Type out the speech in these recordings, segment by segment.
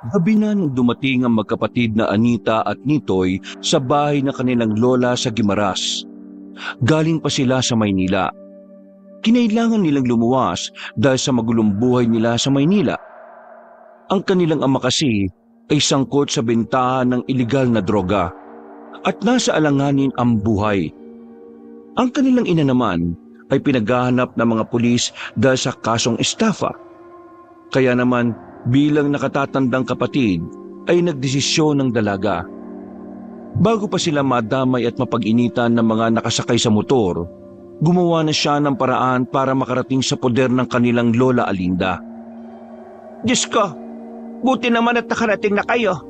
Gabi na nung dumating ang magkapatid na Anita at Nitoy sa bahay na kanilang lola sa Guimaras. Galing pa sila sa Maynila. Kinailangan nilang lumuwas dahil sa magulong buhay nila sa Maynila. Ang kanilang ama kasi ay sangkot sa bentahan ng iligal na droga at nasa alanganin ang buhay. Ang kanilang ina naman ay pinaghahanap ng mga pulis dahil sa kasong estafa. Kaya naman bilang nakatatandang kapatid ay nagdesisyon ng dalaga. Bago pa sila madamay at mapag-initan ng mga nakasakay sa motor, gumawa na siya ng paraan para makarating sa poder ng kanilang lola Alinda. Diyos ko, buti naman at nakarating na kayo.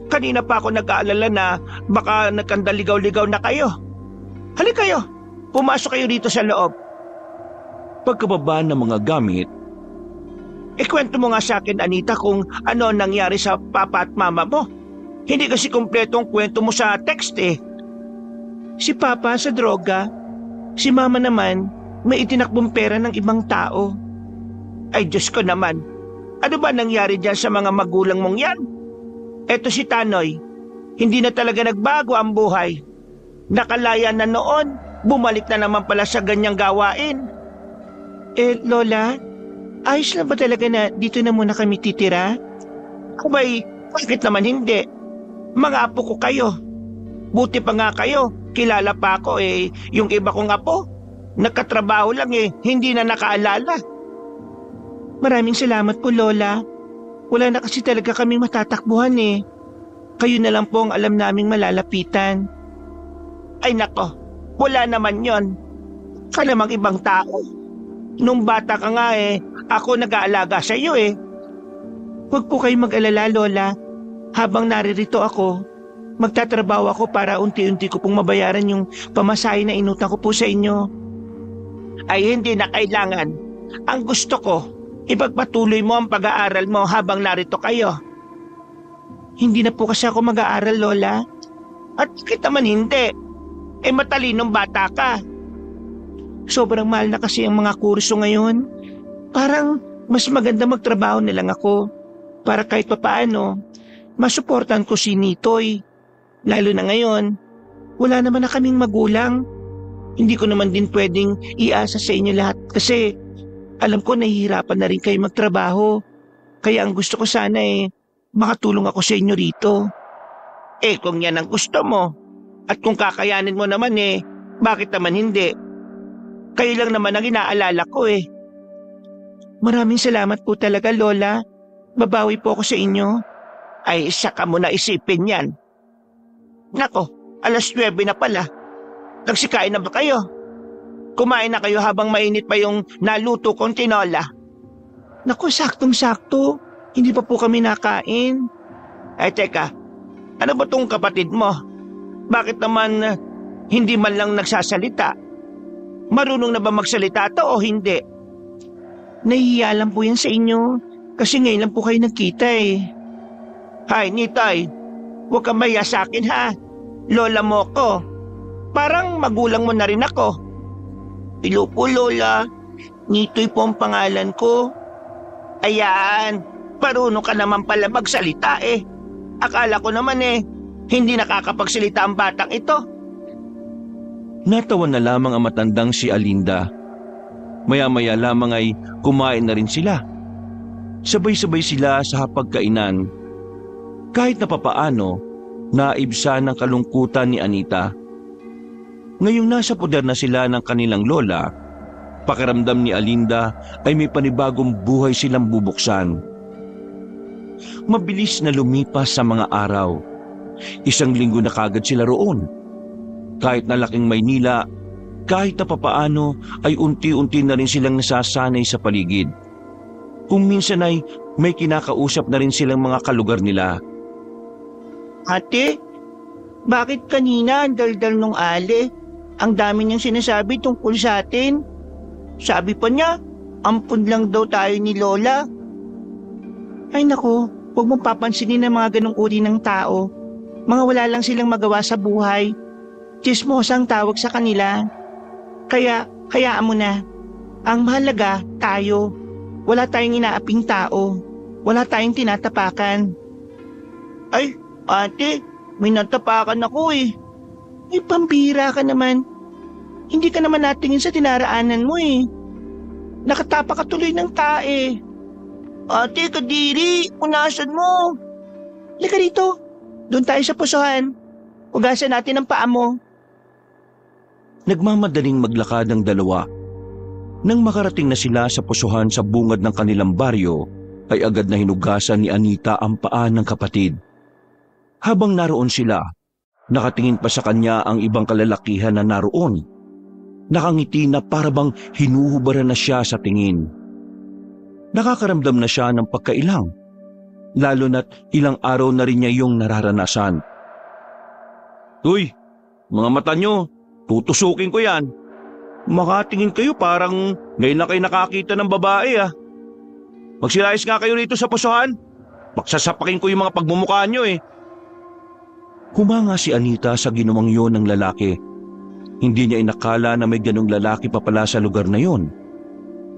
Kanina pa ako nag-aalala na baka nagkandaligaw-ligaw na kayo. Halika kayo, pumasok kayo dito sa loob. Pagkababa ng mga gamit, Ikwento mo nga sa akin, Anita, kung ano nangyari sa papa at mama mo. Hindi kasi kumpleto ang kwento mo sa text eh. Si papa sa droga, si mama naman may itinakbong pera ng ibang tao. Ay Diyos ko naman, ano ba nangyari dyan sa mga magulang mong yan? Eto si Tanoy, hindi na talaga nagbago ang buhay. Nakalaya na noon, bumalik na naman pala sa ganyang gawain. Lola, ayos na ba talaga na dito na muna kami titira? Abay, bakit naman hindi? Mga apo ko kayo. Buti pa nga kayo, kilala pa ako eh, yung iba kong apo. Nagkatrabaho lang eh, hindi na nakaalala. Maraming salamat po, Lola. Wala na kasi talaga kaming matatakbuhan eh. Kayo na lang po ang alam naming malalapitan. Ay nako, wala naman yon. Ka namang ibang tao. Nung bata ka nga eh, ako nag-aalaga sa iyo eh. Huwag po kayong mag-alala, Lola. Habang naririto ako, magtatrabaho ako para unti-unti ko pong mabayaran yung pamasahe na inutang ko po sa inyo. Ay hindi na kailangan. Ang gusto ko, ipagpatuloy mo ang pag-aaral mo habang narito kayo. Hindi na po kasi ako mag-aaral, Lola. At kita man hindi. Eh matalinong bata ka. Sobrang mahal na kasi ang mga kurso ngayon. Parang mas maganda magtrabaho na lang ako para kahit papaano masuportan ko si Nitoy. Lalo na ngayon, wala naman na kaming magulang. Hindi ko naman din pwedeng iasa sa inyo lahat kasi alam ko nahihirapan na rin kayo magtrabaho. Kaya ang gusto ko sana eh, makatulong ako sa inyo rito. Eh kung yan ang gusto mo at kung kakayanin mo naman eh, bakit naman hindi? Kayo lang naman ang inaalala ko eh. Maraming salamat po talaga, Lola. Babawi po ako sa inyo. Ay, saka mo na isipin yan. Nako, 9:00 na pala. Nagsikain na ba kayo? Kumain na kayo habang mainit pa yung naluto kong tinola. Naku, saktong-sakto. Hindi pa po kami nakain. Ay, teka. Ano ba tong kapatid mo? Bakit naman hindi man lang nagsasalita? Marunong na ba magsalita to o hindi? Nahihiya lang po yan sa inyo. Kasi ngayon lang po kayo nagkita eh. Hay, Nitoy. Huwag kang mahiya sa akin ha. Lola mo ko. Parang magulang mo na rin ako. Hello po, Lola. Nitoy po ang pangalan ko. Ayan. Marunong ka naman pala magsalita eh. Akala ko naman eh, hindi nakakapagsalita ang batang ito. natawa na lamang ang matandang si Alinda. Maya-maya lamang ay kumain na rin sila. Sabay-sabay sila sa hapagkainan. Kahit na papaano, naibsa ng kalungkutan ni Anita. Ngayong nasa poder na sila ng kanilang lola, pakiramdam ni Alinda ay may panibagong buhay silang bubuksan. Mabilis na lumipas sa mga araw. 1 linggo na kagad sila roon. Kahit na laking Maynila, kahit na papaano ay unti-unti na rin silang nasasanay sa paligid. Kung minsan ay may kinakausap na rin silang mga kalugar nila. Ate, bakit kanina ang daldal nung ale? Ang dami niyang sinasabi tungkol sa atin. Sabi pa niya, ampun lang daw tayo ni Lola. Ay naku, huwag mong papansinin ang mga ganong uri ng tao. Mga wala lang silang magawa sa buhay. Chismosa ang tawag sa kanila. Kaya, hayaan mo na. Ang mahalaga, tayo. Wala tayong inaaping tao. wala tayong tinatapakan. Ay, ate, may natapakan ako eh. Ay, pambira ka naman. Hindi ka naman natingin sa tinaraanan mo eh. Nakatapa ka tuloy ng tae. Ate, Kadiri, punasan mo. Lika dito. Doon tayo sa pusuhan. Hugasan natin ang paa mo. Nagmamadaling maglakad ang dalawa. Nang makarating na sila sa pusuhan sa bungad ng kanilang baryo, ay agad na hinugasan ni Anita ang paa ng kapatid. Habang naroon sila, nakatingin pa sa kanya ang ibang kalalakihan na naroon. Nakangiti na parabang hinuhubaran na siya sa tingin. Nakakaramdam na siya ng pagkailang, lalo na't ilang araw na rin niya yung nararanasan. Uy, mga mata nyo, tutusukin ko yan. Makatingin kayo parang ngayon na kayo nakakita ng babae ah. Magsilayas nga kayo rito sa pusuhan. Magsasapakin ko yung mga pagmumukha nyo eh. Humanga si Anita sa ginawang yon ng lalaki. Hindi niya inakala na may ganong lalaki pa pala sa lugar na yon.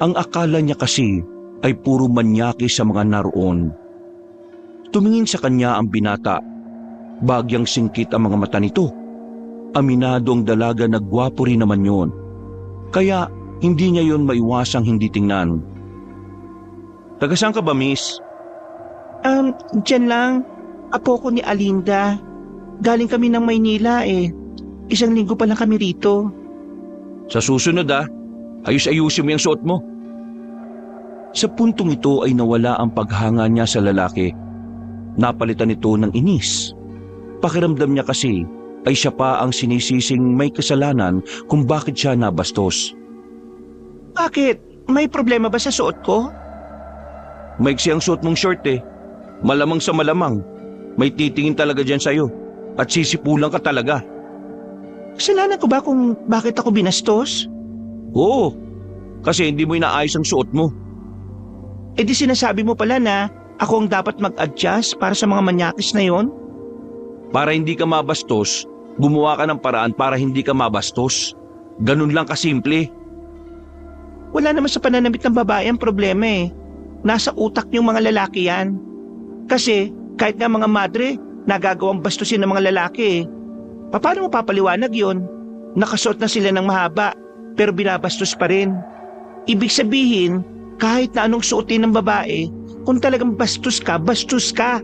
Ang akala niya kasi ay puro manyaki sa mga naroon. Tumingin sa kanya ang binata. Bagyang singkit ang mga mata nito. Aminado ang dalaga na gwapo rin naman yon. Kaya hindi niya yon maiwasang hindi tingnan. Tagasaan ka ba, miss? Diyan lang. Apo ko ni Alinda. Galing kami ng Maynila eh. 1 linggo pa lang kami rito. Sa susunod ayus-ayusin mo yung suot mo. Sa puntong ito ay nawala ang paghanga niya sa lalaki. Napalitan ito ng inis. Pakiramdam niya kasi ay siya pa ang sinisising may kasalanan kung bakit siya nabastos. Bakit? May problema ba sa suot ko? Maiksi ang suot mong short eh. Malamang sa malamang. May titingin talaga dyan sa'yo. At sisipulan ka talaga. Kasalanan ko ba kung bakit ako binastos? Oo. Kasi hindi mo inaayos ang suot mo. E di sinasabi mo pala na ako ang dapat mag-adjust para sa mga manyakis na yon? Para hindi ka mabastos, gumawa ka ng paraan para hindi ka mabastos. Ganun lang kasimple. Wala naman sa pananamit ng babae ang problema eh. Nasa utak niyong mga lalaki yan. Kasi kahit nga mga madre, nagagawang bastusin ng mga lalaki eh. Paano mo papaliwanag yon? Nakasuot na sila ng mahaba, pero binabastos pa rin. Ibig sabihin, kahit na anong suotin ng babae, kung talagang bastos ka, bastos ka.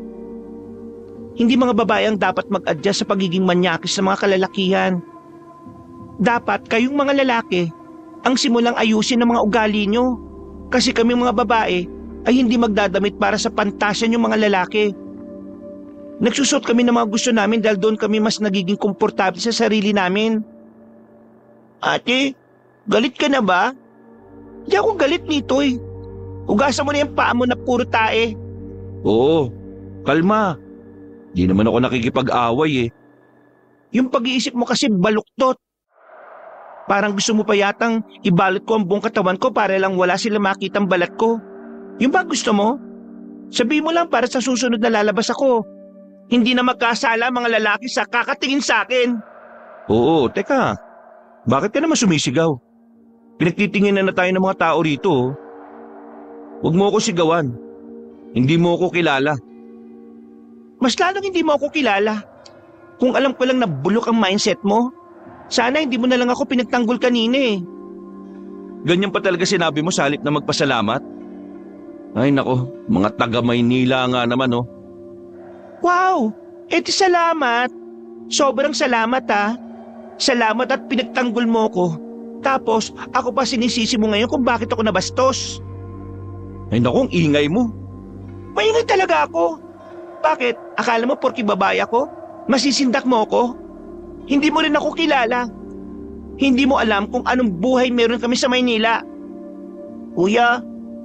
Hindi mga babae ang dapat mag-adjust sa pagiging manyakis sa mga kalalakihan. Dapat kayong mga lalaki ang simulang ayusin ng mga ugali nyo. Kasi kami mga babae ay hindi magdadamit para sa pantasya nyo mga lalaki. Nagsusot kami ng mga gusto namin dahil doon kami mas nagiging komportable sa sarili namin. Ate, galit ka na ba? Hindi ako galit nito eh. Hugasan mo na yung paa mo na puro tae. Oo, kalma. Di naman ako nakikipag-away eh. Yung pag-iisip mo kasi baluktot. Parang gusto mo pa yatang ibalot ko ang buong katawan ko para lang wala sila makitang balat ko. Yung ba gusto mo? Sabihin mo lang para sa susunod na lalabas ako. Hindi na magkasala mga lalaki sa kakatingin sa akin. Oo, teka. Bakit ka naman sumisigaw? Pinagtitingin na tayo ng mga tao rito. Huwag mo ako sigawan. Hindi mo ako kilala. Mas lalong hindi mo ako kilala. Kung alam ko lang na bulok ang mindset mo, sana hindi mo na lang ako pinagtanggol kanina eh. Ganyan pa talaga sinabi mo sa halip na magpasalamat? Ay nako, mga taga Maynila nga naman oh. Wow! Edi salamat. Sobrang salamat ah. Salamat at pinagtanggol mo ko. Tapos ako pa sinisisi mo ngayon kung bakit ako nabastos. Ay naku, ang ingay mo. Maingay talaga ako. Bakit? Akala mo porki babae ako? Masisindak mo ako? Hindi mo rin ako kilala. Hindi mo alam kung anong buhay meron kami sa Maynila. Kuya,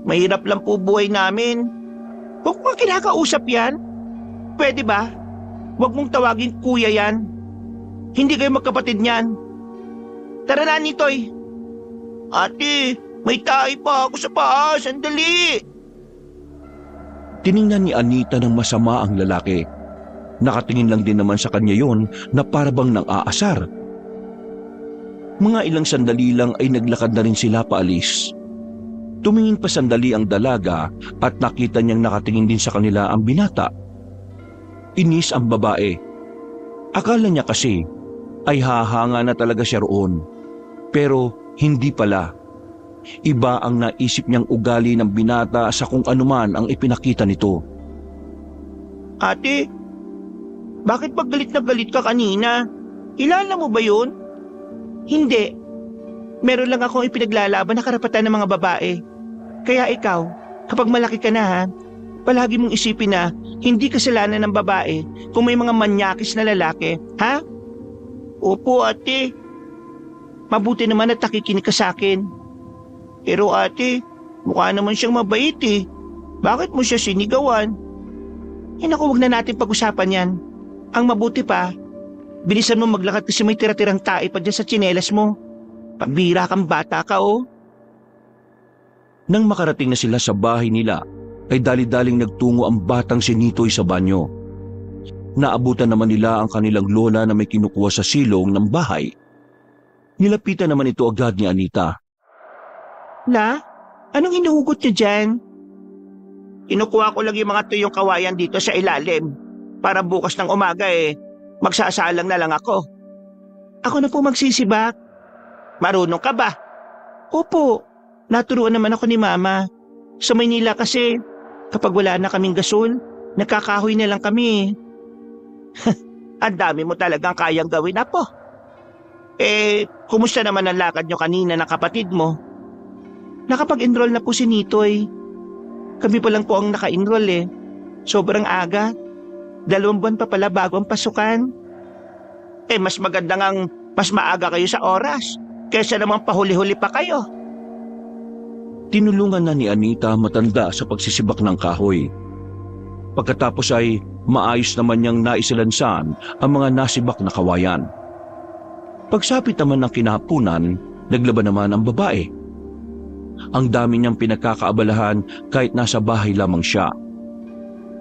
mahirap lang po buhay namin. Huwag mo kinakausap yan. Pwede ba? Huwag mong tawagin kuya yan. Hindi kayo magkapatid niyan. Tara na, Nitoy. Ate, may tahi pa ako sa paa. Sandali. Tiningnan ni Anita ng masama ang lalaki. Nakatingin lang din naman sa kanya yon na parabang nang aasar. Mga ilang sandali lang ay naglakad na rin sila paalis. Tumingin pa sandali ang dalaga at nakita niyang nakatingin din sa kanila ang binata. Inis ang babae. Akala niya kasi ay hahanga na talaga siya roon. Pero hindi pala. Iba ang naisip niyang ugali ng binata sa kung anuman ang ipinakita nito. Ate, bakit pag galit na galit ka kanina? Kilala mo ba yun? Hindi. Meron lang akong ipinaglalaban na karapatan ng mga babae. Kaya ikaw, kapag malaki ka na ha, palagi mong isipin na hindi kasalanan ng babae kung may mga manyakis na lalaki, ha? Opo, ate. Mabuti naman at nakikinig ka sa akin. Pero ate, mukha naman siyang mabait eh. Bakit mo siya sinigawan? Naku, huwag na natin pag-usapan yan. Ang mabuti pa, bilisan mo maglakad kasi may tira-tirang tae pa dyan sa tsinelas mo. Pambira kang bata ka, oh. Nang makarating na sila sa bahay nila, ay dali-daling nagtungo ang batang si Nitoy sa banyo. Naabutan naman nila ang kanilang lola na may kinukuha sa silong ng bahay. Nilapitan naman ito agad ni Anita. La, anong hinuhugot niyo dyan? Kinukuha ko lang yung mga tuyong kawayan dito sa ilalim. Para bukas ng umaga magsasalang na lang ako. Ako na po magsisibak. Marunong ka ba? Opo, naturuan naman ako ni Mama. Sa Maynila kasi, kapag wala na kaming gasol, nagkakahoy na lang kami. Ang dami mo talagang kayang gawin, Apo. Kumusta naman ang lakad nyo kanina ng kapatid mo? Nakapag-enroll na po si Nitoy. Kami pa lang po ang naka-enroll. Sobrang aga. 2 buwan pa pala bago ang pasukan. Mas maganda ngang mas maaga kayo sa oras kaysa namang pahuli-huli pa kayo. Tinulungan na ni Anita matanda sa pagsisibak ng kahoy. Pagkatapos ay maayos naman niyang naisalansan ang mga nasibak na kawayan. Pagsapit naman ng kinahapunan, naglaban naman ang babae. Ang dami niyang pinagkakaabalahan kahit nasa bahay lamang siya.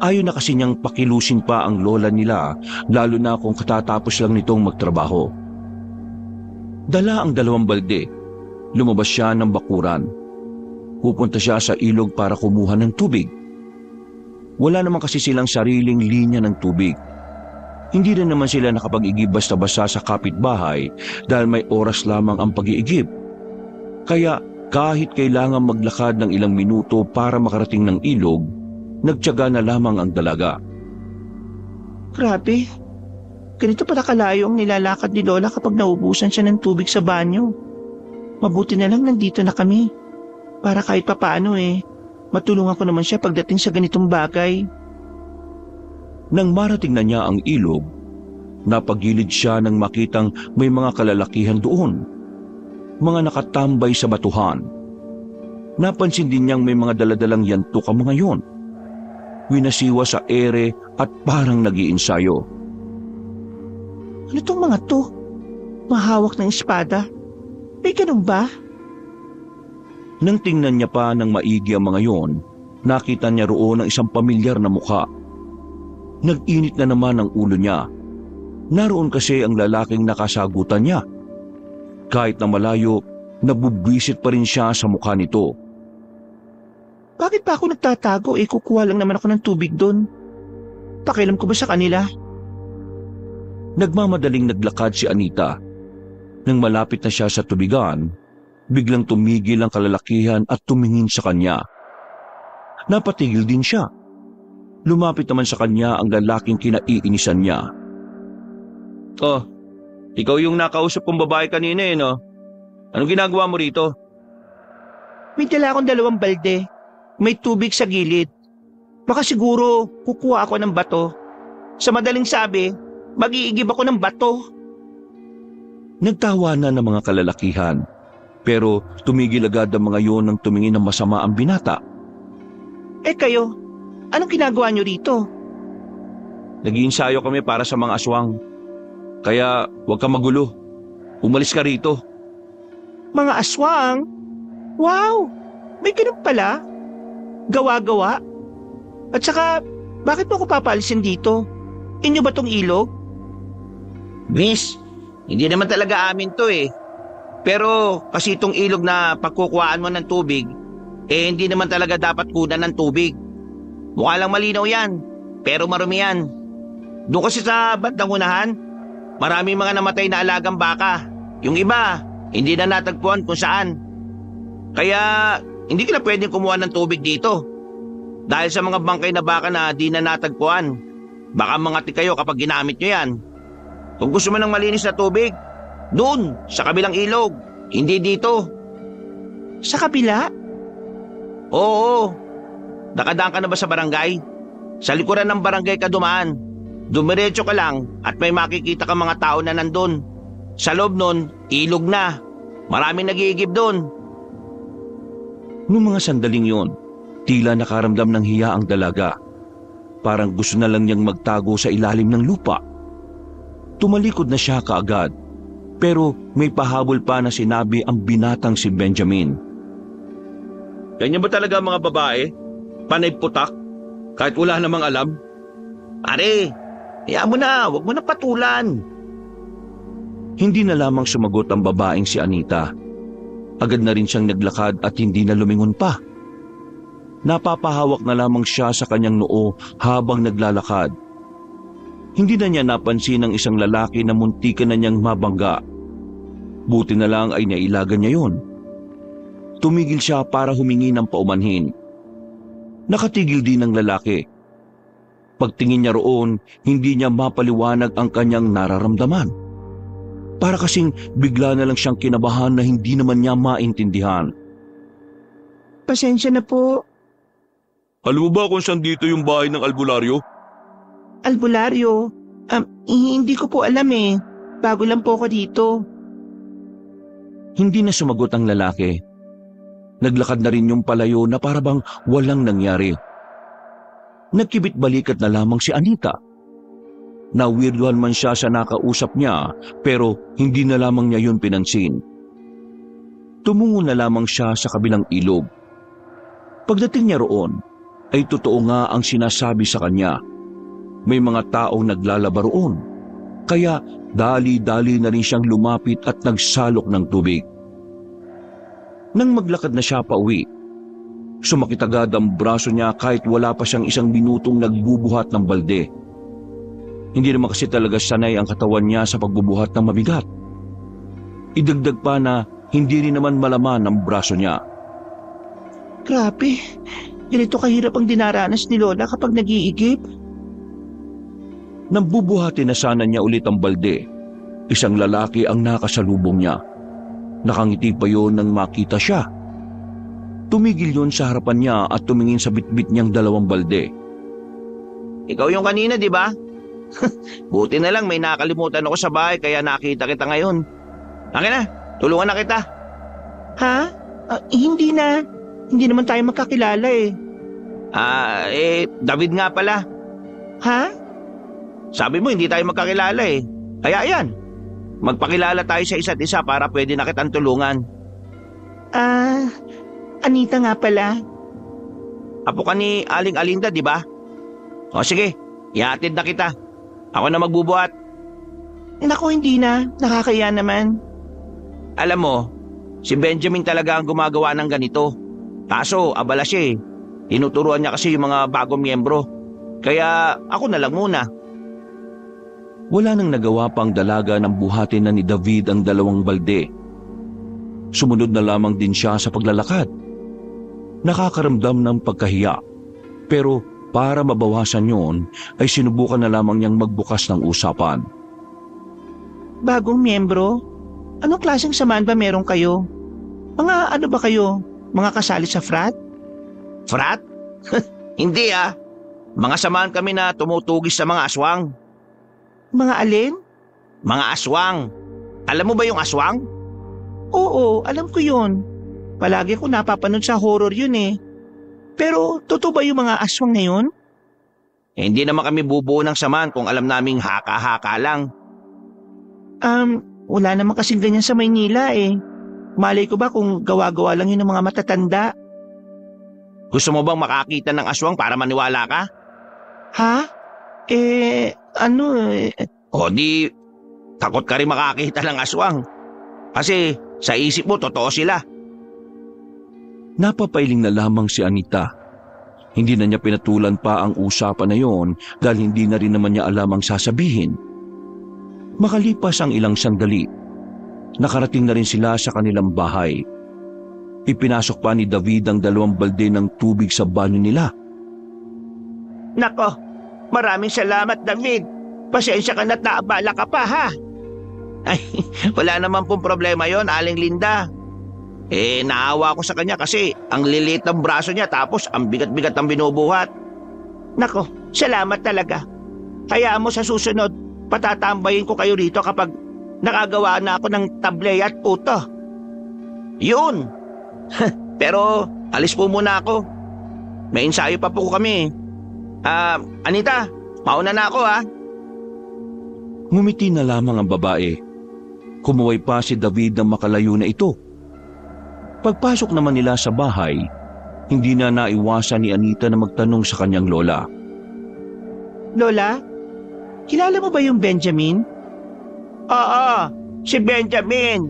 Ayaw na kasi niyang pakilusin pa ang lola nila, lalo na kung katatapos lang nitong magtrabaho. Dala ang 2 balde. Lumabas siya ng bakuran. Pupunta siya sa ilog para kumuha ng tubig. Wala naman kasi silang sariling linya ng tubig. Hindi rin naman sila nakapag-igib basta-basta sa kapitbahay dahil may oras lamang ang pag-iigib. Kaya kahit kailangan maglakad ng ilang minuto para makarating ng ilog, nagtiyaga na lamang ang dalaga. Grabe, ganito pala kalayo ang nilalakad ni Lola kapag naubusan siya ng tubig sa banyo. Mabuti na lang nandito na kami. Para kahit papaano matulungan ko naman siya pagdating sa ganitong bagay. Nang marating na niya ang ilog, napagilid siya nang makitang may mga kalalakihan doon. Mga nakatambay sa batuhan. Napansin din niyang may mga daladalang yantok ang mga yon. Winasiwa sa ere at parang nag-iinsayo. Ano tong mga to? Mahawak ng espada? May ganun ba? Nang tingnan niya pa ng maigi ang mga yon, nakita niya roon ang isang pamilyar na mukha. Nag-init na naman ang ulo niya. Naroon kasi ang lalaking nakasagutan niya. Kahit na malayo, nabubwisit pa rin siya sa mukha nito. Bakit pa ako nagtatago? Kukuha lang naman ako ng tubig doon. Pakialam ko ba sa kanila? Nagmamadaling naglakad si Anita. Nang malapit na siya sa tubigan, biglang tumigil ang kalalakihan at tumingin sa kanya. Napatigil din siya. Lumapit naman sa kanya ang lalaking kinaiinisan niya. Oh, ikaw yung nakausap kong babae kanina no? Anong ginagawa mo rito? May dala akong 2 balde. May tubig sa gilid. Baka siguro kukuha ako ng bato. Sa madaling sabi, mag-iigib ako ng bato. Nagtawanan ng mga kalalakihan. Pero tumigil agad ang mga yon nang tumingin ng masama ang binata. Kayo, anong ginagawa niyo rito? Nag-iinsayo kami para sa mga aswang. Kaya huwag kang magulo. Umalis ka rito. Mga aswang? Wow! May ganun pala? Gawa-gawa? At saka, bakit mo ako papalisin dito? Inyo ba tong ilog? Miss, hindi naman talaga amin to Pero kasi itong ilog na pagkukuhaan mo ng tubig, hindi naman talaga dapat kunan ng tubig. Mukha lang malinaw yan, pero marumi yan. Doon kasi sa bandang unahan, maraming mga namatay na alagang baka. Yung iba, hindi na natagpuan kung saan. Kaya hindi ka na pwedeng kumuha ng tubig dito. Dahil sa mga bangkay na baka na di na natagpuan, baka mangati kayo kapag ginamit nyo yan. Kung gusto mo ng malinis na tubig, doon, sa kabilang ilog, hindi dito. Sa kabila? Oo, nakadaan ka na ba sa barangay? Sa likuran ng barangay ka dumaan. Dumiretso ka lang at may makikita ka mga tao na nandun. Sa loob nun, ilog na. Maraming nag-iigib doon. Noong mga sandaling yon, tila nakaramdam ng hiya ang dalaga. Parang gusto na lang niyang magtago sa ilalim ng lupa. Tumalikod na siya kaagad, pero may pahabol pa na sinabi ang binatang si Benjamin. Ganyan ba talaga mga babae? Panay putak? Kahit wala namang alam? Pare, hayaan mo na, huwag mo na patulan. Hindi na lamang sumagot ang babaeng si Anita. Agad na rin siyang naglakad at hindi na lumingon pa. Napapahawak na lamang siya sa kanyang noo habang naglalakad. Hindi na niya napansin ang isang lalaki na muntikan na niyang mabangga. Buti na lang ay nailagan niya yon. Tumigil siya para humingi ng paumanhin. Nakatigil din ang lalaki. Pagtingin niya roon, hindi niya mapaliwanag ang kanyang nararamdaman. Para kasing bigla na lang siyang kinabahan na hindi naman niya maintindihan. Pasensya na po. Alam mo ba kung saan dito yung bahay ng albularyo? Albularyo? Hindi ko po alam eh. Bago lang po ako dito. Hindi na sumagot ang lalaki. Naglakad na rin yung palayo na parabang walang nangyari. Nagkibit balikat na lamang si Anita. Nawirduhan man siya sa nakausap niya pero hindi na lamang niya yun pinansin. Tumungo na lamang siya sa kabilang ilog. Pagdating niya roon, ay totoo nga ang sinasabi sa kanya. May mga taong naglalaba roon, kaya dali-dali na rin siyang lumapit at nagsalok ng tubig. Nang maglakad na siya pauwi, sumakit agad ang braso niya kahit wala pa siyang isang minutong nagbubuhat ng balde. Hindi naman kasi talaga sanay ang katawan niya sa pagbubuhat ng mabigat. Idagdag pa na hindi rin naman malaman ang braso niya. Grabe, ganito kahirap ang dinaranas ni Lola kapag nag-iigib. Nang bubuhatin na sana niya ulit ang balde, isang lalaki ang nakasalubong niya. Nakangiti pa yon nang makita siya. Tumigil yon sa harapan niya at tumingin sa bitbit niyang dalawang balde. Ikaw yung kanina, di ba? Buti na lang may nakalimutan ako sa bahay kaya nakita kita ngayon. Akin na, tulungan na kita. Ha? Hindi na. Hindi naman tayo magkakilala eh. David nga pala. Ha? Sabi mo hindi tayo magkakilala eh. Kaya yan, magpakilala tayo sa isa't isa para pwede na kitang tulungan. Anita nga pala. Apo ka ni Aling Alinda, di ba? O sige, ihatid na kita. Ako na magbubuhat. Naku, hindi na. Nakakaya naman. Alam mo, si Benjamin talaga ang gumagawa ng ganito. Kaso, abala siya eh. Tinuturuan niya kasi yung mga bagong miyembro. Kaya ako na lang muna. Wala nang nagawa pang dalaga ng buhatin na ni David ang dalawang balde. Sumunod na lamang din siya sa paglalakad. Nakakaramdam ng pagkahiya. Pero para mabawasan yon, ay sinubukan na lamang niyang magbukas ng usapan. Bagong miyembro? Anong klaseng samahan ba meron kayo? Mga ano ba kayo? Mga kasali sa frat? Frat? Hindi ah. Mga samahan kami na tumutugis sa mga aswang. Mga alin? Mga aswang. Alam mo ba yung aswang? Oo, alam ko yun. Palagi ko napapanood sa horror yun eh. Pero totoo ba yung mga aswang na yun? Hindi naman kami bubuo ng samahan kung alam naming haka-haka lang. Wala naman kasing ganyan sa Maynila eh. Malay ko ba kung gawa-gawa lang yun ng mga matatanda? Gusto mo bang makakita ng aswang para maniwala ka? Ha? O di, takot ka rin makakita ng aswang. Kasi sa isip mo, totoo sila. Napapailing na lamang si Anita. Hindi na niya pinatulan pa ang usapan na yon dahil hindi na rin naman niya alam ang sasabihin. Makalipas ang ilang sandali, nakarating na rin sila sa kanilang bahay. Ipinasok pa ni David ang 2 balde ng tubig sa banyo nila. Nako, maraming salamat David. Pasensya ka na't naabala ka pa ha. Ay, wala naman pong problema yon, Aling Linda. Naawa ko sa kanya kasi ang lilit ng braso niya tapos ang bigat-bigat ng binubuhat. Nako, salamat talaga. Hayaan mo sa susunod, patatambayin ko kayo rito kapag nakagawa na ako ng tablay at puto. Yun! Pero alis po muna ako. May ensayo pa po kami. Anita, mauna na ako ha. Ngumiti na lamang ang babae. Kumuway pa si David ng makalayo na ito. Pagpasok naman nila sa bahay, hindi na naiwasan ni Anita na magtanong sa kanyang lola. Lola, kilala mo ba yung Benjamin? Oo, si Benjamin.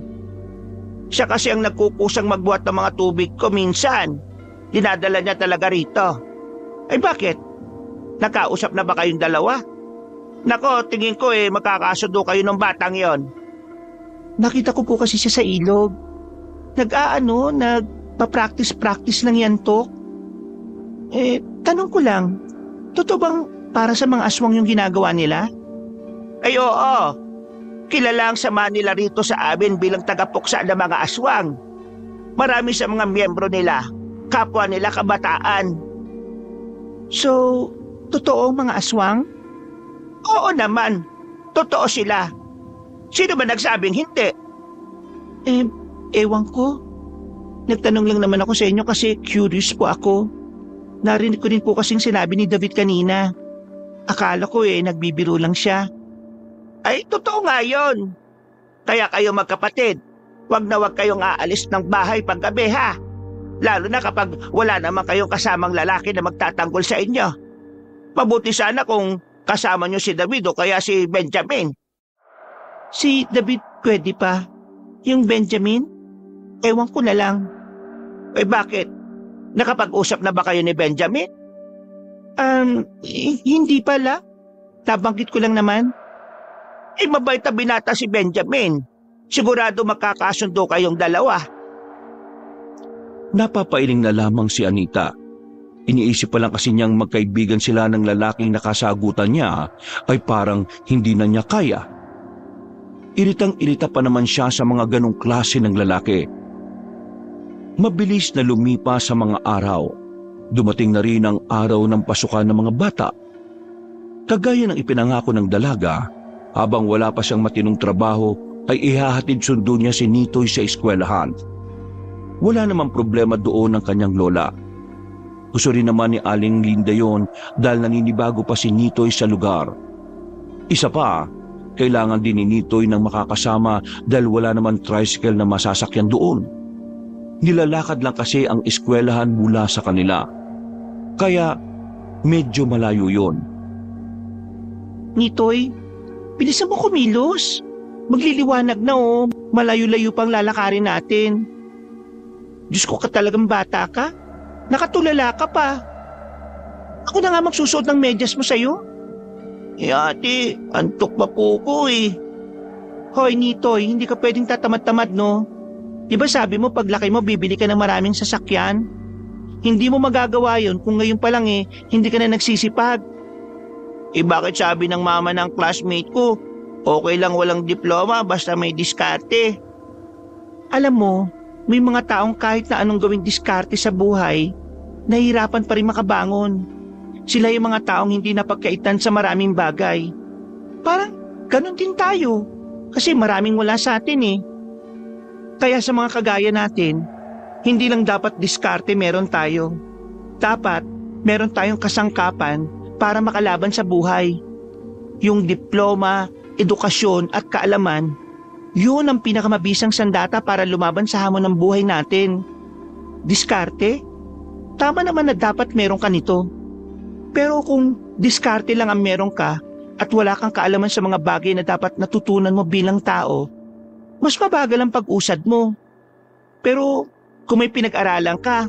Siya kasi ang nagkukusang magbuhat ng mga tubig ko minsan. Dinadala niya talaga rito. Ay bakit? Nakausap na ba kayong dalawa? Nako, tingin ko magkakasundo kayo ng batang yon. Nakita ko po kasi siya sa ilog. Nagpa-practice lang yan, Tok. Tanong ko lang, totoo bang para sa mga aswang yung ginagawa nila? Ay oo, kilala ang sama nila rito sa amin bilang tagapuksa ng mga aswang. Marami sa mga miyembro nila, kapwa nila kabataan. So, totoo ang mga aswang? Oo naman, totoo sila. Sino ba nagsabing hindi? Ewan ko. Nagtanong lang naman ako sa inyo kasi curious po ako. Narinig ko rin po kasing sinabi ni David kanina. Akala ko nagbibiro lang siya. Ay, totoo nga yun. Kaya kayo magkapatid, wag na wag kayong aalis ng bahay paggabi ha. Lalo na kapag wala naman kayong kasamang lalaki na magtatanggol sa inyo. Mabuti sana kung kasama nyo si David o kaya si Benjamin. Si David pwede pa. Yung Benjamin? Ewan ko na lang. Bakit? Nakapag-usap na ba kayo ni Benjamin? Hindi pala. Nabanggit ko lang naman. Mabait na binata si Benjamin. Sigurado magkakasundo kayong dalawa. Napapailing na lamang si Anita. Iniisip pa lang kasi niyang magkaibigan sila ng lalaking nakasagutan niya ay parang hindi na niya kaya. Iritang-irita pa naman siya sa mga ganong klase ng lalaki. Mabilis na lumipas sa mga araw. Dumating na rin ang araw ng pasukan ng mga bata. Kagaya ng ipinangako ng dalaga, habang wala pa siyang matinong trabaho ay ihahatid sundo niya si Nitoy sa eskwelahan. Wala namang problema doon ng kanyang lola. Gusto rin naman ni Aling Linda yon dahil naninibago pa si Nitoy sa lugar. Isa pa, kailangan din ni Nitoy ng makakasama dahil wala naman tricycle na masasakyan doon. Nilalakad lang kasi ang eskwelahan mula sa kanila. Kaya medyo malayo yon. Nitoy, bilisan mo kumilos. Magliliwanag na Malayo-layo pang lalakarin natin. Diyos ko ka talagang bata ka. Nakatulala ka pa. Ako na nga magsusuot ng medyas mo sa'yo. Ate, antok pa po ko Hoy Nitoy, hindi ka pwedeng tatamad-tamad no? Diba sabi mo paglaki mo bibili ka ng maraming sasakyan? Hindi mo magagawa yon kung ngayon pa lang hindi ka na nagsisipag. Bakit sabi ng mama ng classmate ko, okay lang walang diploma basta may diskarte? Alam mo, may mga taong kahit na anong gawing diskarte sa buhay, nahihirapan pa rin makabangon. Sila yung mga taong hindi napagkaitan sa maraming bagay. Parang ganun din tayo, kasi maraming wala sa atin Kaya sa mga kagaya natin, hindi lang dapat diskarte meron tayo. Dapat meron tayong kasangkapan para makalaban sa buhay. Yung diploma, edukasyon at kaalaman, yun ang pinakamabisang sandata para lumaban sa hamon ng buhay natin. Diskarte? Tama naman na dapat meron ka nito. Pero kung diskarte lang ang meron ka at wala kang kaalaman sa mga bagay na dapat natutunan mo bilang tao, mas mabagal ang pag-usad mo. Pero kung may pinag-aralan ka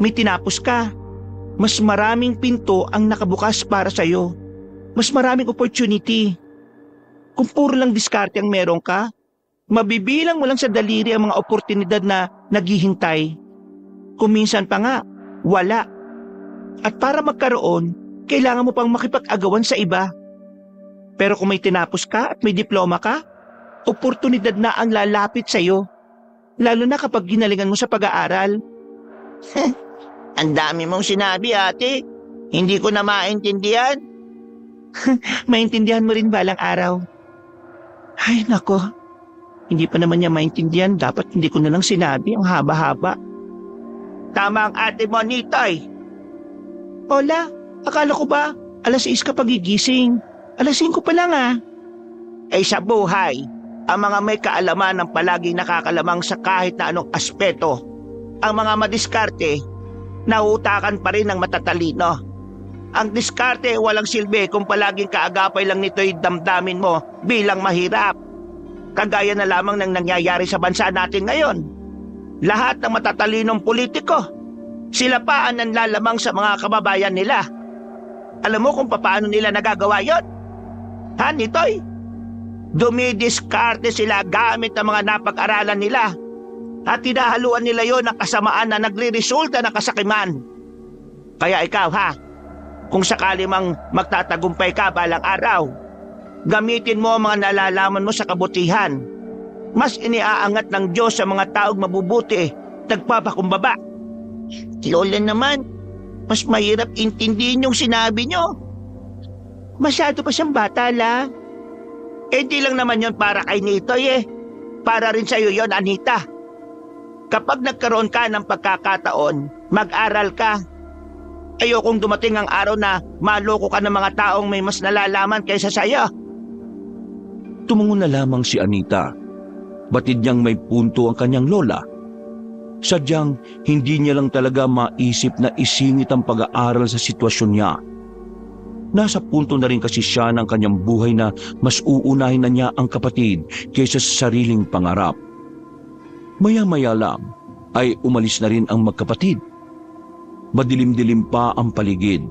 may tinapos ka. Mas maraming pinto ang nakabukas para sa'yo. Mas maraming opportunity. Kung puro lang diskarte ang meron ka, mabibilang mo lang sa daliri ang mga oportunidad na naghihintay. Kung minsan pa nga, wala. At para magkaroon, kailangan mo pang makipag-agawan sa iba. Pero kung may tinapos ka at may diploma ka, oportunidad na ang lalapit sa'yo. Lalo na kapag ginalingan mo sa pag-aaral. Ang dami mong sinabi, ate. Hindi ko na maintindihan. Maintindihan mo rin balang araw. Ay, nako. Hindi pa naman niya maintindihan. Dapat hindi ko na lang sinabi. Ang haba-haba. Tama ang ate mo, Nitoy. Hola, akala ko ba alas 6 ka pagigising? Alas 5 pa lang ah. Ay sa buhay, ang mga may kaalaman ang palaging nakakalamang sa kahit na anong aspeto. Ang mga madiskarte, nautakan pa rin ng matatalino. Ang diskarte walang silbi kung palaging kaagapay lang nito'y damdamin mo bilang mahirap. Kagaya na lamang ng nangyayari sa bansa natin ngayon. Lahat ng matatalinong politiko, sila pa ang nanlalamang sa mga kababayan nila. Alam mo kung paano nila nagagawa yon? Ha, Nitoy? Dumidiskarte sila gamit ang mga napag-aralan nila at tinahaluan nila yon ng kasamaan na nagre-resulta ng kasakiman. Kaya ikaw ha, kung sakali mang magtatagumpay ka balang araw, gamitin mo ang mga nalalaman mo sa kabutihan. Mas iniaangat ng Diyos sa mga taong mabubuti, nagpapakumbaba. Lola naman, mas mahirap intindihin yung sinabi nyo. Masyado pa siyang bata la. Eh di lang naman yon para kay Nitoy eh. Para rin sa'yo yon, Anita. Kapag nagkaroon ka ng pagkakataon, mag-aral ka. Ayokong dumating ang araw na maloko ka ng mga taong may mas nalalaman kaysa sa'yo. Tumungo na lamang si Anita. Batid niyang may punto ang kanyang lola. Sadyang hindi niya lang talaga maisip na isingit ang pag-aaral sa sitwasyon niya. Nasa punto na rin kasi siya ng kanyang buhay na mas uunahin na niya ang kapatid kaysa sa sariling pangarap. Maya-maya lang ay umalis na rin ang magkapatid. Madilim-dilim pa ang paligid.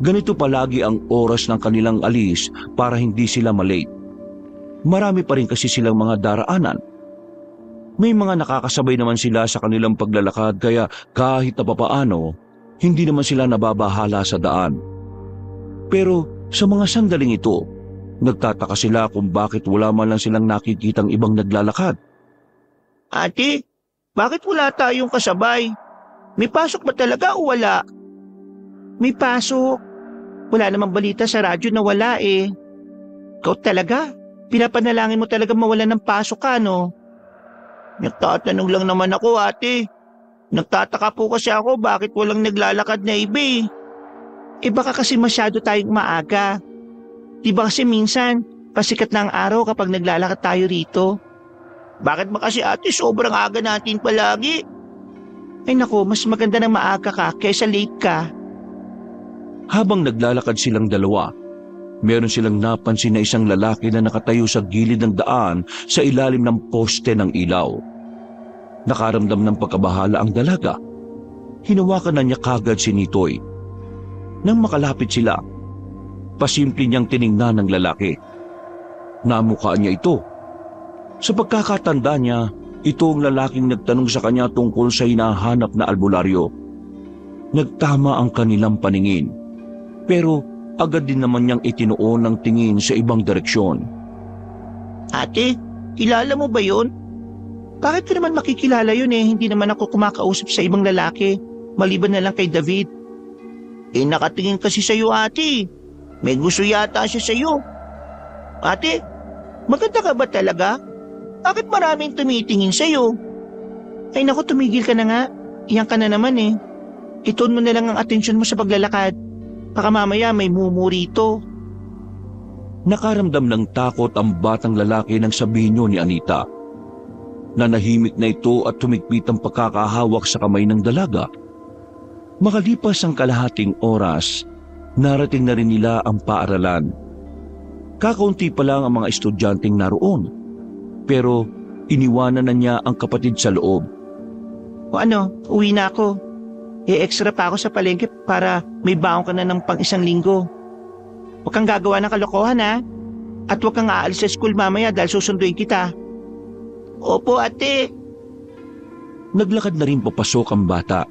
Ganito palagi ang oras ng kanilang alis para hindi sila malate. Marami pa rin kasi silang mga daraanan. May mga nakakasabay naman sila sa kanilang paglalakad kaya kahit na papaano, hindi naman sila nababahala sa daan. Pero sa mga sandaling ito, nagtataka sila kung bakit wala man lang silang nakikitang ibang naglalakad. Ate, bakit wala tayong kasabay? May pasok ba talaga o wala? May pasok. Wala namang balita sa radyo na wala eh. Ikaw talaga? Pinapanalangin mo talaga mawala ng pasok ka, no? Nagtatanong lang naman ako, ate. Nagtataka po kasi ako bakit walang naglalakad na iba eh. Eh baka kasi masyado tayong maaga. Diba kasi minsan, pasikat na ang araw kapag naglalakad tayo rito? Bakit ba kasi ate sobrang aga natin palagi? Ay naku, mas maganda na maaga ka kaysa late ka. Habang naglalakad silang dalawa, meron silang napansin na isang lalaki na nakatayo sa gilid ng daan sa ilalim ng poste ng ilaw. Nakaramdam ng pagkabahala ang dalaga. Hinawakan na niya kagad si Nitoy. Nang makalapit sila, pasimple niyang tiningnan ng lalaki. Namukhaan niya ito. Sa pagkakatanda niya, ito ang lalaking nagtanong sa kanya tungkol sa hinahanap na albularyo. Nagtama ang kanilang paningin, pero agad din naman niyang itinuon ng tingin sa ibang direksyon. Ate, kilala mo ba yun? Bakit ko naman makikilala yun eh? Hindi naman ako kumakausap sa ibang lalaki, maliban na lang kay David. Eh nakatingin kasi sa'yo, ate. May gusto yata siya sa'yo. Ate, maganda ka ba talaga? Bakit maraming tumitingin sa'yo? Ay naku, tumigil ka na nga. Iyan ka na naman eh. Ituon mo na lang ang atensyon mo sa paglalakad. Baka mamaya may mumu rito. Nakaramdam ng takot ang batang lalaki nang sabihin niyo ni Anita. Nanahimik na ito at tumigpit ang pagkakahawak sa kamay ng dalaga. Makalipas ang kalahating oras, narating na rin nila ang paaralan. Kakaunti pa lang ang mga estudyanteng naroon. Pero iniwanan na niya ang kapatid sa loob. O ano, uwi na ako. extra pa ako sa palengke para may baon ka na ng pang isang linggo. Huwag kang gagawa ng kalokohan ha. At huwag kang aalis sa school mamaya dahil susunduin kita. Opo ate. Naglakad na rin papasok ang bata.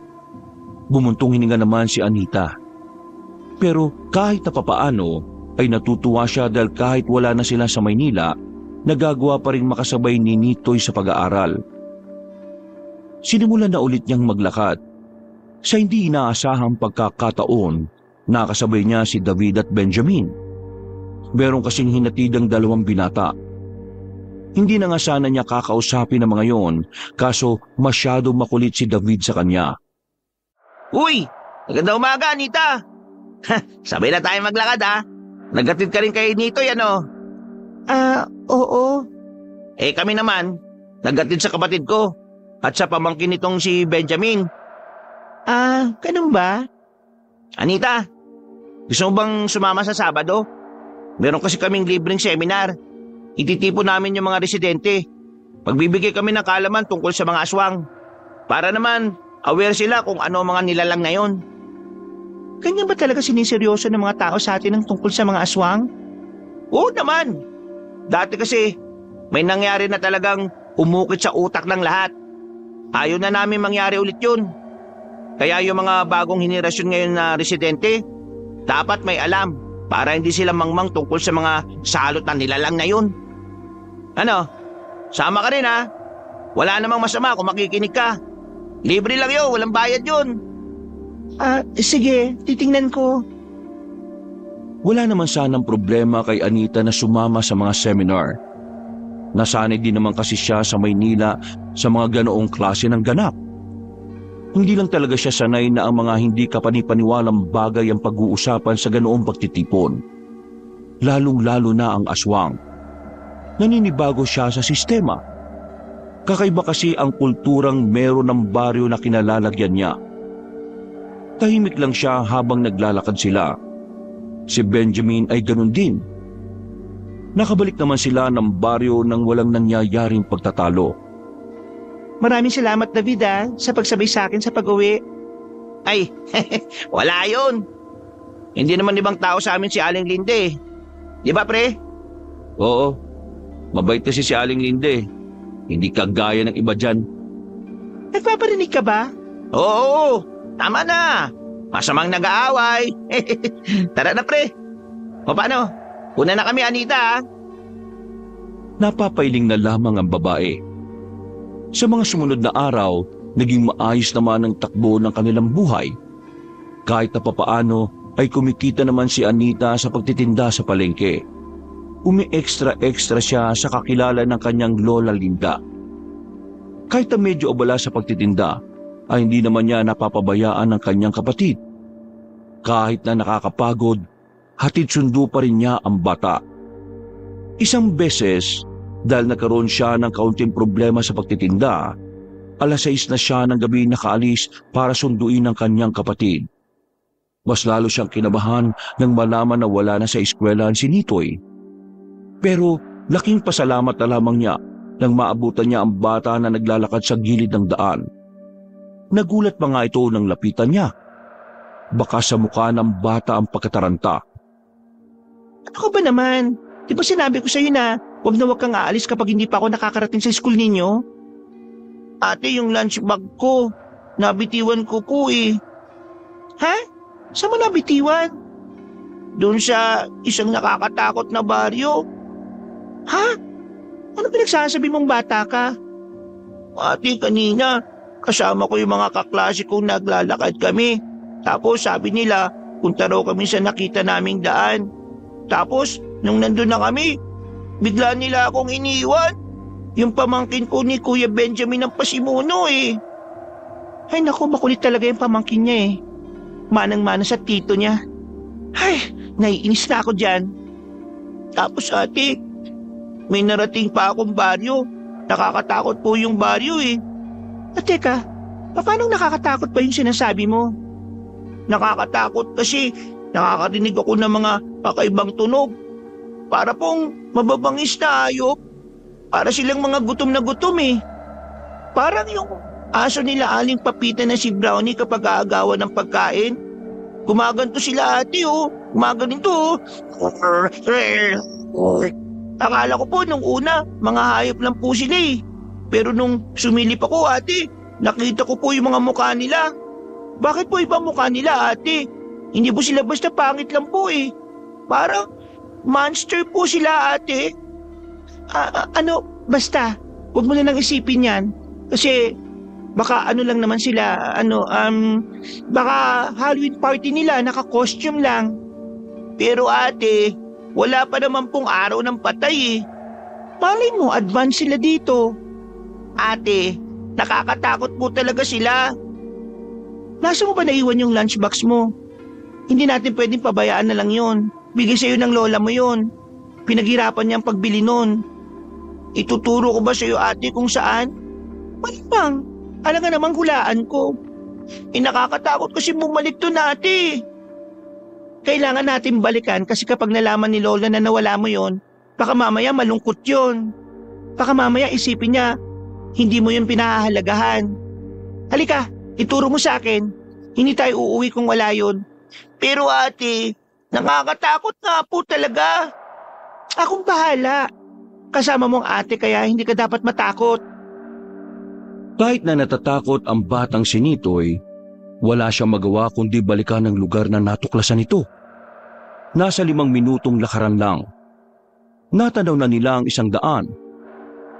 Bumuntong hininga naman si Anita. Pero kahit na papaano ay natutuwa siya dahil kahit wala na sila sa Maynila, nagagawa pa rin makasabay ni Nitoy sa pag-aaral. Sinimulan na ulit niyang maglakad. Sa hindi inaasahang pagkakataon, nakasabay niya si David at Benjamin. Meron kasing hinatid ang dalawang binata. Hindi na nga sana niya kakausapin ang mga yon, kaso masyado makulit si David sa kanya. Uy! Maganda umaga, Anita! Sabay na tayo maglakad ha. Naghatid ka rin kay Nitoy ano? Oo. Kami naman, naghatid sa kapatid ko at sa pamangkin nitong si Benjamin. Ganun ba? Anita, gusto mo bang sumama sa Sabado? Meron kasi kaming libreng seminar. Ititipo namin yung mga residente. Magbibigay kami ng kaalaman tungkol sa mga aswang. Para naman, aware sila kung ano ang mga nilalang na yon. Ganyan ba talaga siniseryoso ng mga tao sa atin ang tungkol sa mga aswang? Oo naman. Dati kasi, may nangyari na talagang umukit sa utak ng lahat. Ayaw na namin mangyari ulit yun. Kaya yung mga bagong henerasyon ngayon na residente, dapat may alam para hindi sila mangmang tungkol sa mga salot na nilalang na yun. Ano? Sama ka rin ha? Wala namang masama kung makikinig ka. Libre lang yun, walang bayad yun. Sige, titingnan ko. Wala naman sanang problema kay Anita na sumama sa mga seminar. Nasanay din naman kasi siya sa Maynila sa mga ganoong klase ng ganap. Hindi lang talaga siya sanay na ang mga hindi kapanipaniwalang bagay ang pag-uusapan sa ganoong pagtitipon. Lalong-lalo na ang aswang. Naninibago siya sa sistema. Kakaiba kasi ang kulturang meron ng baryo na kinalalagyan niya. Tahimik lang siya habang naglalakad sila. Si Benjamin ay ganun din. Nakabalik naman sila ng baryo nang walang nangyayaring pagtatalo. Maraming salamat David sa pagsabay sa akin sa pag-uwi. Ay, wala yun. Hindi naman ibang tao sa amin si Aling Linde. Di ba pre? Oo, mabait kasi si Aling Linde. Hindi kagaya ng iba dyan. Nagpaparinig ka ba? Oo, tama na. Masamang nag-aaway. Tara na pre. O paano? Una na kami Anita. Napapailing na lamang ang babae. Sa mga sumunod na araw, naging maayos naman ang takbo ng kanilang buhay. Kahit na papaano ay kumikita naman si Anita sa pagtitinda sa palengke. Umi-extra siya sa kakilala ng kanyang Lola Linda. Kahit na medyo abala sa pagtitinda, ay hindi naman niya napapabayaan ng kanyang kapatid. Kahit na nakakapagod, hatid sundo pa rin niya ang bata. Isang beses, dahil nagkaroon siya ng kaunting problema sa pagtitinda, 6:00 na siya ng gabi nakaalis para sunduin ang kanyang kapatid. Mas lalo siyang kinabahan nang malaman na wala na sa eskwelahan si Nitoy. Pero laking pasalamat na lamang niya nang maabutan niya ang bata na naglalakad sa gilid ng daan. Nagulat pa nga ito nang lapitan niya. Baka sa mukha ng bata ang pagkataranta. Ano ka ba naman? Di ba sinabi ko sa'yo na huwag kang aalis kapag hindi pa ako nakakarating sa school ninyo? Ate, yung lunch bag ko, nabitiwan ko eh. Ha? Saan mo nabitiwan? Doon sa isang nakakatakot na baryo. Ha? Ano pinagsasabi mong bata ka? Ate, kanina, kasama ko yung mga kaklase kong naglalakad kami. Tapos sabi nila, punta raw kami sa nakita naming daan. Tapos, nung nandun na kami, bigla nila akong iniwan. Yung pamangkin ko ni Kuya Benjamin ng Pasimuno eh. Ay naku, makulit talaga yung pamangkin niya eh. Manang-mana sa tito niya. Ay, naiinis na ako dyan. Tapos ate, may narating pa akong baryo. Nakakatakot po yung baryo eh. At teka, paano nakakatakot pa yung sinasabi mo? Nakakatakot kasi nakakarinig ako ng mga kakaibang tunog. Para pong mababangis na hayop. Para silang mga gutom na gutom eh. Parang yung Aso nila Aling Papita na si Brownie kapag aagawan ng pagkain. Gumaganto sila ate oh. Gumaganito oh. Akala ko po nung una, mga hayop lang po sila eh. Pero nung sumilip ako ate, nakita ko po yung mga mukha nila. Bakit po ibang mukha nila ate? Hindi po sila basta pangit lang po eh. Parang monster po sila ate. Basta, huwag mo na nang isipin yan. Kasi, baka ano lang naman sila, baka Halloween party nila, naka-costume lang. Pero ate, wala pa naman pong araw ng patay eh. Malay mo, advance sila dito. Ate, nakakatakot po talaga sila. Nasa mo ba naiwan yung lunchbox mo? Hindi natin pwedeng pabayaan na lang yon. Bigay sa'yo ng lola mo yon. Pinaghirapan niyang pagbili nun. Ituturo ko ba sa'yo ate kung saan? Malimang, alam nga namang hulaan ko. Nakakatakot kasi bumalik to ate. Kailangan natin balikan kasi kapag nalaman ni lola na nawala mo yon, baka mamaya malungkot yon. Baka mamaya isipin niya, hindi mo yun pinahahalagahan. Halika, ituro mo sa akin. Hindi tayo uuwi kung wala yun. Pero ate, nakakatakot nga po talaga. Akong bahala. Kasama mong ate kaya hindi ka dapat matakot. Kahit na natatakot ang batang si Nitoy, wala siyang magawa kundi balikan ang lugar na natuklasan ito. Nasa 5 minutong lakaran lang. Natanaw na nila ang isang daan.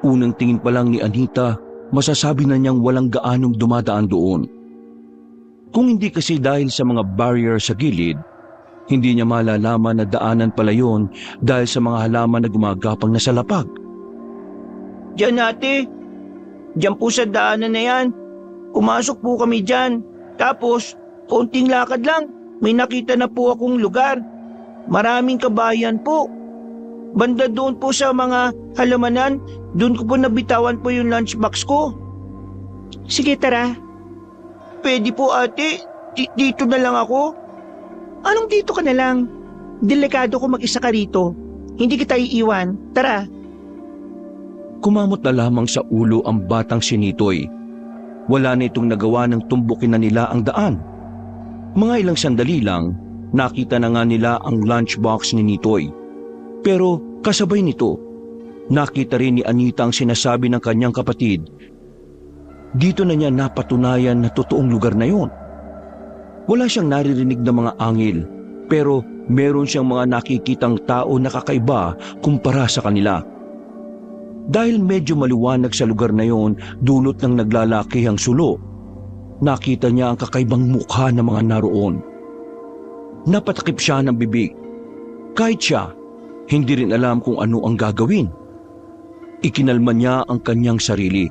Unang tingin pa lang ni Anita, masasabi na niyang walang gaanong dumadaan doon. Kung hindi kasi dahil sa mga barrier sa gilid, hindi niya malalaman na daanan pala yun dahil sa mga halaman na gumagapang na sa lapag. Diyan ate, diyan po sa daanan na yan. Pumasok po kami diyan. Tapos, konting lakad lang, may nakita na po akong lugar. Maraming kabayan po. Banda doon po sa mga halamanan, doon ko po nabitawan po yung lunchbox ko. Sige, tara. Pwede po ate, dito na lang ako. Anong dito ka na lang? Delikado ko mag-isa ka rito. Hindi kita iiwan. Tara. Kumamot na lamang sa ulo ang batang si Nitoy. Wala na itong nagawa ng tumbukin na nila ang daan. Mga ilang sandali lang, nakita na nga nila ang lunchbox ni Nitoy. Pero kasabay nito, nakita rin ni Anita ang sinasabi ng kanyang kapatid. Dito na niya napatunayan na totoong lugar na yon. Wala siyang naririnig na mga angel, pero meron siyang mga nakikitang tao na kakaiba kumpara sa kanila. Dahil medyo maliwanag sa lugar na yon, dulot ng naglalakihang sulo, nakita niya ang kakaibang mukha ng mga naroon. Napatakip siya ng bibig. Kahit siya, hindi rin alam kung ano ang gagawin. Ikinalma niya ang kanyang sarili.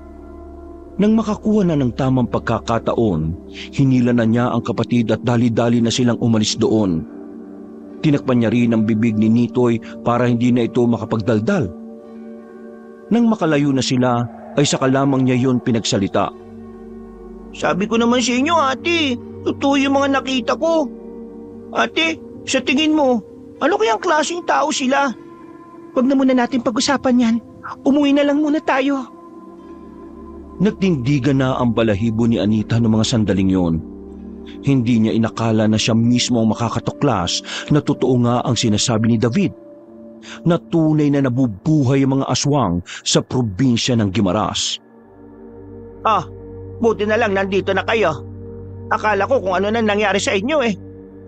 Nang makakuha na ng tamang pagkakataon, hinila na niya ang kapatid at dali-dali na silang umalis doon. Tinakpan niya rin ang bibig ni Nitoy para hindi na ito makapagdaldal. Nang makalayo na sila, ay saka lamang niya yun pinagsalita. Sabi ko naman sa inyo ate, totoo yung mga nakita ko. Ate, sa tingin mo, ano kayang klaseng tao sila? Huwag na muna natin pag-usapan yan. Umuwi na lang muna tayo. Nagtindigan na ang balahibo ni Anita noong mga sandaling yon. Hindi niya inakala na siya mismo ang makakatuklas na totoo nga ang sinasabi ni David. Na tunay na nabubuhay ang mga aswang sa probinsya ng Guimaras. Buti na lang nandito na kayo. Akala ko kung ano na nangyari sa inyo eh.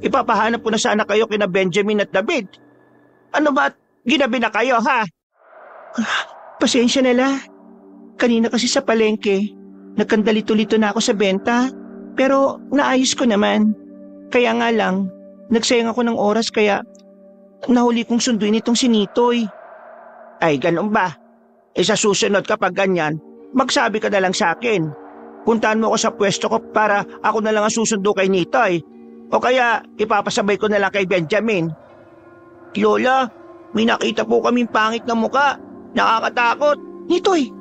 Ipapahanap ko na sana kayo kina Benjamin at David. Ano ba? Ginabi na kayo ha? Pasensya na la. Kanina kasi sa palengke, nagkandalito-lito na ako sa benta. Pero naayos ko naman. Kaya nga lang, nagsayang ako ng oras kaya nahuli kong sunduin itong si Nitoy. Ay, ganun ba? Sa susunod kapag ganyan, magsabi ka na lang sa akin. Puntahan mo ako sa pwesto ko para ako na lang ang susundo kay Nitoy. O kaya ipapasabay ko na lang kay Benjamin. Lola, may nakita po kaming pangit na muka. Nakakatakot. Nitoy,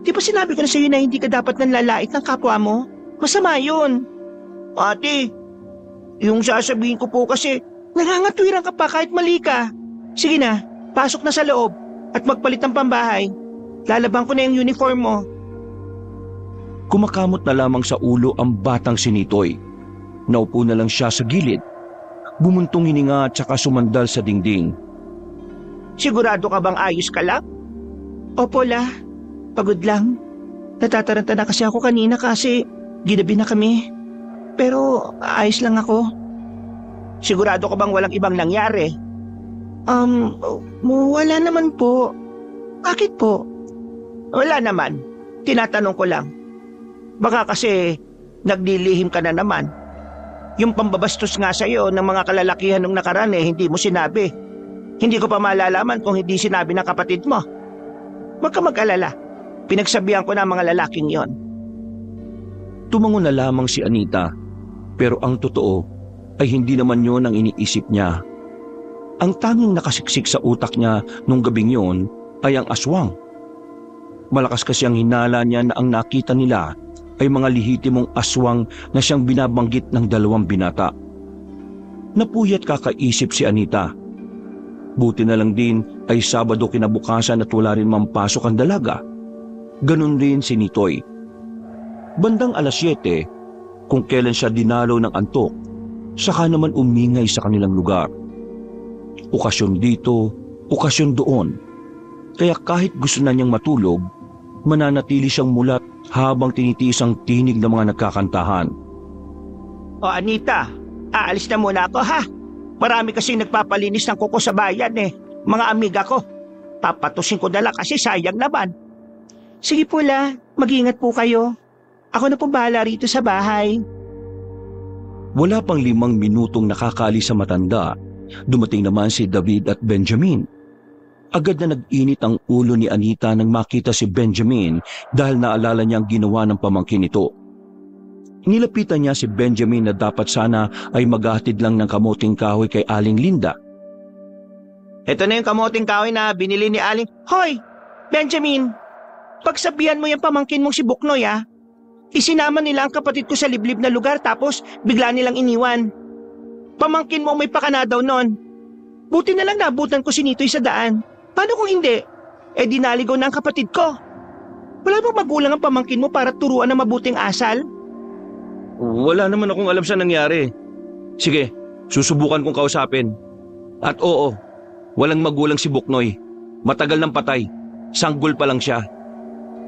di ba sinabi ko na sa'yo na hindi ka dapat nanlalait ng kapwa mo? Masama yun. Ate, yung sasabihin ko po kasi, nangangatwiran ka pa kahit mali ka. Sige na, pasok na sa loob at magpalit ng pambahay. Lalabang ko na yung uniform mo. Kumakamot na lamang sa ulo ang batang si Nitoy. Naupo na lang siya sa gilid. Bumuntong hininga at saka sumandal sa dingding. Sigurado ka bang ayos ka lang? Opo, La. Pagod lang. Natataranta na kasi ako kanina kasi ginabi na kami. Pero ayos lang ako. Sigurado ka bang walang ibang nangyari? Wala naman po. Bakit po? Wala naman. Tinatanong ko lang. Baka kasi nagdilihim ka na naman. Yung pambabastos nga sa'yo ng mga kalalakihan nung nakaraan hindi mo sinabi. Hindi ko pa malalaman kung hindi sinabi ng kapatid mo. Huwag ka mag-alala. Pinagsabihan ko na ang mga lalaking yon. Tumango na lamang si Anita, pero ang totoo ay hindi naman yon ang iniisip niya. Ang tanging nakasiksik sa utak niya nung gabing yon ay ang aswang. Malakas kasi ang hinala niya na ang nakita nila ay mga lihitimong aswang na siyang binabanggit ng 2 binata. Napuyat kakaisip si Anita. Buti na lang din ay Sabado kinabukasan at wala rin mampasok ang dalaga. Ganun rin si Nitoy. Bandang 7:00, kung kailan siya dinalaw ng antok, saka naman umingay sa kanilang lugar. Okasyon dito, okasyon doon. Kaya kahit gusto na niyang matulog, mananatili siyang mulat habang tinitiis ang tinig ng mga nagkakantahan. O Anita, aalis na muna ako ha. Marami kasing nagpapalinis ng kuko sa bayan mga amiga ko. Papatusin ko na lang kasi sayang naman. Sige po, La. Mag-ingat po kayo. Ako na po bahala rito sa bahay. Wala pang 5 minutong nakakaalis sa matanda, dumating naman si David at Benjamin. Agad na nag-init ang ulo ni Anita nang makita si Benjamin dahil naalala niya ang ginawa ng pamangkin nito. Nilapitan niya si Benjamin na dapat sana ay maghahatid lang ng kamuting kahoy kay Aling Linda. Ito na yung kamuting kahoy na binili ni Aling. Hoy, Benjamin! Pagsabihan mo yung pamangkin mong si Buknoy Isinama nila ang kapatid ko sa liblib na lugar tapos bigla nilang iniwan. Pamangkin mo may pakana daw nun. Buti na lang nabutan ko si Nitoy sa daan. Paano kung hindi? Dinaligaw na ang kapatid ko. Wala bang magulang ang pamangkin mo para turuan ng mabuting asal? Wala naman akong alam sa nangyari. Sige, susubukan kong kausapin. At oo, walang magulang si Buknoy. Matagal nang patay. Sanggol pa lang siya.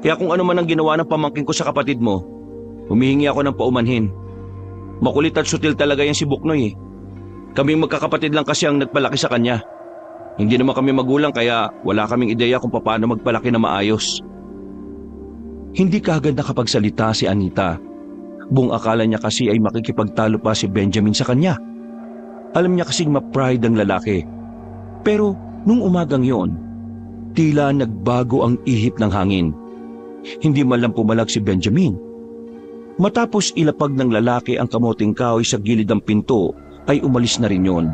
Kaya kung ano man ang ginawa ng pamangkin ko sa kapatid mo, humihingi ako ng paumanhin. Makulit at sutil talaga yan si Buknoy Kaming magkakapatid lang kasi ang nagpalaki sa kanya. Hindi naman kami magulang kaya wala kaming ideya kung paano magpalaki na maayos. Hindi kaagad nakapagsalita si Anita. Buong akala niya kasi ay makikipagtalo pa si Benjamin sa kanya. Alam niya kasing ma-pride ang lalaki. Pero nung umagang yon, tila nagbago ang ihip ng hangin. Hindi man lang pumalag si Benjamin. Matapos ilapag ng lalaki ang kamuting kahoy sa gilid ng pinto, ay umalis na rin yon.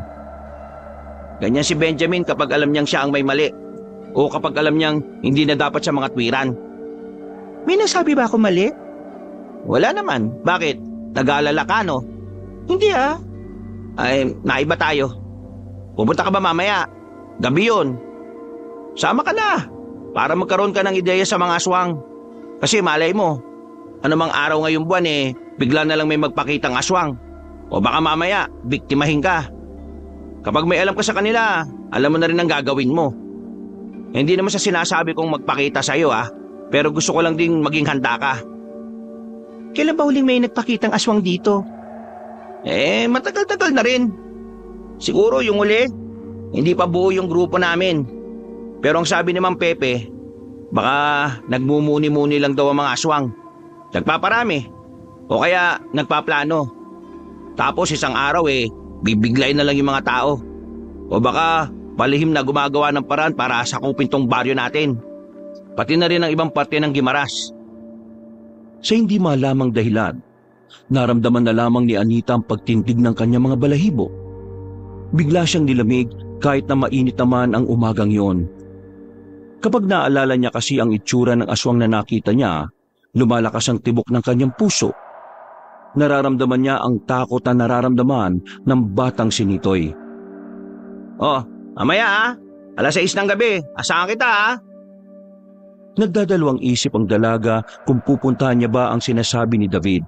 Ganyan si Benjamin kapag alam niyang siya ang may mali. O kapag alam niyang hindi na dapat sa mga tuwiran. May nasabi ba ako mali? Wala naman. Bakit? Nag-aalala ka, no? Hindi Ay, naiba tayo. Pupunta ka ba mamaya? Gabi yun. Sama ka na. Para magkaroon ka ng ideya sa mga aswang. Kasi malay mo, anumang araw ngayong buwan bigla na lang may magpakitang aswang. O baka mamaya, biktimahin ka. Kapag may alam ka sa kanila, alam mo na rin ang gagawin mo. Hindi naman sa sinasabi kong magpakita sa'yo pero gusto ko lang ding maging handa ka. Kailan ba huling may nagpakitang aswang dito? Matagal-tagal na rin. Siguro yung uli, hindi pa buo yung grupo namin. Pero ang sabi ni Mang Pepe, baka nagmumuni-muni lang daw ang mga aswang. Nagpaparami. O kaya nagpaplano. Tapos isang araw bibiglayin na lang yung mga tao. O baka palihim na gumagawa ng paraan para sakupin tong baryo natin. Pati na rin ang ibang parte ng Guimaras. Sa hindi malamang dahilan, naramdaman na lamang ni Anita ang pagtindig ng kanyang mga balahibo. Bigla siyang nilamig kahit na mainit naman ang umagang yon. Kapag naalala niya kasi ang itsura ng aswang na nakita niya, lumalakas ang tibok ng kanyang puso. Nararamdaman niya ang takot na nararamdaman ng batang si Nitoy. Mamaya 6:00 ng gabi, asahan kita Nagdadalawang isip ang dalaga kung pupuntahan niya ba ang sinasabi ni David.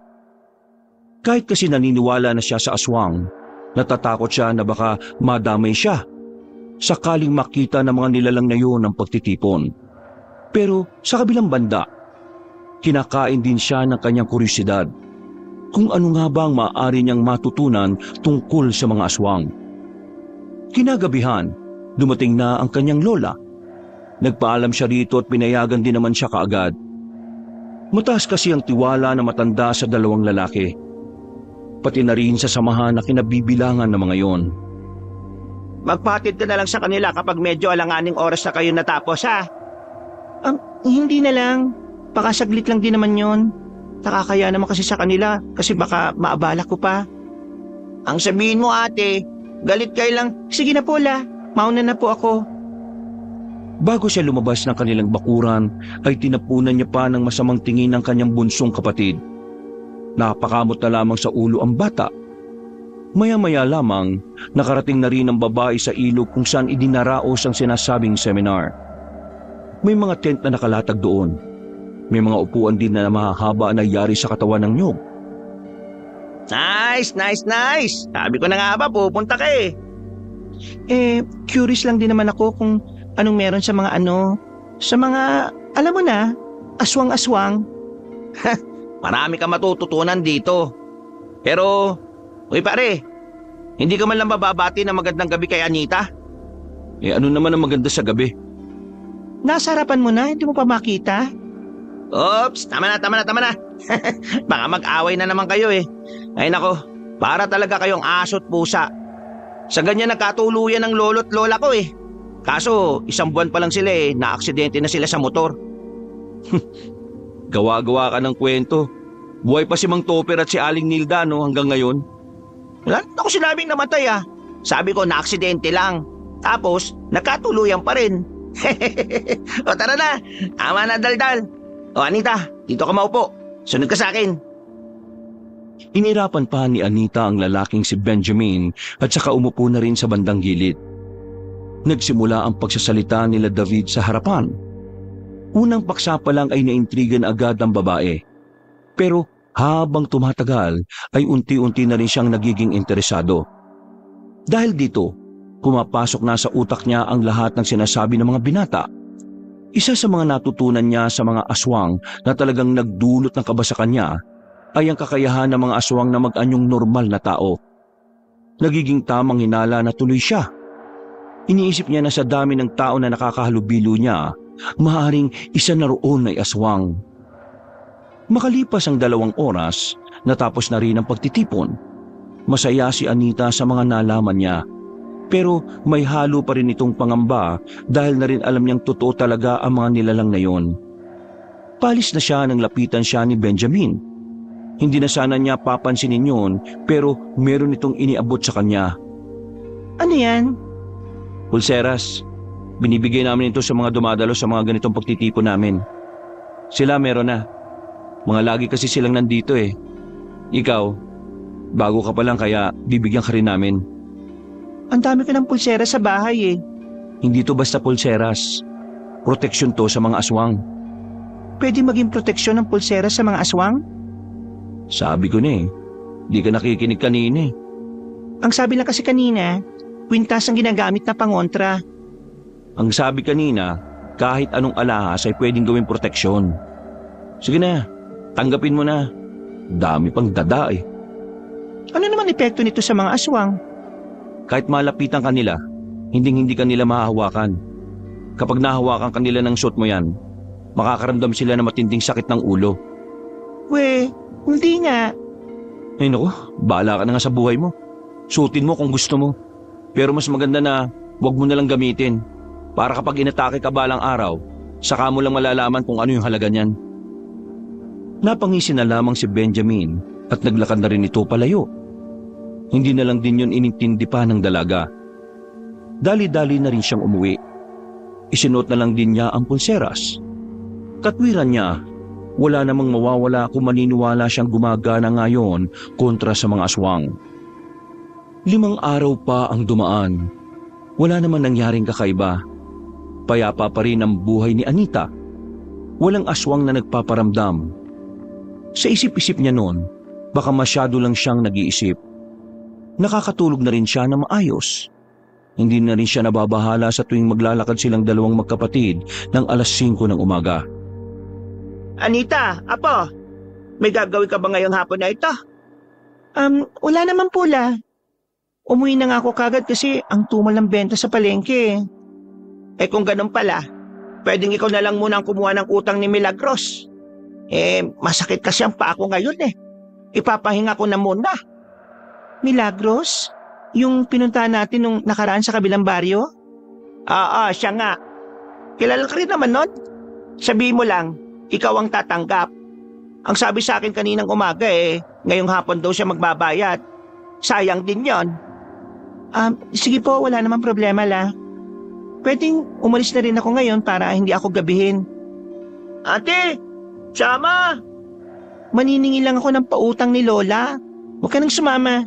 Kahit kasi naniniwala na siya sa aswang, natatakot siya na baka madamay siya sakaling makita ng mga nilalang na yun ang pagtitipon. Pero sa kabilang banda, kinakain din siya ng kanyang kuryosidad kung ano nga ba ang maaari niyang matutunan tungkol sa mga aswang. Kinagabihan, dumating na ang kanyang lola. Nagpaalam siya rito at pinayagan din naman siya kaagad. Mataas kasi ang tiwala na matanda sa dalawang lalaki, pati na rin sa samahan na kinabibilangan ng mga yon. Magpatid ka na lang sa kanila kapag medyo alanganing oras na kayo natapos, ha? Hindi na lang. Baka saglit lang din naman yon. Nakakaya naman kasi sa kanila kasi baka maabala ko pa. Ang sabihin mo, ate, galit kayo lang. Sige na po, La. Mauna na po ako. Bago siya lumabas ng kanilang bakuran, ay tinapunan niya pa ng masamang tingin ng kanyang bunsong kapatid. Napakamot na lamang sa ulo ang bata. Maya-maya lamang, nakarating na rin ang babae sa ilog kung saan idinaraos ang sinasabing seminar. May mga tent na nakalatag doon. May mga upuan din na mahahaba na yari sa katawan ng nyog. Nice, nice, nice. Sabi ko na nga ba, pupunta ka eh. Curious lang din naman ako kung anong meron sa mga sa mga, alam mo na, aswang-aswang. Marami ka matututunan dito. Pero, uy pare, hindi ka man lang bababati ng magandang gabi kay Anita? Ano naman ang maganda sa gabi? Nasa harapan mo na, hindi mo pa makita? Oops, tama na. Baka mag-away na naman kayo eh. Ay nako, para talaga kayong aso't pusa. Sa ganyan nagkatuluyan ng lolo't lola ko eh. Kaso, 1 buwan pa lang sila eh, na-aksidente na sila sa motor. Gawa-gawa ka ng kwento. Buhay pa si Mang Topper at si Aling Nilda hanggang ngayon. Wala na ako sinabing namatay ah. Sabi ko na-aksidente lang. Tapos, nagkatuluyan pa rin. O tara na, tama na daldal. O Anita, dito ka maupo. Sunod ka sa akin. Inirapan pa ni Anita ang lalaking si Benjamin at saka umupo na rin sa bandang gilid. Nagsimula ang pagsasalita nila David sa harapan. Unang paksa pa lang ay naintrigan agad ang babae. Pero habang tumatagal ay unti-unti na rin siyang nagiging interesado. Dahil dito, pumapasok na sa utak niya ang lahat ng sinasabi ng mga binata. Isa sa mga natutunan niya sa mga aswang na talagang nagdulot ng kaba sa kanya ay ang kakayahan ng mga aswang na mag-anyong normal na tao. Nagiging tamang hinala na tuloy siya. Iniisip niya na sa dami ng tao na nakakahalubilo niya, maaaring isa na roon ay aswang. Makalipas ang 2 oras, natapos na rin ang pagtitipon. Masaya si Anita sa mga nalaman niya. Pero may halo pa rin itong pangamba dahil na rin alam niyang totoo talaga ang mga nilalang na yon. Palis na siya nang lapitan siya ni Benjamin. Hindi na sana niya papansinin yun pero meron itong iniabot sa kanya. Ano yan? Pulseras. Binibigay namin ito sa mga dumadalo sa mga ganitong pagtitipon namin. Sila meron na. Mga lagi kasi silang nandito eh. Ikaw, bago ka pa lang kaya bibigyan ka rin namin. Ang dami ka ng pulsera sa bahay eh. Hindi to basta pulseras. Proteksyon to sa mga aswang. Pwede maging proteksyon ng pulsera sa mga aswang? Sabi ko na eh. Di ka nakikinig kanina eh. Ang sabi lang kasi kanina, kwintas ang ginagamit na pangontra. Ang sabi kanina, kahit anong alahas ay pwedeng gawing proteksyon. Sige na, tanggapin mo na. Dami pang dada eh. Ano naman epekto nito sa mga aswang? Kahit malapitan kanila, hindi kanila mahahawakan. Kapag nahawakan kanila ng suot mo yan, makakaramdam sila ng matinding sakit ng ulo. Hindi nga. Ay naku, bahala ka na nga sa buhay mo. Suotin mo kung gusto mo. Pero mas maganda na wag mo na lang gamitin. Para kapag inatake ka balang araw, saka mo lang malalaman kung ano yung halaga niyan. Napangisi na lamang si Benjamin at naglakad na rin ito palayo. Hindi na lang din yun inintindi pa ng dalaga. Dali-dali na rin siyang umuwi. Isinuot na lang din niya ang pulseras. Katwiran niya, wala namang mawawala kung maniniwala siyang gumagana ngayon kontra sa mga aswang. 5 araw pa ang dumaan. Wala naman nangyaring kakaiba. Payapa pa rin ang buhay ni Anita. walang aswang na nagpaparamdam. Sa isip-isip niya noon, baka masyado lang siyang nag-iisip. Nakakatulog na rin siya na maayos. Hindi na rin siya nababahala sa tuwing maglalakad silang dalawang magkapatid ng alas 5 ng umaga. Anita, apo, may gagawin ka ba ngayong hapon na ito? Wala naman po la. Umuwi na nga ako kagad kasi ang tumal ng benta sa palengke. Kung ganun pala, pwedeng ikaw na lang muna ang kumuha ng utang ni Milagros. Masakit kasi ang paa ko ngayon eh. Ipapahinga ko na muna. Milagros? Yung pinuntahan natin nung nakaraan sa kabilang baryo? Oo, siya nga. Kilala ka rin naman nun. Sabihin mo lang, ikaw ang tatanggap. Ang sabi sa akin kaninang umaga ngayong hapon daw siya magbabayad. Sayang din yon. Sige po, wala namang problema la. Pwedeng umalis na rin ako ngayon para hindi ako gabihin. Ate, sama! Maniningil lang ako ng pautang ni Lola. Huwag ka nang sumama.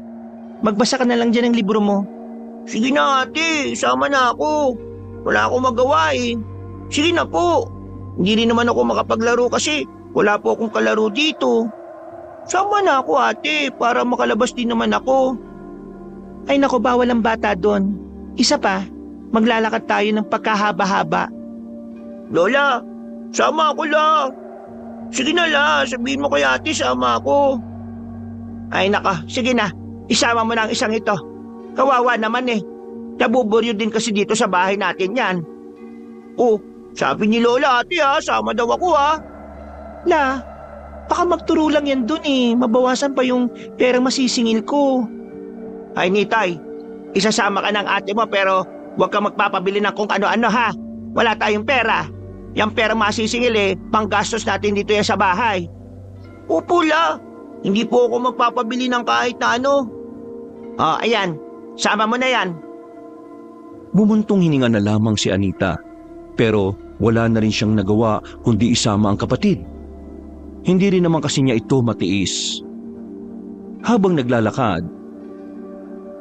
Magbasa ka na lang dyan ng libro mo. Sige na ate, sama na ako. Wala akong magawa eh. Sige na po. Hindi rin naman ako makapaglaro kasi wala po akong kalaro dito. Sama na ako ate para makalabas din naman ako. Ay nako, bawal ang bata doon. Isa pa, maglalakad tayo ng pagkahaba-haba. Lola, sama ako la. Sige na la, sabihin mo kay ate sama ako. Ay naka, sige na. Isama mo na ang isang ito. Kawawa naman eh. Nabuburyo din kasi dito sa bahay natin yan. Oh, sabi ni Lola ate sama daw ako La, baka magturo lang yan dun eh. Mabawasan pa yung perang masisingil ko. Ay Nitay, isasama ka ng ate mo pero huwag kang magpapabili ng kung ano-ano ha. Wala tayong pera. Yung pera masisingil panggastos natin dito sa bahay. Opo la, hindi po ako magpapabili ng kahit na ano. Ayan, sama mo na yan. Bumuntong hininga na lamang si Anita, pero wala na rin siyang nagawa kundi isama ang kapatid. Hindi rin naman kasi niya ito matiis. Habang naglalakad,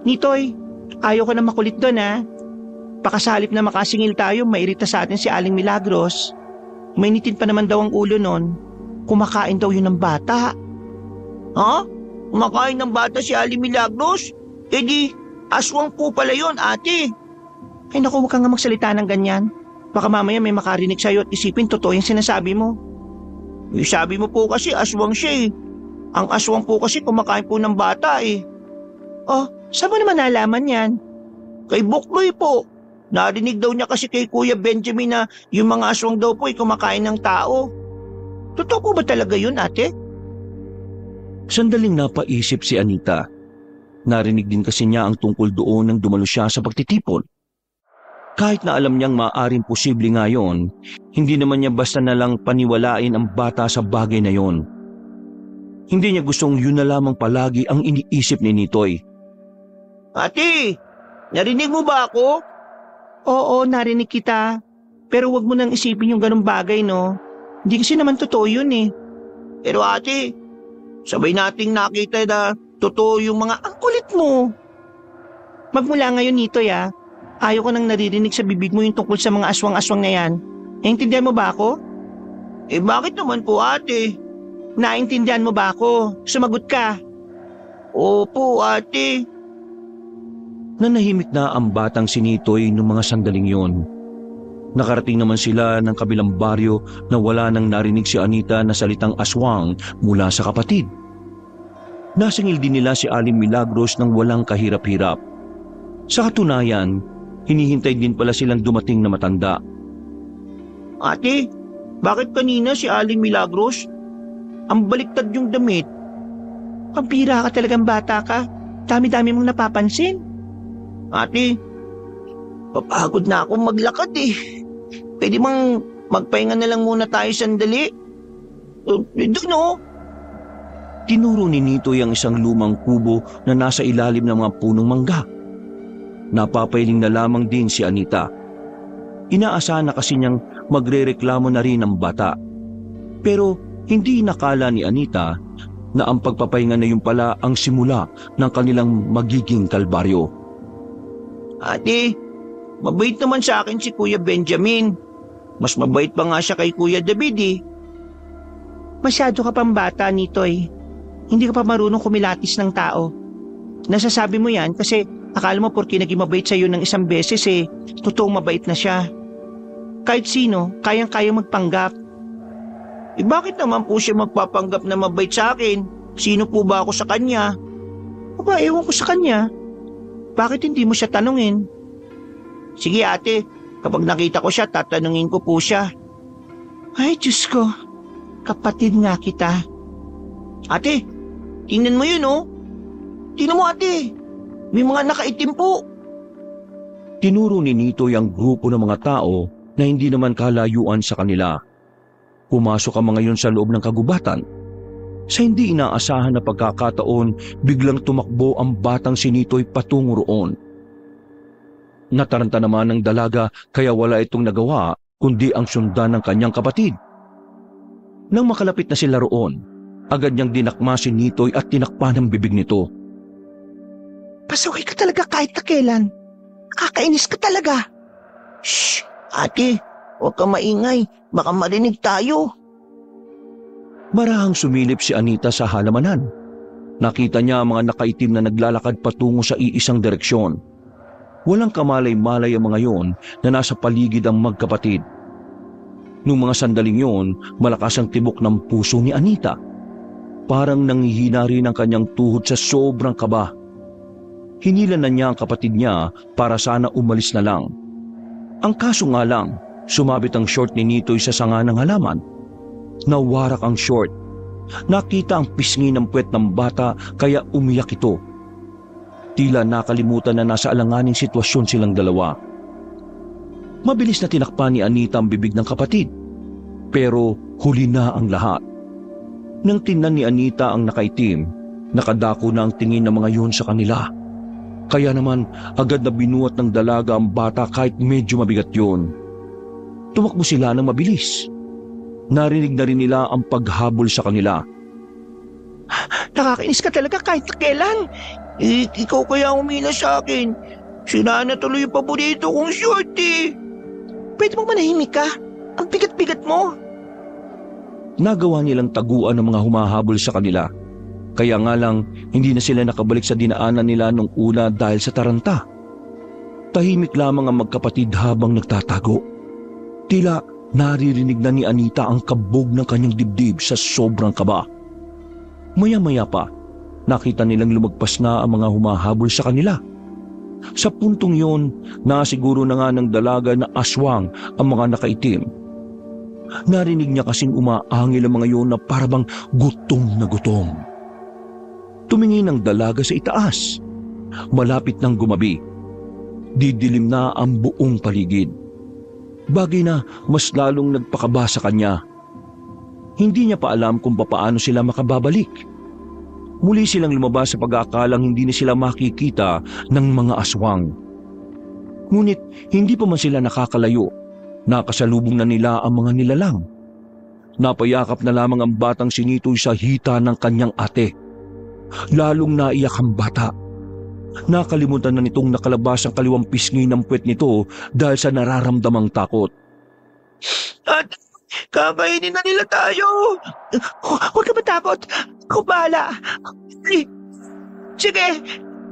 Nitoy, ayaw ko na makulit doon ha. Baka sa halip na makasingil tayo, mairita sa atin si Aling Milagros. Mainitin pa naman daw ang ulo nun. Kumakain daw yun ng bata. Ha? Kumakain ng bata si Aling Milagros? Di, aswang po pala yun ate. Ay naku, huwag ka nga magsalita ng ganyan. Baka mamaya may makarinig sa'yo at isipin totoo yung sinasabi mo. Sabi mo po kasi aswang siya eh. Ang aswang po kasi kumakain po ng bata eh. Oh, saan mo naman nalaman yan? Kay Bukloy po. Narinig daw niya kasi kay Kuya Benjamin na yung mga aswang daw po ay kumakain ng tao. Totoo po ba talaga yun ate? sandaling napaisip si Anita. Narinig din kasi niya ang tungkol doon nang dumalo siya sa pagtitipon. Kahit na alam niyang maaaring posible nga yon, hindi naman niya basta na lang paniwalain ang bata sa bagay na yon. Hindi niya gustong yun na lamang palagi ang iniisip ni Nitoy. Ate, narinig mo ba ako? Oo, narinig kita. Pero wag mo nang isipin yung ganung bagay, no? Hindi kasi naman totoo yun eh. Pero ate, sabay nating nakita na totoo yung mga ang kulit mo. Magmula ngayon, Nitoy ayaw ko nang naririnig sa bibig mo yung tungkol sa mga aswang-aswang na yan. Naintindihan mo ba ako? Bakit naman po ate? Naintindihan mo ba ako? Sumagot ka. Opo ate. Nanahimik na ang batang si Nitoy noong mga sandaling yon. Nakarating naman sila ng kabilang baryo na wala nang narinig si Anita na salitang aswang mula sa kapatid. Nasingil din nila si Aling Milagros ng walang kahirap-hirap. Sa katunayan, hinihintay din pala silang dumating na matanda. Ate, bakit kanina si Aling Milagros? Ang baliktad yung damit. Pampira ka talagang bata ka. Dami-dami mong napapansin. Ate, papagod na akong maglakad eh. Pwede bang magpahinga na lang muna tayo sandali? Doon oh. Tinuro ni Nitoy ang isang lumang kubo na nasa ilalim ng mga punong mangga. Napapailing na lamang din si Anita. Inaasahan na kasi niyang magrereklamo na rin ang bata. Pero hindi nakala ni Anita na ang pagpapahinga na yun pala ang simula ng kanilang magiging kalbaryo. Ate, mabait naman sa akin si Kuya Benjamin. Mas mabait pa nga siya kay Kuya David eh. Masyado ka pang bata, Nitoy. Hindi ka pa marunong kumilatis ng tao. Nasasabi mo yan kasi akala mo porke naging mabait sa'yo ng isang beses totoong mabait na siya. Kahit sino, kayang-kayang magpanggap. Bakit naman po siya magpapanggap na mabait sa akin? Sino po ba ako sa kanya? Aba, ewan ko sa kanya. Bakit hindi mo siya tanungin? Sige ate, kapag nakita ko siya, tatanungin ko po siya. Ay, Diyos ko. Kapatid nga kita. Ate, tingnan mo yun oh. Tingnan mo ate, may mga nakaitim po. Tinuro ni Nitoy ang grupo ng mga tao na hindi naman kalayuan sa kanila. Pumasok ang mga yun sa loob ng kagubatan. Sa hindi inaasahan na pagkakataon, biglang tumakbo ang batang si Nitoy patungo roon. Nataranta naman ng dalaga kaya wala itong nagawa kundi ang sundan ng kanyang kapatid. Nang makalapit na sila roon, agad niyang dinakma si Nitoy at tinakpan ang bibig nito. Pasaway ka talaga kahit na kailan. Kakainis ka talaga. Shh! Ate, huwag ka maingay. Baka marinig tayo. Marahang sumilip si Anita sa halamanan. Nakita niya ang mga nakaitim na naglalakad patungo sa iisang direksyon. Walang kamalay-malay ang mga yon na nasa paligid ang magkapatid. Nung mga sandaling yon, malakas ang tibok ng puso ni Anita. Parang nanghihina rin ang kanyang tuhod sa sobrang kaba. Hinilan na niya ang kapatid niya para sana umalis na lang. Ang kaso nga lang, sumabit ang short ni Nitoy sa sanga ng halaman. Nawarak ang short. Nakita ang pisngi ng puwet ng bata kaya umiyak ito. Tila nakalimutan na nasa alanganing sitwasyon silang dalawa. Mabilis na tinakpan ni Anita ang bibig ng kapatid. Pero huli na ang lahat. Nang tingnan ni Anita ang nakaitim, nakadako na ang tingin ng mga yun sa kanila. Kaya naman agad na binuhat ng dalaga ang bata kahit medyo mabigat yun. Tumakbo sila ng mabilis. Narinig na rin nila ang paghabol sa kanila. Nakakainis ka talaga kahit na kailan. Ikaw kaya umila sa akin. Sila na tuloy yung paborito kong short eh. Pwede mo manahimik ka? Ang bigat-bigat mo. Nagawa nilang taguan ng mga humahabol sa kanila. Kaya nga lang, hindi na sila nakabalik sa dinaanan nila nung una dahil sa taranta. Tahimik lamang ang magkapatid habang nagtatago. Tila naririnig na ni Anita ang kabog ng kanyang dibdib sa sobrang kaba. Maya-maya pa, nakita nilang lumagpas na ang mga humahabol sa kanila. Sa puntong yon, nasiguro na nga ng dalaga na aswang ang mga nakaitim. Narinig niya kasing umaangil ang mga yon na parabang gutom na gutom. Tumingin ang dalaga sa itaas. Malapit nang gumabi. Didilim na ang buong paligid. Bagay na mas lalong nagpakaba sa kanya. Hindi niya pa alam kung papaano sila makababalik. Muli silang lumabas sa pag-aakalang hindi na sila makikita ng mga aswang. Ngunit hindi pa man sila nakakalayo. Nakasalubong na nila ang mga nilalang. Napayakap na lamang ang batang si Nitoy sa hita ng kanyang ate. Lalong naiyak ang bata. Nakalimutan na nitong nakalabas ang kaliwang pisngi ng puwet nito dahil sa nararamdamang takot. At kakainin na nila tayo. Huwag ka matakot. Ako bahala. Sige,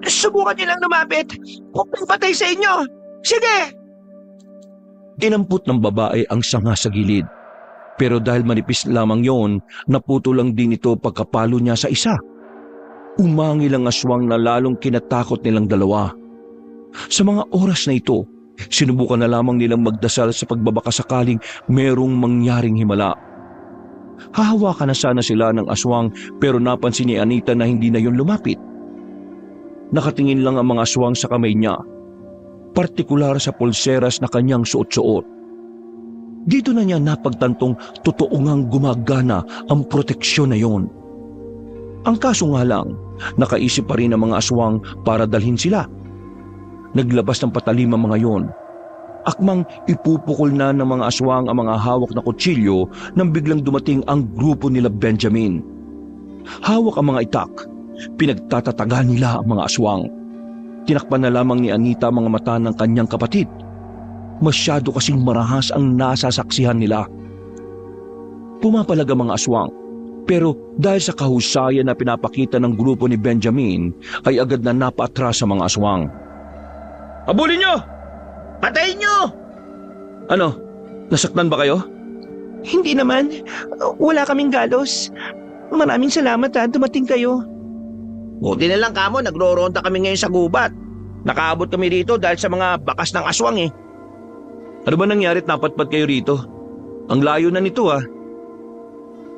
subukan nilang lumapit. Huwag patay sa inyo. Sige! Tinampot ng babae ang sanga sa gilid. Pero dahil manipis lamang yon, naputo lang din ito pagkapalo niya sa isa. Umangil ang aswang na lalong kinatakot nilang dalawa. Sa mga oras na ito, sinubukan na lamang nilang magdasal sa pagbabakasakaling merong mangyaring himala. Hahawakan na sana sila ng aswang pero napansin ni Anita na hindi na yun lumapit. Nakatingin lang ang mga aswang sa kamay niya, partikular sa pulseras na kanyang suot-suot. Dito na niya napagtantong totoo ngang gumagana ang proteksyon na yon. Ang kaso nga lang, nakaisip pa rin ang mga aswang para dalhin sila. Naglabas ng patalim ang mga yon. Akmang ipupukol na ng mga aswang ang mga hawak na kutsilyo nang biglang dumating ang grupo nila Benjamin. Hawak ang mga itak, pinagtatatagan nila ang mga aswang. Tinakpan na lamang ni Anita ang mga mata ng kanyang kapatid. Masyado kasing marahas ang nasasaksihan nila. Pumapalag ang mga aswang, pero dahil sa kahusayan na pinapakita ng grupo ni Benjamin ay agad na napaatras sa mga aswang. Habulin nyo! Patayin nyo! Ano? Nasaktan ba kayo? Hindi naman. Wala kaming galos. Maraming salamat dumating kayo. Buti na lang kamo, nagro-ronda kami ngayon sa gubat. Nakaabot kami rito dahil sa mga bakas ng aswang eh. Ano ba nangyarit napatpat kayo rito? Ang layo na nito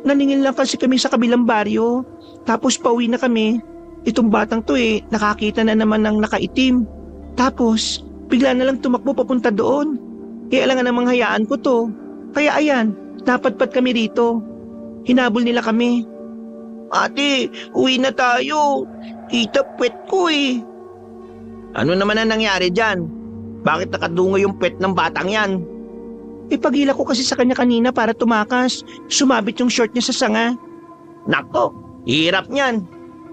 Naningil lang kasi kami sa kabilang baryo. Tapos pauwi na kami. Itong batang to nakakita na naman ng nakaitim. Tapos bigla na lang tumakbo papunta doon. Kaya alangan namang hayaan ko to. Kaya ayan, napatpat kami rito. Hinabol nila kami. Ate, uwi na tayo. Kita pet ko eh. Ano naman ang nangyari dyan? Bakit nakadungo yung pet ng batang yan? Ipagila ko kasi sa kanya kanina para tumakas. Sumabit yung short niya sa sanga. Nako, hirap niyan.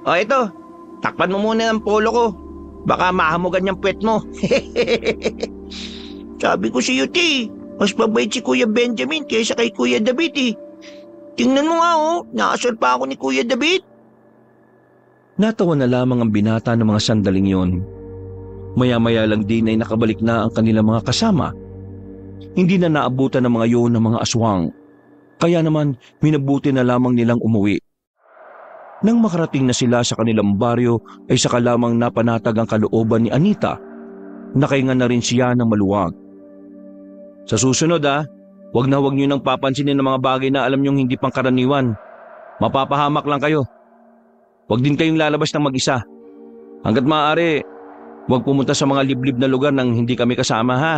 O ito, takpan mo muna ng polo ko. Baka mahamugan yung pet mo. Sabi ko sa iyo, mas mabait si Kuya Benjamin kaysa kay Kuya David eh. Tingnan mo nga nakasal pa ako ni Kuya David. Natawa na lamang ang binata ng mga sandaling yon. Maya-maya lang din ay nakabalik na ang kanilang mga kasama. Hindi na naabutan ng mga yon ng mga aswang. Kaya naman minabuti na lamang nilang umuwi. Nang makarating na sila sa kanilang baryo ay saka lamang napanatag ang kalooban ni Anita. Nakahinga na rin siya ng maluwag. Sa susunod wag niyo nang papansinin ng mga bagay na alam niyong hindi pangkaraniwan. Mapapahamak lang kayo. Wag din kayong lalabas ng mag-isa. Hanggat maaari, wag pumunta sa mga liblib na lugar nang hindi kami kasama ha.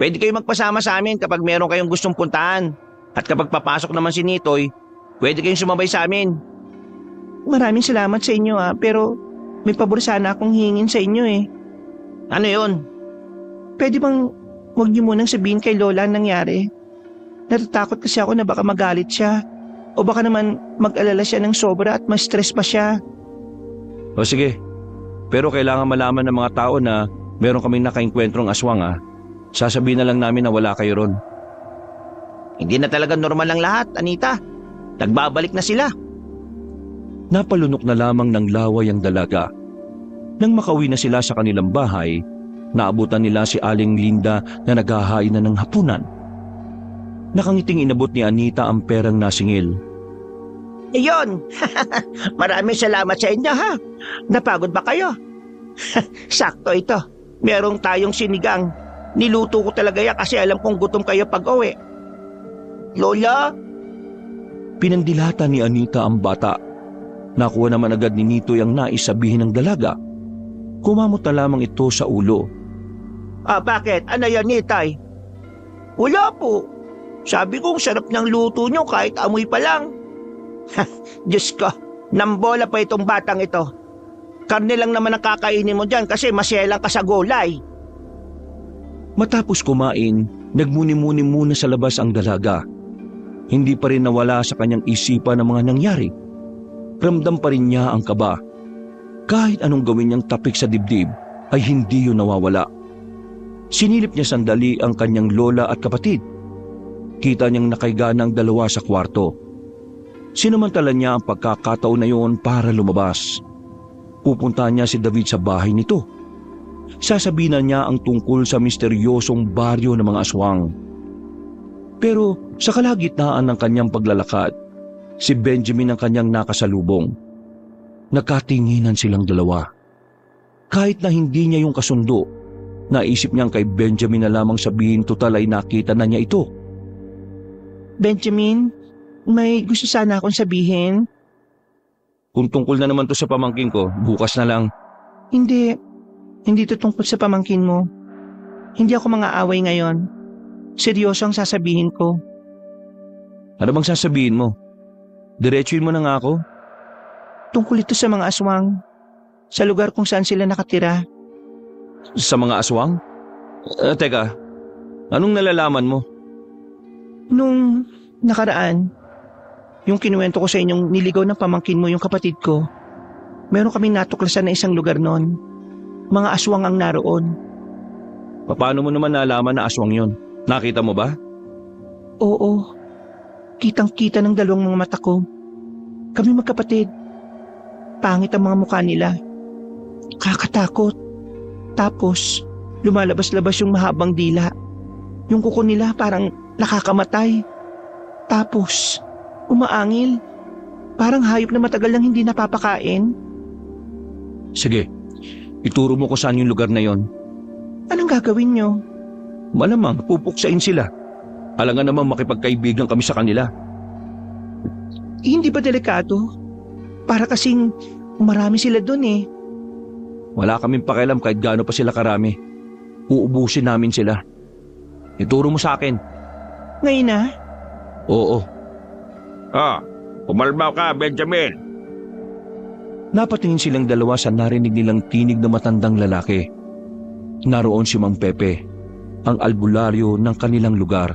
Pwede kayo magpasama sa amin kapag meron kayong gustong puntahan. At kapag papasok naman si Nitoy, pwede kayong sumabay sa amin. Maraming salamat sa inyo pero may pabor sana akong hingin sa inyo eh. Ano yun? Pwede bang huwag niyo munang sabihin kay Lola ang nangyari? Natatakot kasi ako na baka magalit siya. O baka naman mag-alala siya ng sobra at ma-stress pa siya. O sige, pero kailangan malaman ng mga tao na meron kaming nakaengkwentrong aswang Sasabihin na lang namin na wala kayo ron. Hindi na talaga normal ang lahat, Anita. Nagbabalik na sila. Napalunok na lamang ng laway ang dalaga. Nang makauwi na sila sa kanilang bahay, naabutan nila si Aling Linda na naghahain na ng hapunan. Nakangiting inabot ni Anita ang perang nasingil. Iyon! Maraming salamat sa inyo ha. Napagod ba kayo? Sakto ito. Merong tayong sinigang. Niluto ko talaga yan kasi alam kong gutom kayo pag-uwi. Lola? Pinandilata ni Anita ang bata. Nakuha naman agad ni Nitoy ang nais sabihin ng dalaga. Kumamot na lamang ito sa ulo. Bakit? Ano yan, Nitay? Wala po. Sabi kong sarap ng luto nyo kahit amoy pa lang. Diyos ko, nambola pa itong batang ito. Karne lang naman ang kakainin mo dyan kasi masyelang ka sa gulay. Matapos kumain, nagmuni-muni muna sa labas ang dalaga. Hindi pa rin nawala sa kanyang isipan ang mga nangyari. Ramdam pa rin niya ang kaba. Kahit anong gawin niyang tapik sa dibdib, ay hindi yun nawawala. Sinilip niya sandali ang kanyang lola at kapatid. Kita niyang nakaiga ng dalawa sa kwarto. Sinamantala niya ang pagkakataon na yun para lumabas. Pupunta niya si David sa bahay nito. Sasabihin niya ang tungkol sa misteryosong baryo ng mga aswang. Pero sa kalagitnaan ng kanyang paglalakad, si Benjamin ang kanyang nakasalubong. Nakatinginan silang dalawa. Kahit na hindi niya yung kasundo, naisip niyang kay Benjamin na lamang sabihin total ay nakita na niya ito. Benjamin, may gusto sana akong sabihin. Kung tungkol na naman to sa pamangkin ko, bukas na lang. Hindi to tungkol sa pamangkin mo. Hindi ako mang-aaway ngayon. Seryoso ang sasabihin ko. Ano bang sasabihin mo? Diretsuin mo na nga ako. Tungkol ito sa mga aswang. Sa lugar kung saan sila nakatira. Sa mga aswang? Teka, anong nalalaman mo? Nung nakaraan, yung kinuwento ko sa inyong niligaw ng pamangkin mo yung kapatid ko, meron kaming natuklasan na isang lugar noon. Mga aswang ang naroon. Paano mo naman nalaman na aswang yon? Nakita mo ba? Oo, kitang-kita ng dalawang mga mata ko. Kami magkapatid. Pangit ang mga mukha nila. Kakatakot. Tapos, lumalabas-labas yung mahabang dila. Yung kuko nila parang nakakamatay. Tapos, umaangil. Parang hayop na matagal nang hindi napapakain. Sige, ituro mo ko saan yung lugar na yon. Anong gagawin nyo? Malamang pupuksain sila. Alangan namang makipagkaibigan kami sa kanila. Hindi ba delikado? Para kasing marami sila dun eh. Wala kaming pakialam kahit gaano pa sila karami. Uubusin namin sila. Ituro mo sa akin. Ngayon na? Oo. Pumalma ka, Benjamin. Napatingin silang dalawa sa narinig nilang tinig na matandang lalaki. Naroon si Mang Pepe, ang albularyo ng kanilang lugar.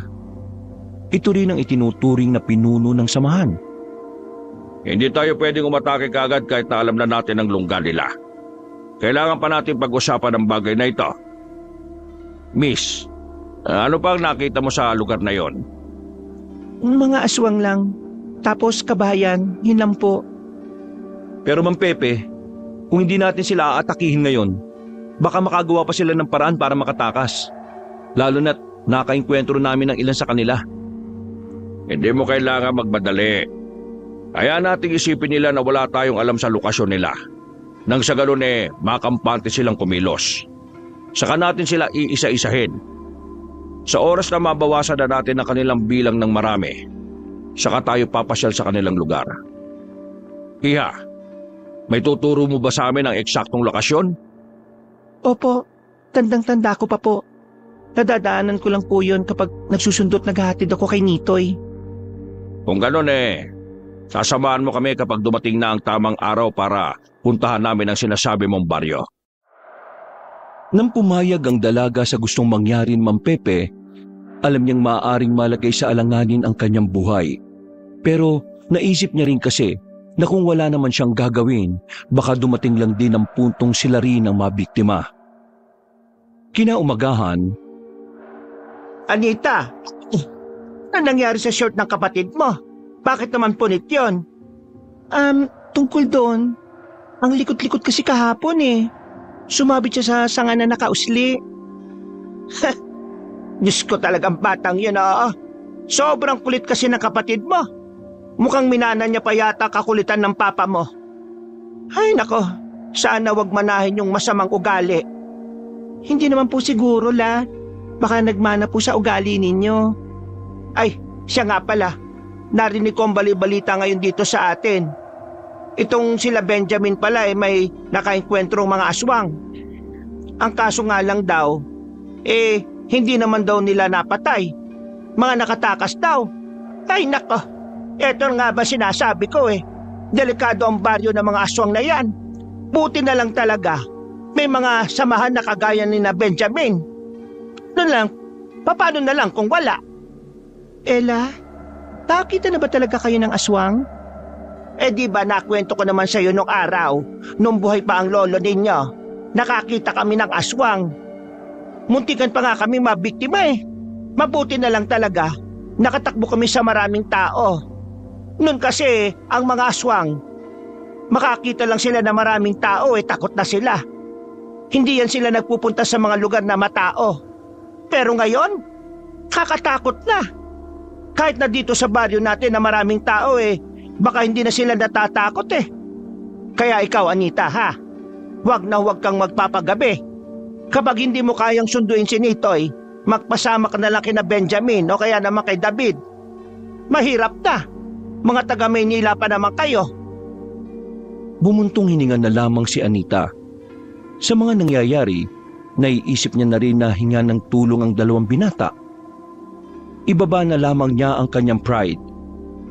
Ito rin ang itinuturing na pinuno ng samahan. Hindi tayo pwedeng umatake kagad kahit na alam na natin ang lungga nila. Kailangan pa natin pag-usapan ang bagay na ito. Miss, ano pang nakita mo sa lugar na yon? Mga aswang lang. Tapos kabayan, yun lang po. Pero Mang Pepe, kung hindi natin sila aatakihin ngayon, baka makagawa pa sila ng paraan para makatakas. Lalo na't nakainkwentro namin ng ilan sa kanila. Hindi mo kailangan magmadali. Hayaan nating isipin nila na wala tayong alam sa lokasyon nila. Nang sa ganun makampante silang kumilos. Saka natin sila iisa-isahin. Sa oras na mabawasan na natin ang kanilang bilang ng marami, saka tayo papasyal sa kanilang lugar. Iha, may tuturo mo ba sa amin ang eksaktong lokasyon? Opo, tandang-tanda ko pa po. Nadadaanan ko lang po yun kapag nagsusundot naghahatid ako kay Nitoy. Kung ganun sasamahan mo kami kapag dumating na ang tamang araw para puntahan namin ang sinasabi mong baryo. Nang pumayag ang dalaga sa gustong mangyari ni Mang Pepe, alam niyang maaaring malagay sa alanganin ang kanyang buhay. Pero naisip niya rin kasi na kung wala naman siyang gagawin, baka dumating lang din ang puntong sila rin ang mabiktima. Kinaumagahan, Anita, ano nangyari sa short ng kapatid mo? Bakit naman punit yun? Tungkol doon. Ang likot-likot kasi kahapon eh. Sumabit siya sa sanga na nakausli. Diyos ko talagang batang yun Sobrang kulit kasi ng kapatid mo. Mukhang minana niya pa yata kakulitan ng papa mo. Ay nako, sana wag manahin yung masamang ugali. Hindi naman po siguro Baka nagmana po sa ugali ninyo. Ay, siya nga pala. Narinig ko ang bali-balita ngayon dito sa atin. Itong sila Benjamin pala may nakaengkwentrong mga aswang. Ang kaso nga lang daw, hindi naman daw nila napatay. Mga nakatakas daw. Ay nako, eto nga ba sinasabi ko Delikado ang baryo ng mga aswang na yan. Buti na lang talaga, may mga samahan na kagaya ni na Benjamin. Nun lang, paano na lang kung wala? Ella, nakakita na ba talaga kayo ng aswang? Di ba nakwento ko naman sa iyo nung araw, nung buhay pa ang lolo ninyo, nakakita kami ng aswang. Muntikan pa nga kami mabiktima Mabuti na lang talaga, nakatakbo kami sa maraming tao. Nun kasi, ang mga aswang, makakita lang sila na maraming tao takot na sila. Hindi yan sila nagpupunta sa mga lugar na matao. Pero ngayon, kakatakot na. Kahit na dito sa baryo natin na maraming tao baka hindi na sila natatakot Kaya ikaw Anita wag na wag kang magpapagabi. Kapag hindi mo kayang sunduin si Nitoy, magpasama ka na lang kina Benjamin o kaya naman kay David. Mahirap na. Mga taga Maynila pa naman kayo. bumuntong hininga na lamang si Anita. Sa mga nangyayari, naiisip niya na rin na hinga ng tulong ang dalawang binata. Ibaba na lamang niya ang kanyang pride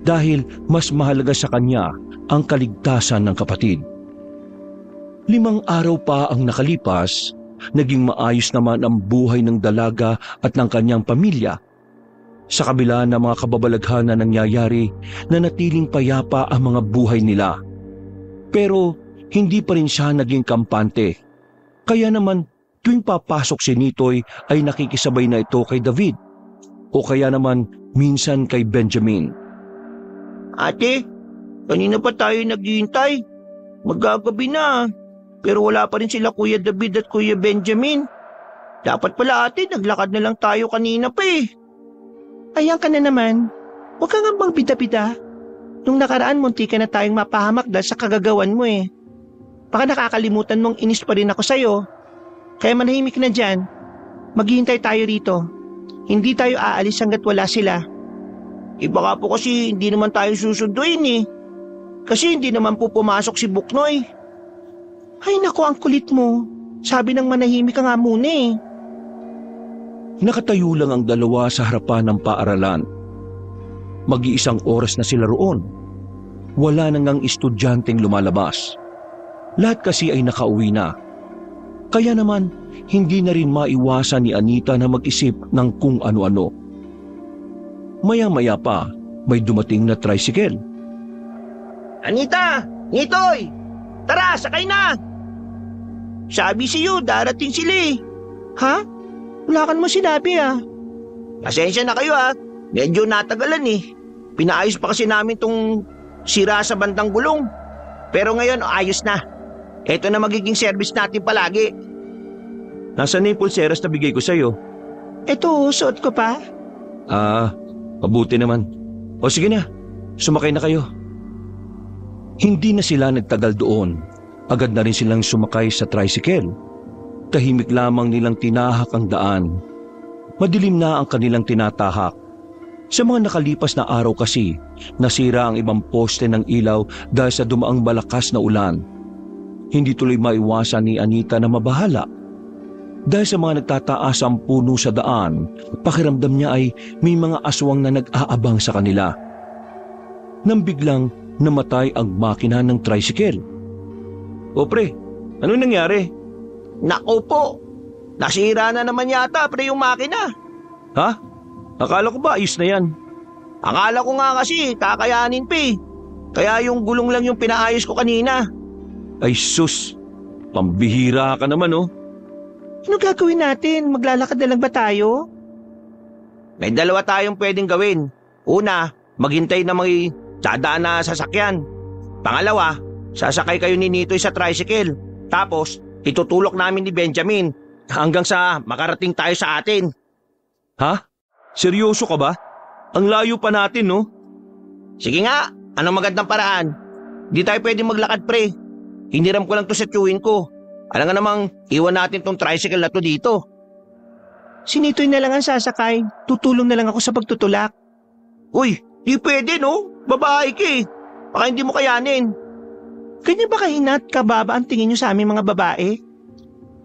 dahil mas mahalaga sa kanya ang kaligtasan ng kapatid. 5 araw pa ang nakalipas, naging maayos naman ang buhay ng dalaga at ng kanyang pamilya. Sa kabila ng mga kababalaghan na nangyayari, nanatiling payapa ang mga buhay nila. Pero hindi pa rin siya naging kampante. Kaya naman tuwing papasok si Nitoy ay nakikisabay na ito kay David o kaya naman minsan kay Benjamin. Ate, kanina pa tayo naghihintay. Magagabi na. Pero wala pa rin sila Kuya David at Kuya Benjamin. Dapat pala ate, naglakad na lang tayo kanina pa eh. Ayan ka na naman. Huwag ka nga bang bida-bida. Nung nakaraan, munti ka na tayong mapahamak dahil sa kagagawan mo eh. Baka nakakalimutan mong inis pa rin ako sa'yo. Kaya manahimik na dyan. Maghihintay tayo rito. Hindi tayo aalis hanggat wala sila. Baka po kasi hindi naman tayo susunduin eh. Kasi hindi naman po pumasok si Buknoy. Ay nako, ang kulit mo. Sabi ng manahimik ka nga muna eh. Nakatayo lang ang dalawa sa harapan ng paaralan. Mag-iisang oras na sila roon. Wala nang ang estudyanteng lumalabas. Lahat kasi ay nakauwi na. Kaya naman, hindi na rin maiwasan ni Anita na mag-isip ng kung ano-ano. Maya-maya pa, may dumating na tricycle. Anita! Nitoy! Tara, sakay na! Sabi siyo, darating sila eh. Ha? Wala kan mo sinabi ah. Pasensya na kayo ah. Medyo natagalan eh. Pinaayos pa kasi namin tong sira sa bandang gulong. Pero ngayon, ayos na. Ito na magiging service natin palagi. Nasaan na yung pulseras na bigay ko sa'yo? Eto, suot ko pa. Mabuti naman. O sige na, sumakay na kayo. Hindi na sila nagtagal doon. Agad na rin silang sumakay sa tricycle. Tahimik lamang nilang tinahak ang daan. Madilim na ang kanilang tinatahak. Sa mga nakalipas na araw kasi, nasira ang ibang poste ng ilaw dahil sa dumaang malakas na ulan. Hindi tuloy maiwasan ni Anita na mabahala. Dahil sa mga nagtataas ang puno sa daan, pakiramdam niya ay may mga aswang na nag-aabang sa kanila. Nang biglang namatay ang makina ng tricycle. O pre, ano nangyari? Nako po, nasira na naman yata pre yung makina. Ha? Akala ko ba ayos na yan? Akala ko nga kasi kakayanin pa eh. Kaya yung gulong lang yung pinaayos ko kanina. Ay sus, pambihira ka naman oh. Ano gagawin natin? Maglalakad na lang ba tayo? May dalawa tayong pwedeng gawin. Una, maghintay na may dadaan na sasakyan. Pangalawa, sasakay kayo ni Nitoy sa tricycle. Tapos, itutulok namin ni Benjamin hanggang sa makarating tayo sa atin. Ha? Seryoso ka ba? Ang layo pa natin no? Sige nga, anong magandang paraan? Di tayo pwedeng maglakad pre. Hiniram ko lang to sa tiyuhin ko. Alam nga namang iwan natin tong tricycle na to dito. Si Nitoy na lang ang sasakay. Tutulong na lang ako sa pagtutulak. Uy, di pwede no? Babae ka eh. Baka hindi mo kayanin. Ganyan ba kahinat kababa ang tingin nyo sa aming mga babae?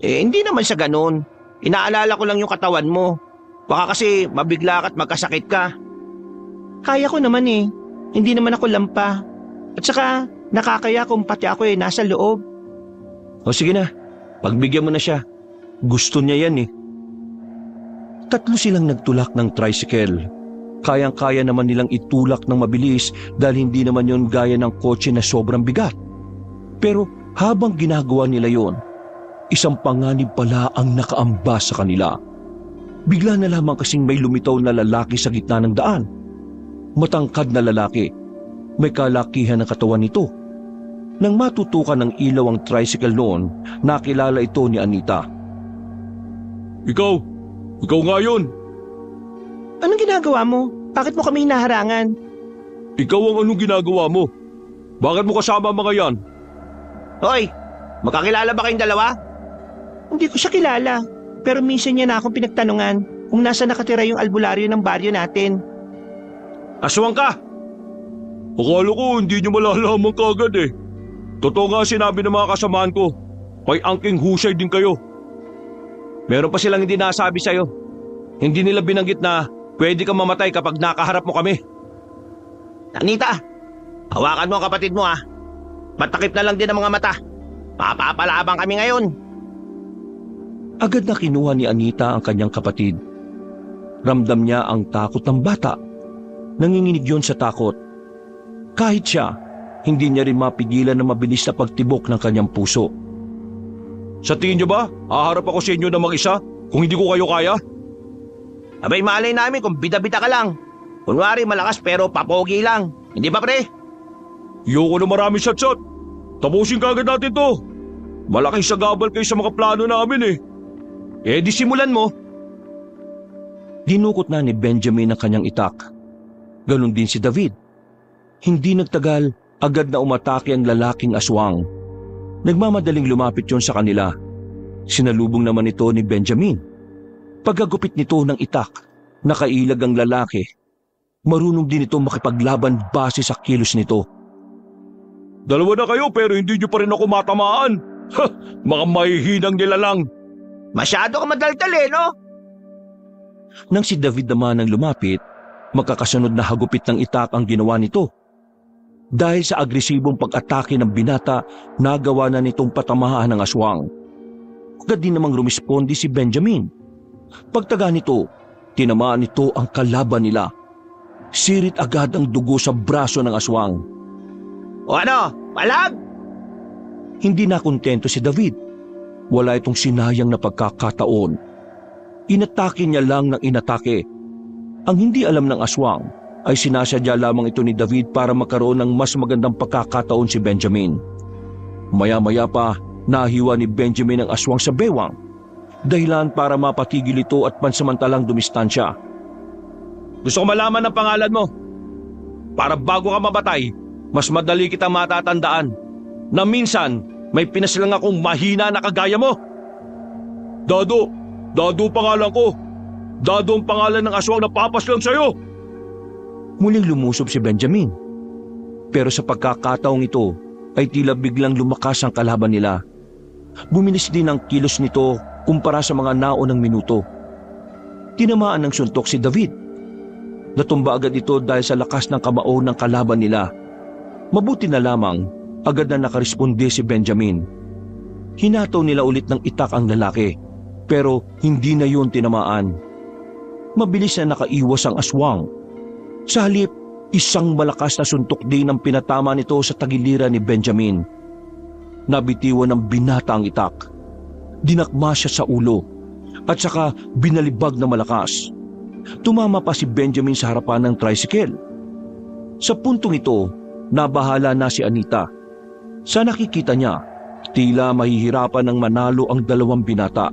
Hindi naman sa ganun. Inaalala ko lang yung katawan mo. Baka kasi mabigla ka at magkasakit ka. Kaya ko naman eh. Hindi naman ako lampa. At saka nakakaya kung pati ako nasa loob. O sige na, pagbigyan mo na siya. Gusto niya yan eh. Tatlo silang nagtulak ng tricycle. Kayang-kaya naman nilang itulak ng mabilis dahil hindi naman yon gaya ng kotse na sobrang bigat. Pero habang ginagawa nila yon, isang panganib pala ang nakaamba sa kanila. Bigla na lamang kasing may lumitaw na lalaki sa gitna ng daan. Matangkad na lalaki. May kalakihan ng katawan nito. Nang matutukan ng ilaw ang tricycle noon, nakilala ito ni Anita. Ikaw nga yun. Anong ginagawa mo? Bakit mo kami hinaharangan? Ikaw ang anong ginagawa mo? Bakit mo kasama ang mga yan? Hoy, magkakilala ba kayong dalawa? Hindi ko siya kilala. Pero minsan niya na akong pinagtanungan kung nasa nakatira yung albularyo ng baryo natin. Aswang ka! Akala ko hindi niyo malalaman kagad eh. Totoo nga sinabi ng mga kasamaan ko. May angking husay din kayo. Meron pa silang hindi nasabi sa'yo. Hindi nila binanggit na pwede kang mamatay kapag nakaharap mo kami. Anita, hawakan mo ang kapatid mo ah. Matakip na lang din ang mga mata. Papapalabang kami ngayon. Agad na kinuha ni Anita ang kanyang kapatid. Ramdam niya ang takot ng bata. Nanginginig yon sa takot. Kahit siya, hindi niya rin mapigilan na mabilis na pagtibok ng kanyang puso. Sa tingin niyo ba, haharap ako sa inyo na mag-isa kung hindi ko kayo kaya? Abay malay namin kung bida-bida ka lang. Kunwari malakas pero papogi lang. Hindi ba pre? Iyoko na marami shot-shot. Tapusin kagad natin to. Malaking sagabal kayo sa mga plano namin eh. Di simulan mo. Dinukot na ni Benjamin ang kanyang itak. Ganon din si David. Hindi nagtagal, agad na umatake ang lalaking aswang. Nagmamadaling lumapit yon sa kanila. Sinalubong naman ito ni Benjamin. Pagkagupit nito ng itak, nakailag ang lalaki. Marunong din ito makipaglaban base sa kilos nito. Dalawa na kayo pero hindi niyo pa rin ako matamaan. Ha! Mga mahihinang nilalang. Masyado ka madaldal no? Nang si David naman ang lumapit, magkakasunod na hagupit ng itak ang ginawa nito. Dahil sa agresibong pag-atake ng binata, nagawa na nitong patamahan ng aswang. Agad din namang rumispondi si Benjamin. Pagtaga nito, tinamaan nito ang kalaban nila. Sirit agad ang dugo sa braso ng aswang. O ano? Palag? Hindi na kontento si David. Wala itong sinayang na pagkakataon. Inatake niya lang ng inatake. Ang hindi alam ng aswang ay sinasadya lamang ito ni David para magkaroon ng mas magandang pagkakataon si Benjamin. Maya-maya pa, nahiwa ni Benjamin ang aswang sa bewang. Dahilan para mapatigil ito at pansamantalang dumistansya. Gusto ko malaman ang pangalan mo. Para bago ka mabatay, mas madali kitang matatandaan na minsan may pinasilang akong mahina na kagaya mo. Dado pangalan ko. Dado ang pangalan ng aswang na papaslang sa'yo. Muling lumusob si Benjamin. Pero sa pagkakataong ito ay tila biglang lumakas ang kalaban nila. Bumilis din ang kilos nito kumpara sa mga naunang minuto. Tinamaan ng suntok si David. Natumba agad ito dahil sa lakas ng kamao ng kalaban nila. Mabuti na lamang, agad na nakaresponde si Benjamin. Hinataw nila ulit ng itak ang lalaki, pero hindi na yun tinamaan. Mabilis na nakaiwas ang aswang. Sa halip, isang malakas na suntok din ang pinatama nito sa tagiliran ni Benjamin. Nabitiwan ng binata ang itak. Dinakma siya sa ulo at saka binalibag na malakas. Tumama pa si Benjamin sa harapan ng tricycle. Sa puntong ito, nabahala na si Anita. Sa nakikita niya, tila mahihirapan ng manalo ang dalawang binata.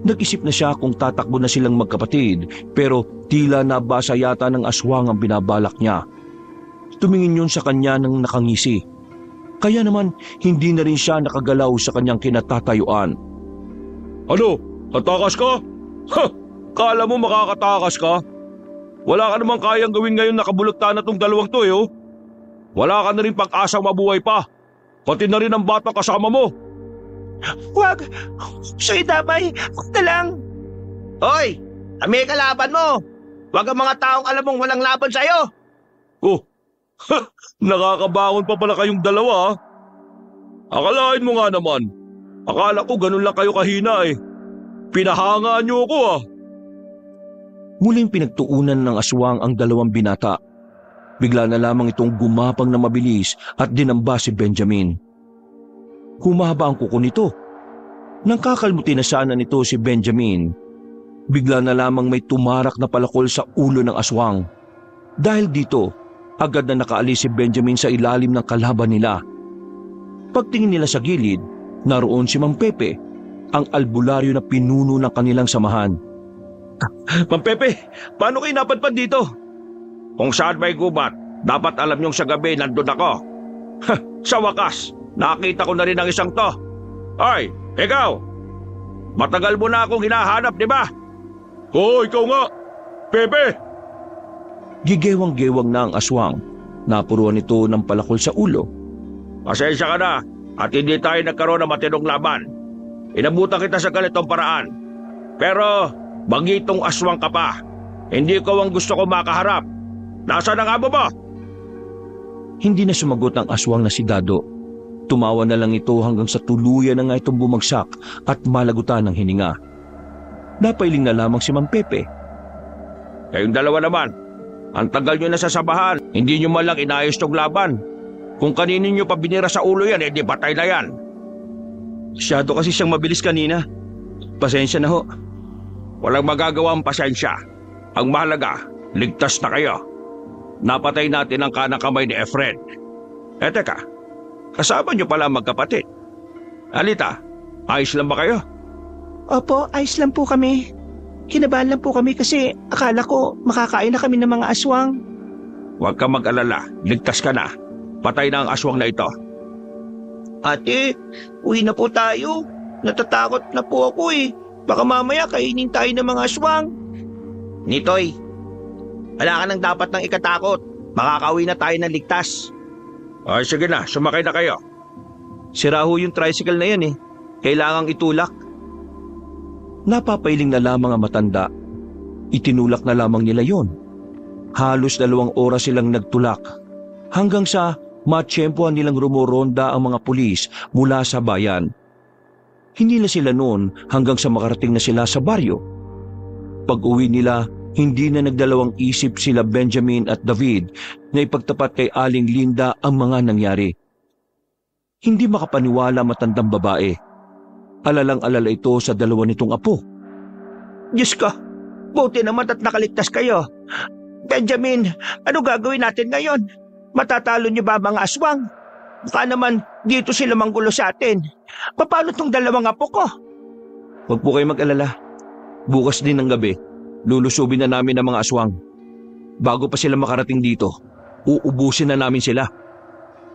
Nag-isip na siya kung tatakbo na silang magkapatid pero tila nabasa yata ng aswang ang binabalak niya. Tumingin yun sa kanya ng nakangisi. Kaya naman hindi na rin siya nakagalaw sa kanyang kinatatayuan. Ano? Tatakas ka? Ha! Kala mo makakatakas ka? Wala ka namang kayang gawin ngayon nakabulagta na tong dalawang to oh. Wala ka na rin pag-asang mabuhay pa. Pati na rin ang bata kasama mo. Wag! Sa'yo damay! Wag na lang! Hoy! Kami kalaban mo! Wag ang mga taong alam mong walang laban sa'yo! Oh, nakakabangon pa pala kayong dalawa. Akalain mo nga naman. Akala ko ganun lang kayo kahina eh. Pinahangaan niyo ako Muling pinagtuunan ng aswang ang dalawang binata. Bigla na lamang itong gumapang na mabilis at dinamba si Benjamin. Humaba ang kuko nito. Nang kakalmutin na sana nito si Benjamin, bigla na lamang may tumarak na palakol sa ulo ng aswang. Dahil dito, agad na nakaalis si Benjamin sa ilalim ng kalaban nila. Pagtingin nila sa gilid, naroon si Mang Pepe, ang albularyo na pinuno ng kanilang samahan. Mang Pepe, paano kayo napadpad dito? Kung saan may gubat, dapat alam niyong sa gabi nandun ako. Sa wakas, nakita ko na rin ang isang to. Hoy, ikaw! Matagal mo na akong hinahanap, di ba? Oo, ikaw nga. Pepe! Gigewang-gewang na ang aswang. Napuruan ito ng palakol sa ulo. Pasensya ka na at hindi tayo nagkaroon ng matinong laban. Inabutan kita sa ganitong paraan. Pero bagitong aswang ka pa. Hindi ko ang gusto ko makaharap. Nasaan ang amo mo? Hindi na sumagot ang aswang na si Dado. Tumawa na lang ito hanggang sa tuluyan na nga itong bumagsak at malagutan ng hininga. Napailing na lamang si Mang Pepe. Kayong dalawa naman, ang tagal nyo na sa sabahan, hindi nyo malang inayos tong laban. Kung kaninin nyo pa binira sa ulo yan, edi patay na yan. Masyado kasi siyang mabilis kanina. Pasensya na ho. Walang magagawa ang pasensya. Ang mahalaga, ligtas na kayo. Napatay natin ang kanang kamay ni Efren. Teka, kasama niyo pala ang magkapatid. Anita, ayos lang ba kayo? Opo, ayos lang po kami. Kinabahan lang po kami kasi akala ko makakain na kami ng mga aswang. Huwag kang mag-alala, ligtas ka na. Patay na ang aswang na ito. Ate, uwi na po tayo. Natatakot na po ako eh. Baka mamaya kainin tayo ng mga aswang. Nitoy, wala ka nang dapat nang ikatakot. Makakauwi na tayo ng ligtas. Ay sige na, sumakay na kayo. Sira ho yung tricycle na yan eh. Kailangang itulak. Napapailing na lamang ang matanda. Itinulak na lamang nila yon. Halos 2 oras silang nagtulak. Hanggang sa matsyempohan nilang rumoronda ang mga pulis mula sa bayan. Hindi na sila noon hanggang sa makarating na sila sa baryo. Pag-uwi nila, hindi na nagdalawang isip sila Benjamin at David na ipagtapat kay Aling Linda ang mga nangyari. Hindi makapaniwala matandang babae. Alalang-alala ito sa 2 nitong apo. Diyos ko, buti naman at nakaligtas kayo. Benjamin, ano gagawin natin ngayon? Matatalo niyo ba mga aswang? Baka naman dito sila manggulo sa atin. Paano tong 2 apo ko? Huwag po kayo mag-alala. Bukas din ng gabi, lulusubin na namin ang mga aswang. Bago pa sila makarating dito, uubusin na namin sila.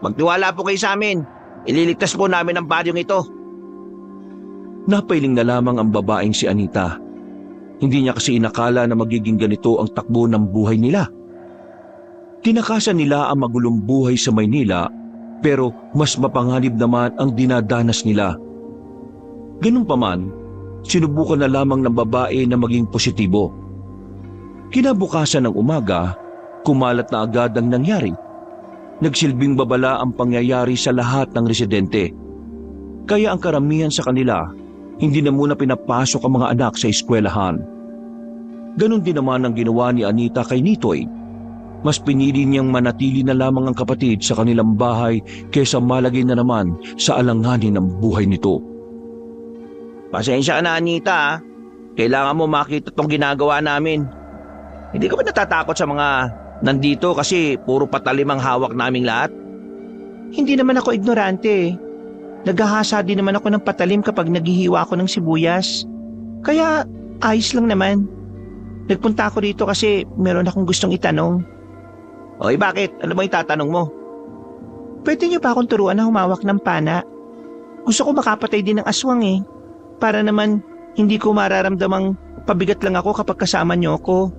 Magtiwala po kayo sa amin. Ililigtas po namin ang baryong ito. Napailing na lamang ang babaeng si Anita. Hindi niya kasi inakala na magiging ganito ang takbo ng buhay nila. Tinakasan nila ang magulong buhay sa Maynila, pero mas mapanganib naman ang dinadanas nila. Ganun pa man, sinubukan na lamang ng babae na maging positibo. Kinabukasan ng umaga, kumalat na agad ang nangyari. Nagsilbing babala ang pangyayari sa lahat ng residente. Kaya ang karamihan sa kanila, hindi na muna pinapasok ang mga anak sa eskwelahan. Ganon din naman ang ginawa ni Anita kay Nitoy. Mas pinili niyang manatili na lamang ang kapatid sa kanilang bahay kaysa malagay na naman sa alanganin ng buhay nito. Pasensya ka na, Anita. Kailangan mo makita tong ginagawa namin. Hindi ka ba natatakot sa mga nandito kasi puro patalim ang hawak naming lahat? Hindi naman ako ignorante. Naghahasa din naman ako ng patalim kapag naghihiwa ako ng sibuyas. Kaya ayos lang naman. Nagpunta ako rito kasi meron akong gustong itanong. Oy, bakit? Ano ba yung tatanong mo? Pwede niyo pa akong turuan na humawak ng pana? Gusto ko makapatay din ng aswang eh. Para naman hindi ko mararamdamang pabigat lang ako kapag kasama niyo ako.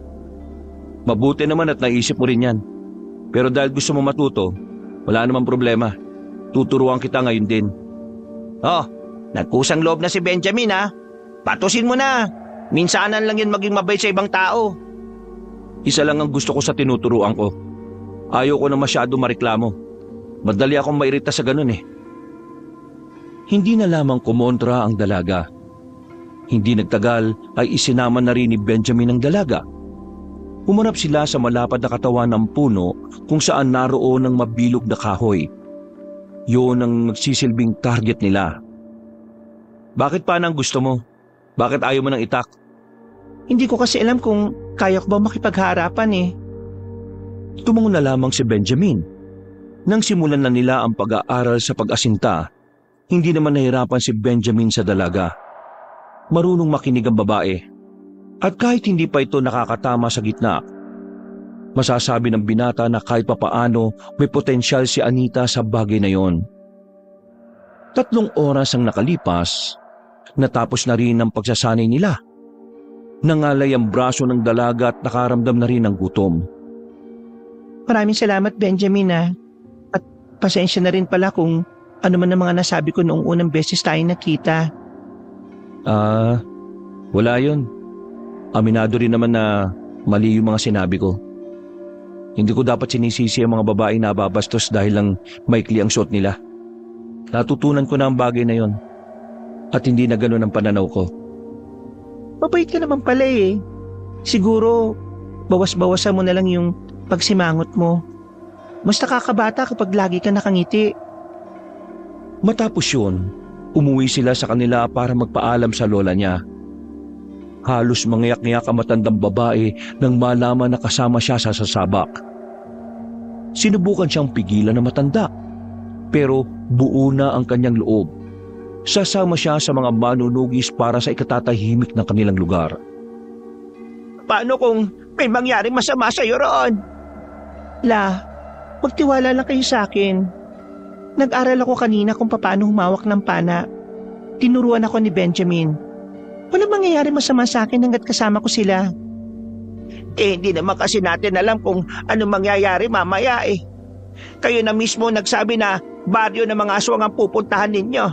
Mabuti naman at naisip mo rin yan. Pero dahil gusto mo matuto, wala namang problema. Tuturuan kita ngayon din. Oh, nagkusang loob na si Benjamin ha. Patusin mo na. Minsanan lang yun maging mabait sa ibang tao. Isa lang ang gusto ko sa tinuturuan ko. Ayaw ko na masyado mareklamo. Madali akong mairita sa ganun eh. Hindi na lamang kumontra ang dalaga. Hindi nagtagal ay isinama na rin ni Benjamin ang dalaga. Humarap sila sa malapad na katawan ng puno kung saan naroon ang mabilog na kahoy. Yun ang nagsisilbing target nila. Bakit pa nang gusto mo? Bakit ayaw mo nang itak? Hindi ko kasi alam kung kaya ko ba makipagharapan eh. Tumango na lamang si Benjamin. Nang simulan na nila ang pag-aaral sa pag-asinta, hindi naman nahirapan si Benjamin sa dalaga. Marunong makinig ang babae. At kahit hindi pa ito nakakatama sa gitna, masasabi ng binata na kahit papaano may potensyal si Anita sa bagay na yon. 3 oras ang nakalipas, natapos na rin ang pagsasanay nila. Nangalay ang braso ng dalaga at nakaramdam na rin ng gutom. Maraming salamat Benjamin ah. At pasensya na rin pala kung ano man ang mga nasabi ko noong unang beses tayo nakita. Wala yun. Aminado rin naman na mali yung mga sinabi ko. Hindi ko dapat sinisisi ang mga babaeng nababastos dahil lang maikli ang suot nila. Natutunan ko na ang bagay na yon. At hindi na ganun ang pananaw ko. Mabait ka naman pala eh. Siguro, bawas-bawasan mo na lang yung pagsimangot mo. Mas nakakabata kapag lagi ka nakangiti. Matapos yun, Umuwi sila sa kanila para magpaalam sa lola niya. Halos mangiyak-ngiyak ang matandang babae nang malaman na kasama siya sa sasabak. Sinubukan siyang pigilan ng matanda, pero buo na ang kanyang loob. Sasama siya sa mga manunugis para sa ikatatahimik ng kanilang lugar. Paano kung may mangyaring masama sa'yo roon? La, magtiwala lang kayo sa akin. Nag-aral ako kanina kung paano humawak ng pana. Tinuruan ako ni Benjamin. Walang mangyayari masama sa akin hanggat kasama ko sila. Hindi naman kasi natin alam kung ano mangyayari mamaya eh. Kayo na mismo nagsabi na baryo ng mga aswang ang pupuntahan ninyo.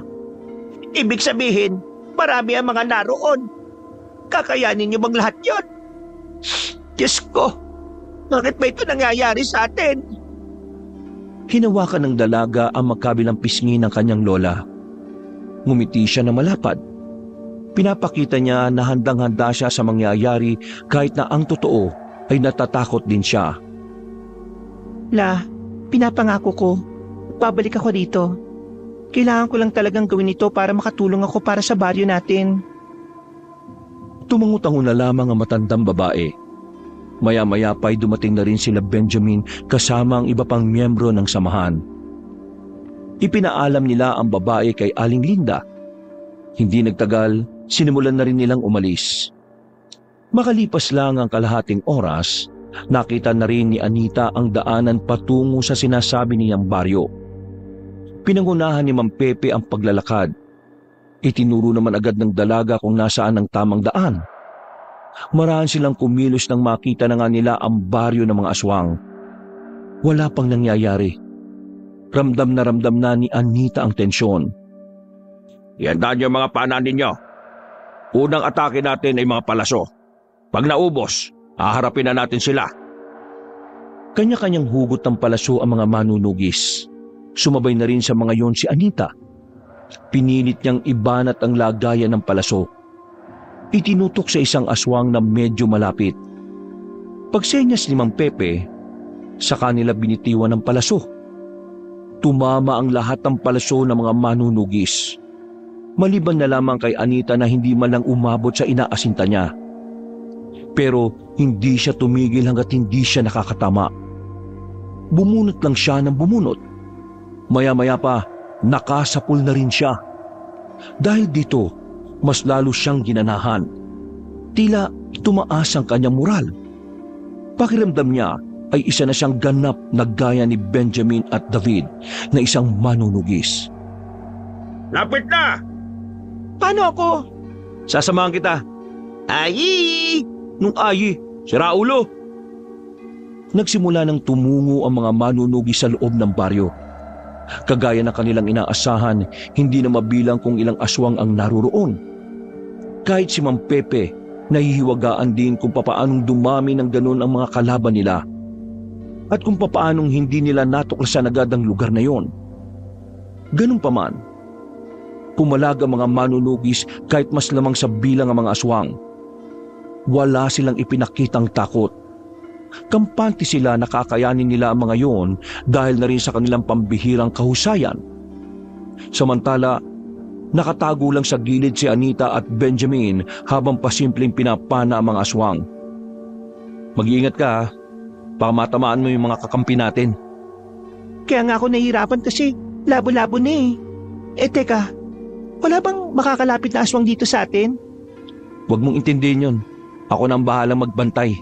Ibig sabihin, marami ang mga naroon. Kakayanin niyo bang lahat yon? Diyos ko, bakit ba ito nangyayari sa atin? Hinawakan ng dalaga ang magkabilang pisngi ng kanyang lola. Ngumiti siya na malapad. Pinapakita niya na handang-handa siya sa mangyayari kahit na ang totoo ay natatakot din siya. La, pinapangako ko. Babalik ako dito. Kailangan ko lang talagang gawin ito para makatulong ako para sa baryo natin. Tumangutango na lamang ang matandang babae. Maya-maya pa'y dumating na rin sila Benjamin kasama ang iba pang miyembro ng samahan. Ipinaalam nila ang babae kay Aling Linda. Hindi nagtagal, sinimulan na rin nilang umalis. Makalipas lang ang kalahating oras, nakita na rin ni Anita ang daanan patungo sa sinasabi niyang baryo. Pinangunahan ni Mang Pepe ang paglalakad. Itinuro naman agad ng dalaga kung nasaan ang tamang daan. Marahan silang kumilos nang makita na nga nila ang baryo ng mga aswang. Wala pang nangyayari. Ramdam na ni Anita ang tensyon. Ihandaan niyo mga pana ninyo. Unang atake natin ay mga palaso. Pag naubos, haharapin na natin sila. Kanya-kanyang hugot ng palaso ang mga manunugis. Sumabay na rin sa mga yon si Anita. Pinilit niyang ibanat ang lagayan ng palaso. Itinutok sa isang aswang na medyo malapit. Pagsenyas ni Mang Pepe, sa kanila binitiwan ng palaso. Tumama ang lahat ng palaso ng mga manunugis. Maliban na lamang kay Anita na hindi man lang umabot sa inaasinta niya. Pero hindi siya tumigil hanggat hindi siya nakakatama. Bumunot lang siya ng bumunot. Maya-maya pa, nakasapul na rin siya. Dahil dito, mas lalo siyang ginanahan. Tila tumaas ang kanyang moral. Pakiramdam niya ay isa na siyang ganap na gaya ni Benjamin at David na isang manunugis. Lapit na! Paano ako? Sasamahan kita. Ayi! Nung ayi, sira ulo. Nagsimula ng tumungo ang mga manunugis sa loob ng baryo. Kagaya ng kanilang inaasahan, hindi na mabilang kung ilang aswang ang naroroon. Kahit si Mang Pepe, nahihiwagaan din kung papaanong dumami ng ganun ang mga kalaban nila. At kung papaanong hindi nila natuklasan agad ang lugar na yon. Ganun pa man, pumalag ang mga manunugis kahit mas lamang sa bilang ang mga aswang. Wala silang ipinakitang takot. Kampante sila na kakayanin nila ang mga yon dahil na rin sa kanilang pambihirang kahusayan. Samantala, nakatago lang sa gilid si Anita at Benjamin habang pasimpleng pinapana ang mga aswang. Mag-iingat ka ha, baka matamaan mo yung mga kakampi natin. Kaya nga ako nahihirapan kasi labo-labo na eh. Teka, wala bang makakalapit na aswang dito sa atin? Huwag mong intindihin yun. Ako na ang bahalang magbantay.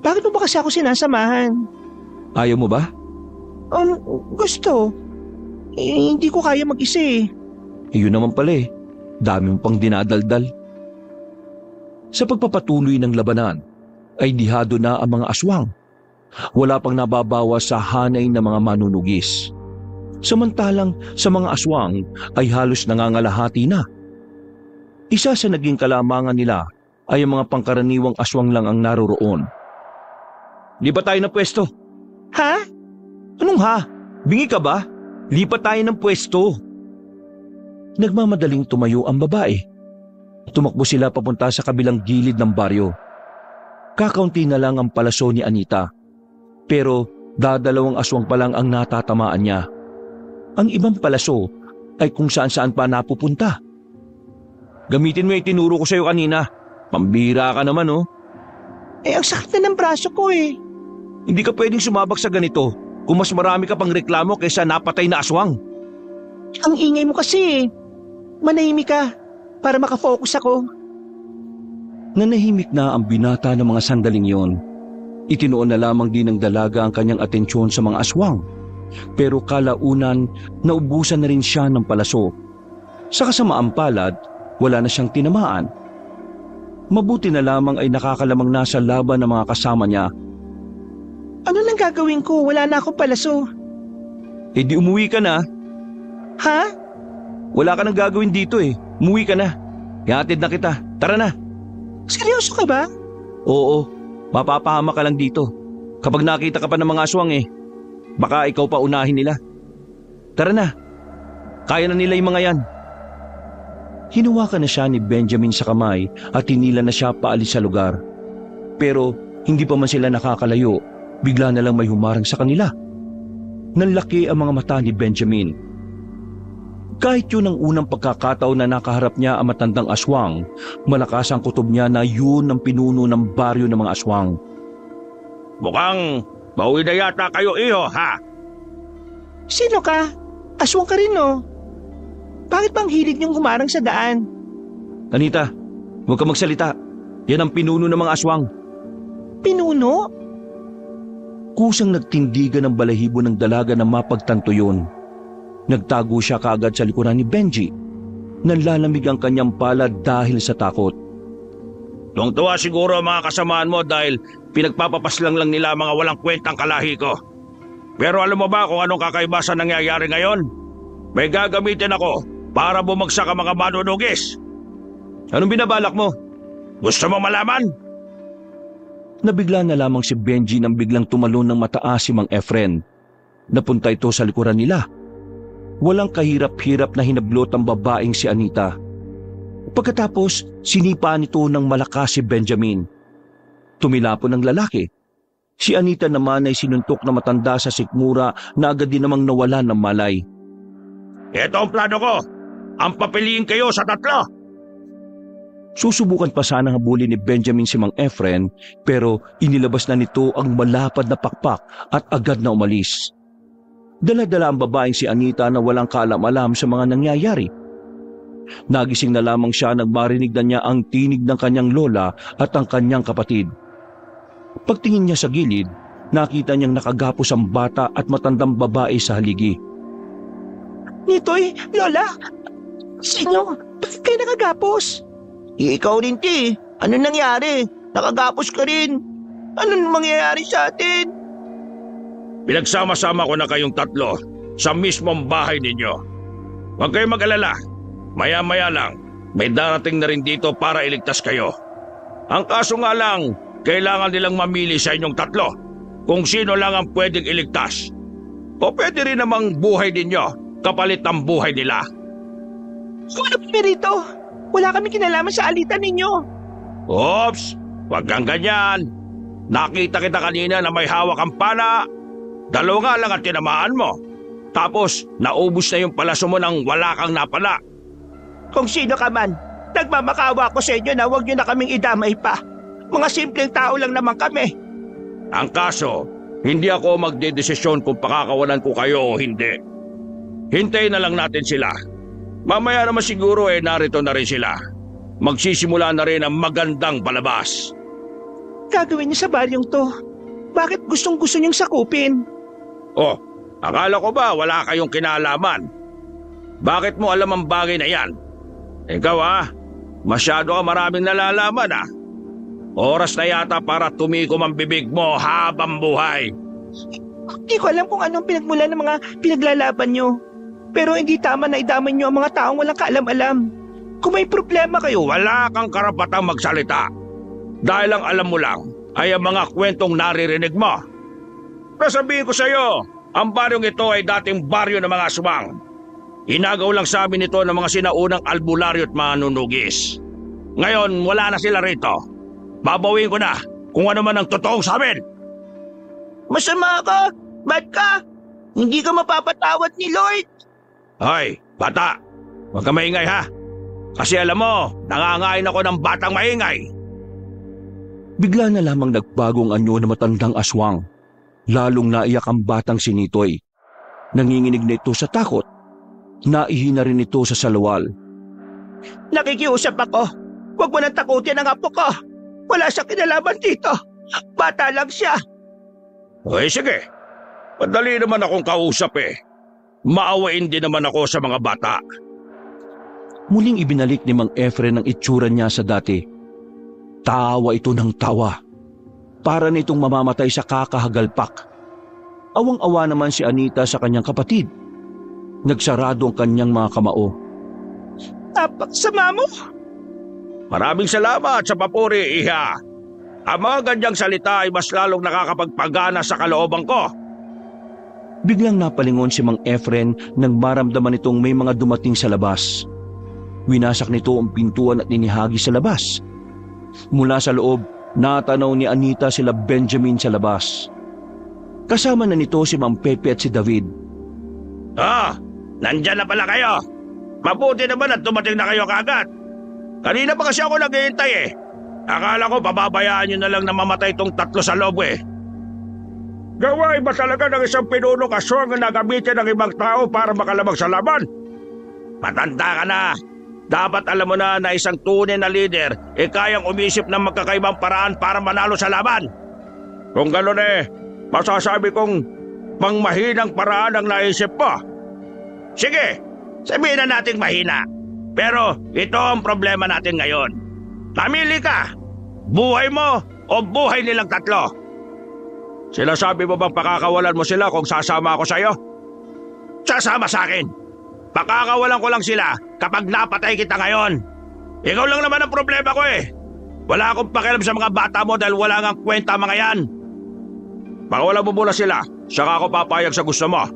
Bakit mo ba kasi ako sinasamahan? Ayaw mo ba? Gusto. Hindi ko kaya mag-isa eh. Yun naman pala eh. Dami mo pang dinadaldal. Sa pagpapatuloy ng labanan, ay dihado na ang mga aswang. Wala pang nababawas sa hanay ng mga manunugis. Samantalang sa mga aswang ay halos nangangalahati na. Isa sa naging kalamangan nila ay ang mga pangkaraniwang aswang lang ang naroroon. Lipat tayo ng pwesto. Ha? Anong ha? Bingi ka ba? Lipat tayo ng pwesto. Nagmamadaling tumayo ang babae. Tumakbo sila papunta sa kabilang gilid ng baryo. Kakaunti na lang ang palaso ni Anita. Pero dadalawang aswang pa lang ang natatamaan niya. Ang ibang palaso ay kung saan-saan pa napupunta. Gamitin mo yung tinuro ko sa'yo kanina. Pambira ka naman, oh. Ang sakit na ng braso ko eh. Hindi ka pwedeng sumabak sa ganito kung mas marami ka pang reklamo kaysa napatay na aswang. Ang ingay mo kasi eh. Manahimik ka para makafocus ako. Nanahimik na ang binata ng mga sandaling yon. Itinuon na lamang din ng dalaga ang kanyang atensyon sa mga aswang. Pero kalaunan, naubusan na rin siya ng palaso. Sa kasamaang palad, wala na siyang tinamaan. Mabuti na lamang ay nakakalamang na sa laban ng mga kasama niya. Ano nang gagawin ko? Wala na akong palaso. Eh di umuwi ka na. Ha? Wala ka nang gagawin dito eh. Umuwi ka na. Ihatid na kita. Tara na. Seryoso ka ba? Oo, mapapahama ka lang dito. Kapag nakita ka pa ng mga aswang eh, baka ikaw pa unahin nila. Tara na. Kaya na nila yung mga yan. Hinawakan na siya ni Benjamin sa kamay at hinila na siya paalis sa lugar. Pero hindi pa man sila nakakalayo, bigla na lang may humarang sa kanila. Nanlaki ang mga mata ni Benjamin. Kahit yun ang unang pagkakataon na nakaharap niya ang matandang aswang, malakas ang kutob niya na yun ang pinuno ng baryo ng mga aswang. Mukhang pauwi na yata kayo, iho, ha? Sino ka? Aswang ka rin no? Bakit bang hilig niyong humarang sa daan? Anita, huwag ka magsalita. Yan ang pinuno ng mga aswang. Pinuno? Kusang nagtindigan ng balahibo ng dalaga na mapagtanto yun. Nagtago siya kaagad sa likuran ni Benji. Nanlalamig ang kanyang palad dahil sa takot. Tuwang-tuwa siguro ang mga kasamaan mo dahil pinagpapapaslang lang nila mga walang kwentang kalahi ko. Pero alam mo ba kung anong kakaiba sa nangyayari ngayon? May gagamitin ako para bumagsak ang mga manunugis. Anong binabalak mo? Gusto mo malaman? Nabigla na lamang si Benji nang biglang tumalon ng mataas si Mang Efren. Napunta ito sa likuran nila. Walang kahirap-hirap na hinablot ang babaeng si Anita. Pagkatapos, sinipa nito ng malakas si Benjamin. Tumilapon ng lalaki. Si Anita naman ay sinuntok na matanda sa sikmura na agad din namang nawalan ng malay. Ito ang plano ko. Ang papiliin kayo sa tatlo. Susubukan pa sanang habulin ni Benjamin si Mang Efren pero inilabas na nito ang malapad na pakpak at agad na umalis. Dala-dala ang babaeng si Anita na walang kaalam-alam sa mga nangyayari. Nagising na lamang siya nang marinig na niya ang tinig ng kanyang lola at ang kanyang kapatid. Pagtingin niya sa gilid, nakita niyang nakagapos ang bata at matandang babae sa haligi. Nitoy, Lola! Sino? Bakit kayo nakagapos? Ikaw rin, Ti. Ano nangyari? Nakagapos ka rin. Ano mangyayari sa atin? Pinagsama-sama ko na kayong tatlo sa mismong bahay ninyo. Huwag kayong mag-alala. Maya-maya lang, may darating na rin dito para iligtas kayo. Ang kaso nga lang, kailangan nilang mamili sa inyong tatlo kung sino lang ang pwedeng iligtas. O pwede rin namang buhay ninyo kapalit ng buhay nila. Kung ano pa rito? Wala kami kinalaman sa alitan ninyo. Oops! Huwag kang ganyan. Nakita kita kanina na may hawak ang pana. Dalawa nga lang ang tinamaan mo. Tapos, naubos na yung palaso mo nang wala kang napala. Kung sino ka man, nagmamakawa ko sa inyo na huwag nyo na kaming idamay pa. Mga simpleng tao lang naman kami. Ang kaso, hindi ako magdedesisyon kung pakakawalan ko kayo o hindi. Hintayin na lang natin sila. Mamaya naman siguro narito na rin sila. Magsisimula na rin ang magandang palabas. Gagawin niyo sa baryong to. Bakit gustong-gusto niyong sakupin? Oh, akala ko ba wala kayong kinalaman? Bakit mo alam ang bagay na yan? Ikaw masyado ka maraming nalalaman Oras na yata para tumikom ang bibig mo habang buhay. Hindi ko alam kung anong pinagmulan ng mga pinaglalaban niyo. Pero hindi tama na idamay niyo ang mga taong walang kaalam-alam. Kung may problema kayo, Wala kang karapatang magsalita. Dahil ang alam mo lang ay ang mga kwentong naririnig mo. Nasabihin ko sa iyo, ang baryong ito ay dating baryo ng mga aswang. Inagaw lang sa amin ito ng mga sinaunang albularyo at manunugis. Ngayon, wala na sila rito. Babawin ko na kung ano man ang totoong sa amin. Masama ka? Bad ka? Hindi ka mapapatawad ni Lord? Hoy, Bata, huwag ka maingay ha. Kasi alam mo, nangangain ako ng batang maingay. Bigla na lamang nagbago ang anyo ng matandang aswang. Lalong naiyak ang batang si Nitoy. Nanginginig na ito sa takot. Naihina rin ito sa salawal. Nakikiusap ako. Huwag mo nang takutin ang apo ko. Wala siyang kinalaman dito. Bata lang siya. Okay, sige. Madali naman akong kausap eh. Maawain din naman ako sa mga bata. Muling ibinalik ni Mang Efren ang itsura niya sa dati. Tawa ito ng tawa. Para nitong mamamatay sa kakahagalpak. Awang-awa naman si Anita sa kanyang kapatid. Nagsarado ang kanyang mga kamao. Napaksama mo. Maraming salamat sa papuri, Iha. Ang mga ganyang salita ay mas lalong nakakapagpagana sa kalooban ko. Biglang napalingon si Mang Efren nang maramdaman nitong may mga dumating sa labas. Winasak nito ang pintuan at ninihagi sa labas. Mula sa loob, natanaw ni Anita sila Benjamin sa labas. Kasama na nito si Mang Pepe at si David. Nandyan na pala kayo. Mabuti naman at dumating na kayo kaagad. Kanina pa kasi ako naghihintay eh. Akala ko pababayaan nyo na lang na mamatay tong tatlo sa loob eh. Gawain ba talaga ng isang pinunong aswang na nagamitin ng ibang tao para makalamang sa laban? Matanda ka na. Dapat alam mo na isang tunay na leader kayang umisip ng magkakaibang paraan para manalo sa laban. Kung gano'n masasabi kong pangmahinang paraan ang naisip mo. Sige, sabihin na nating mahina. Pero ito ang problema natin ngayon. Namili ka, buhay mo o buhay nilang tatlo. Sinasabi mo bang pakakawalan mo sila kung sasama ako sa'yo? Sasama sa akin. Pakakawalan ko lang sila kapag napatay kita ngayon. Ikaw lang naman ang problema ko eh. Wala akong pakialam sa mga bata mo dahil wala ngang kwenta mga yan. Pakawalan mo muna sila, saka ako papayag sa gusto mo.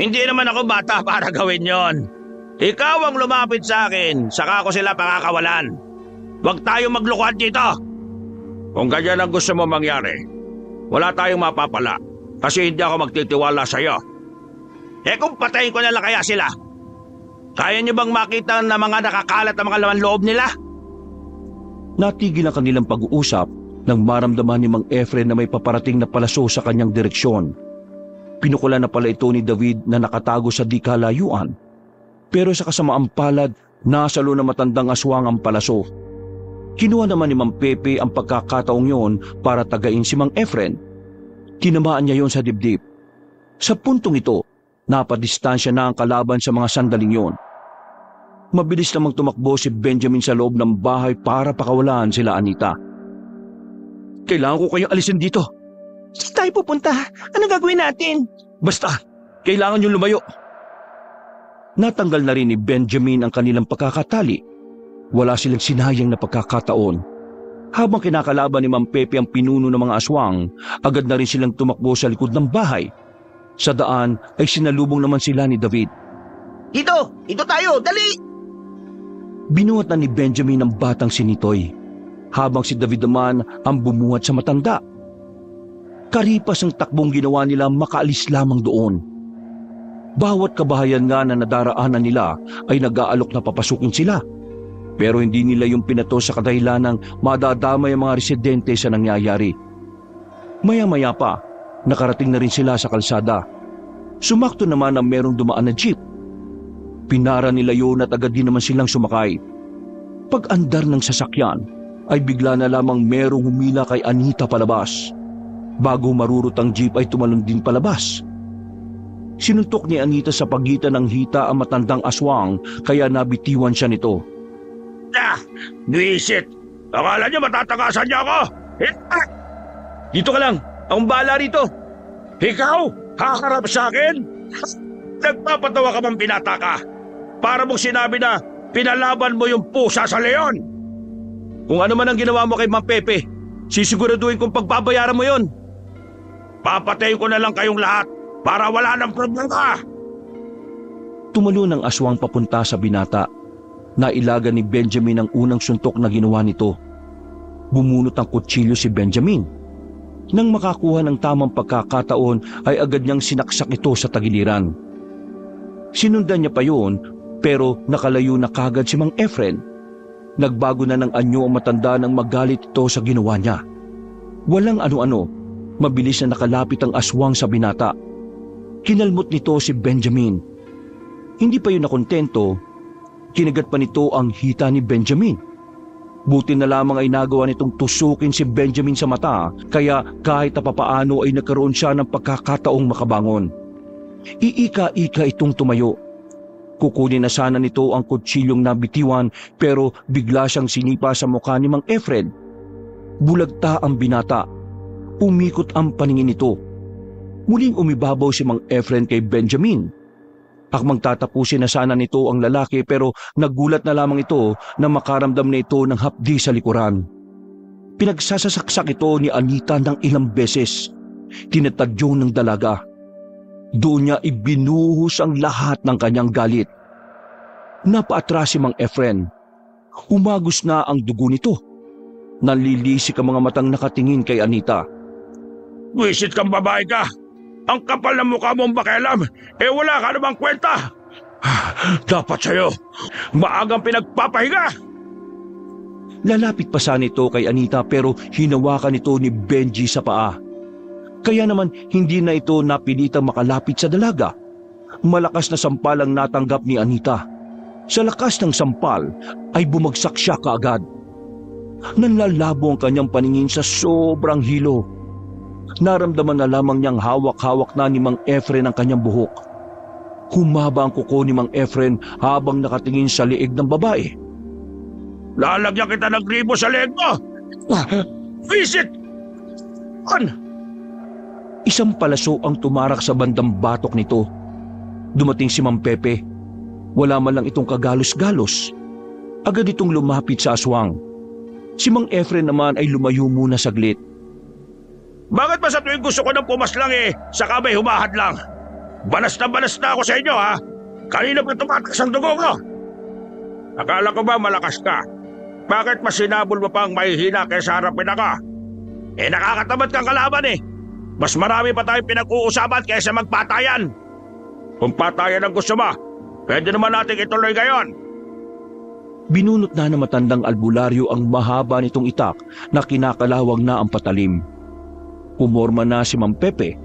Hindi naman ako bata para gawin yon. Ikaw ang lumapit sa akin, saka ako sila pakakawalan. Huwag tayong maglukuhan dito. Kung ganyan ang gusto mo mangyari, wala tayong mapapala kasi hindi ako magtitiwala sa iyo. Kung patayin ko na lang kaya sila, kaya niyo bang makita na mga nakakalat ang mga laman loob nila? Natigil ang kanilang pag-uusap nang maramdaman ni Mang Efren na may paparating na palaso sa kanyang direksyon. Pinukulan na pala ito ni David na nakatago sa di kalayuan. Pero sa kasamaang palad, nasalo na matandang aswang ang palaso. Kinuha naman ni Mang Pepe ang pagkakataong yon para tagain si Mang Efren. Tinamaan niya yon sa dibdib. Sa puntong ito, napadistansya na ang kalaban sa mga sandaling yon. Mabilis namang tumakbo si Benjamin sa loob ng bahay para pakawalan sila Anita. Kailangan ko kayong alisin dito. Saan tayo pupunta? Anong gagawin natin? Basta, kailangan yung lumayo. Natanggal na rin ni Benjamin ang kanilang pagkakatali. Wala silang sinayang na pagkakataon. Habang kinakalaban ni Mang Pepe ang pinuno ng mga aswang, agad na rin silang tumakbo sa likod ng bahay. Sa daan ay sinalubong naman sila ni David. Ito tayo, dali! Binuhat na ni Benjamin ang batang si Nitoy, habang si David naman ang bumuhat sa matanda. Karipas ang takbong ginawa nila makaalis lamang doon. Bawat kabahayan nga na nadaraanan nila ay nag-aalok na papasukin sila. Pero hindi nila yung pinato sa kadahilanang madadamay ang mga residente sa nangyayari. Maya-maya pa, nakarating na rin sila sa kalsada. Sumakto naman ang merong dumaan na jeep. Pinara nila yun at agad din naman silang sumakay. Pag-andar ng sasakyan, ay bigla na lamang merong humila kay Anita palabas. Bago marurot ang jeep ay tumalon din palabas. Sinuntok ni Anita sa pagitan ng hita ang matandang aswang kaya nabitiwan siya nito. Nuisit! Akala niyo matatakasan niyo ako? Dito ka lang! Akong bahala rito! Ikaw? Haharap sa akin? Nagpapatawa ka bang binata ka? Para mong sinabi na pinalaban mo yung pusa sa leon! Kung ano man ang ginawa mo kay Mang Pepe, sisiguraduhin kong pagbabayaran mo yon. Papatayin ko na lang kayong lahat para wala ng problema! Tumalo ng aswang papunta sa binata. Nailaga ni Benjamin ang unang suntok na ginawa nito. Bumunot ng kutsilyo si Benjamin. Nang makakuha ng tamang pagkakataon ay agad niyang sinaksak ito sa tagiliran. Sinundan niya pa yun, pero nakalayo na kagad si Mang Efren. Nagbago na ng anyo ang matanda nang magalit ito sa ginawa niya. Walang ano-ano, mabilis na nakalapit ang aswang sa binata. Kinalmot nito si Benjamin. Hindi pa yun nakontento, kinagat pa nito ang hita ni Benjamin. Buti na lamang ay nagawa nitong tusukin si Benjamin sa mata, kaya kahit papaano ay nagkaroon siya ng pagkakataong makabangon. Iika-ika itong tumayo. Kukunin na sana nito ang kutsilyong nabitiwan, pero bigla siyang sinipa sa mukha ni Mang Efren. Bulagta ang binata. Umikot ang paningin nito. Muling umibabaw si Mang Efren kay Benjamin. Akmang tatapusin na sana nito ang lalaki, pero nagulat na lamang ito na makaramdam na ito ng hapdi sa likuran. Pinagsasasaksak ito ni Anita ng ilang beses. Tinatadyo ng dalaga. Doon niya ibinuhos ang lahat ng kanyang galit. Napaatras si Mang Efren. Umagos na ang dugo nito. Nalilisik ang mga matang nakatingin kay Anita. Wisit kang babae ka! Ang kapal ng mukha mong bakelam, wala ka namang kwenta! Dapat sa'yo, maagang pinagpapahinga! Lalapit pa sana ito kay Anita, pero hinawakan ito ni Benji sa paa. Kaya naman hindi na ito napilitang makalapit sa dalaga. Malakas na sampal ang natanggap ni Anita. Sa lakas ng sampal ay bumagsak siya kaagad. Nanlalabo ang kanyang paningin sa sobrang hilo. Naramdaman na lamang niyang hawak-hawak na ni Mang Efren ang kanyang buhok. Humaba ang kuko ni Mang Efren habang nakatingin sa liig ng babae. Lalagyan kita ng gribo sa leeg mo! Visit! Isang palaso ang tumarak sa bandang batok nito. Dumating si Mang Pepe. Wala man lang itong kagalos-galos. Agad itong lumapit sa aswang. Si Mang Efren naman ay lumayo muna saglit. Bakit ba sa tuwing gusto ko ng pumaslang saka may humahad lang? Banas na ako sa inyo, ha? Kanina pa tumatakas ang dugo ko. Akala ko ba malakas ka? Bakit mas sinabol mo pang mahihina kaysa harapin ako? Nakakatamad kang kalaban Mas marami pa tayong pinag-uusapan kaysa magpatayan. Kung patayan ang gusto mo, pwede naman natin ituloy ngayon. Binunot na ng matandang albularyo ang mahaba nitong itak na kinakalawang na ang patalim. Pumorma na si Mang Pepe.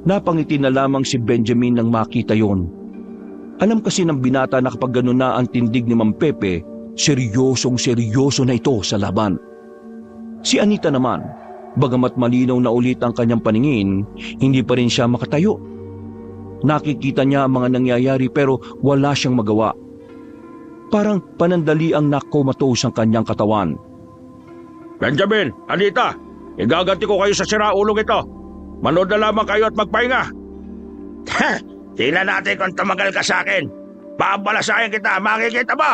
Napangiti na lamang si Benjamin nang makita yon. Alam kasi ng binata na kapag gano'n na ang tindig ni Mang Pepe, seryosong-seryoso na ito sa laban. Si Anita naman, bagamat malinaw na ulit ang kanyang paningin, hindi pa rin siya makatayo. Nakikita niya ang mga nangyayari pero wala siyang magawa. Parang panandali ang nakomatos ang kanyang katawan. Benjamin, Anita, igaganti ko kayo sa siraulong ito. Manood na lamang kayo at magpahinga. Tingnan natin kung tumagal ka sa akin. Babalasahin kita, makikita mo!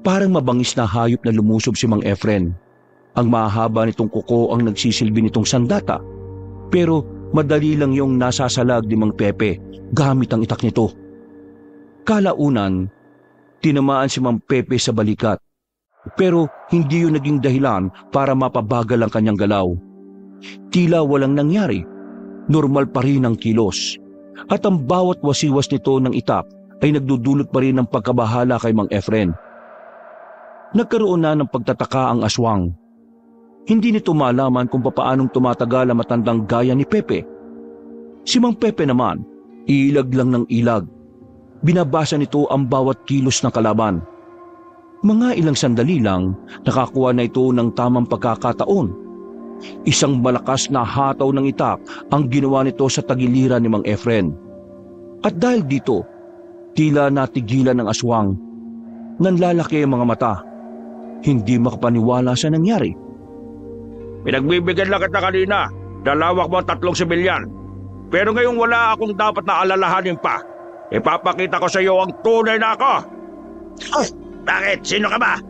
Parang mabangis na hayop na lumusob si Mang Efren. Ang mahaba nitong kuko ang nagsisilbi nitong sandata. Pero madali lang yung nasasalag ni Mang Pepe gamit ang itak nito. Kalaunan, tinamaan si Mang Pepe sa balikat. Pero hindi yun naging dahilan para mapabagal ang kanyang galaw. Tila walang nangyari. Normal pa rin ang kilos. At ang bawat wasiwas nito ng itak ay nagdudulot pa rin ng pagkabahala kay Mang Efren. Nagkaroon na ng pagtataka ang aswang. Hindi nito malaman kung papaanong tumatagal ang matandang gaya ni Pepe. Si Mang Pepe naman, ilag lang ng ilag. Binabasa nito ang bawat kilos ng kalaban. Mga ilang sandali lang, nakakuha na ito ng tamang pagkakataon. Isang malakas na hataw ng itak ang ginawa nito sa tagiliran ni Mang Efren. At dahil dito, tila natigilan ng aswang. Nanlalaki ang mga mata. Hindi makapaniwala sa nangyari. Pinagbibigyan lang kita kanina. Dalawak mo 3 sibilyan. Pero ngayong wala akong dapat na alalahanin pa. Ipapakita ko sa iyo ang tunay na ako. Bakit? Sino ka ba?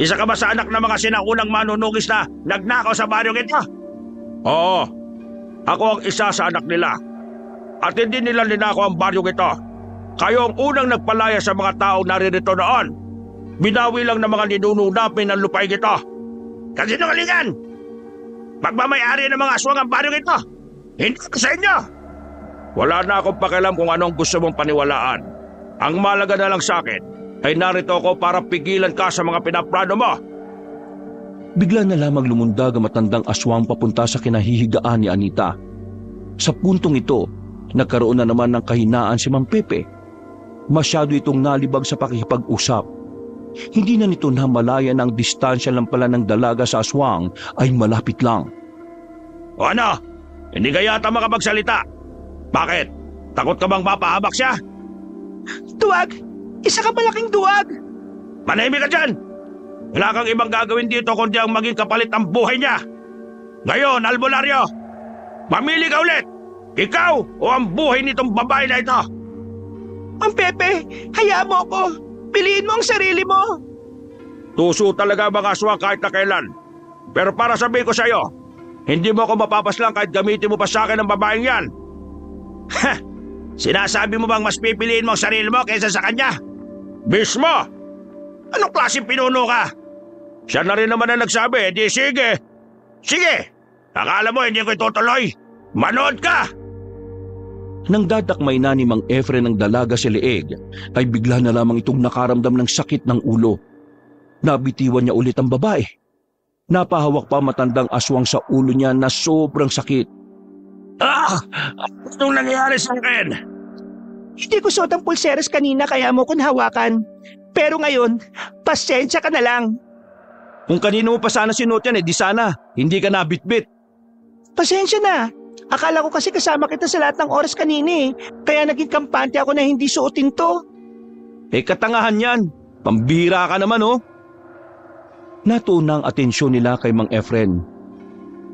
Isa ka ba sa anak ng mga sinaunang manunugis na nagnakaw sa baryong ito? Oo. Ako ang isa sa anak nila. At hindi nila ninakaw ang baryong ito. Kayo ang unang nagpalaya sa mga taong naririto noon. Binawi lang ng mga ninuno namin ng lupay ito. Kasinungalingan! Magmamayari ng mga aswang ang baryong ito. Hindi ko sa inyo! Wala na akong pakialam kung anong gusto mong paniwalaan. Ang malaga na lang sa akin ay narito ako para pigilan ka sa mga pinaplano mo. Bigla na lamang lumundag ang matandang aswang papunta sa kinahihigaan ni Anita. Sa puntong ito, nagkaroon na naman ng kahinaan si Mang Pepe. Masyado itong nalibag sa pakikipag-usap. Hindi na nito namalayan ang distansya lang pala ng dalaga sa aswang ay malapit lang. O ano? Hindi ka yata makapagsalita. Bakit? Takot ka bang mapahamak siya? Duwag! Isa ka malaking duwag! Manahimik ka dyan! Wala kang ibang gagawin dito kundi ang maging kapalit ang buhay niya. Ngayon, albularyo, mamili ka ulit! Ikaw o ang buhay nitong babae na ito? Mang Pepe, hayaan mo ako! Piliin mo ang sarili mo! Tuso talaga mga aswang kahit na kailan. Pero para sabihin ko sa'yo, hindi mo ako mapapaslang kahit gamitin mo pa sa akin ang babaeng yan. Ha! Sinasabi mo bang mas pipiliin mo ang sarili mo kaysa sa kanya? Mismo! Anong klaseng pinuno ka? Siya na rin naman ang nagsabi, di sige. Sige! Akala mo hindi ko itutuloy? Manood ka! Nang dadakmay na ni Mang Efren ng dalaga si Leeg, ay bigla na lamang itong nakaramdam ng sakit ng ulo. Nabitiwan niya ulit ang babae. Napahawak pa matandang aswang sa ulo niya na sobrang sakit. Anong nangyayari sa akin? Hindi ko suot ang pulseras kanina kaya mo kong hawakan. Pero ngayon, pasensya ka na lang. Kung kanino mo pa sana sinuot yan, di sana. Hindi ka nabitbit. Pasensya na. Akala ko kasi kasama kita sa lahat ng oras kanina eh. Kaya naging kampante ako na hindi suotin to. Katangahan yan. Pambihira ka naman, oh. Natuon ang atensyon nila kay Mang Efren.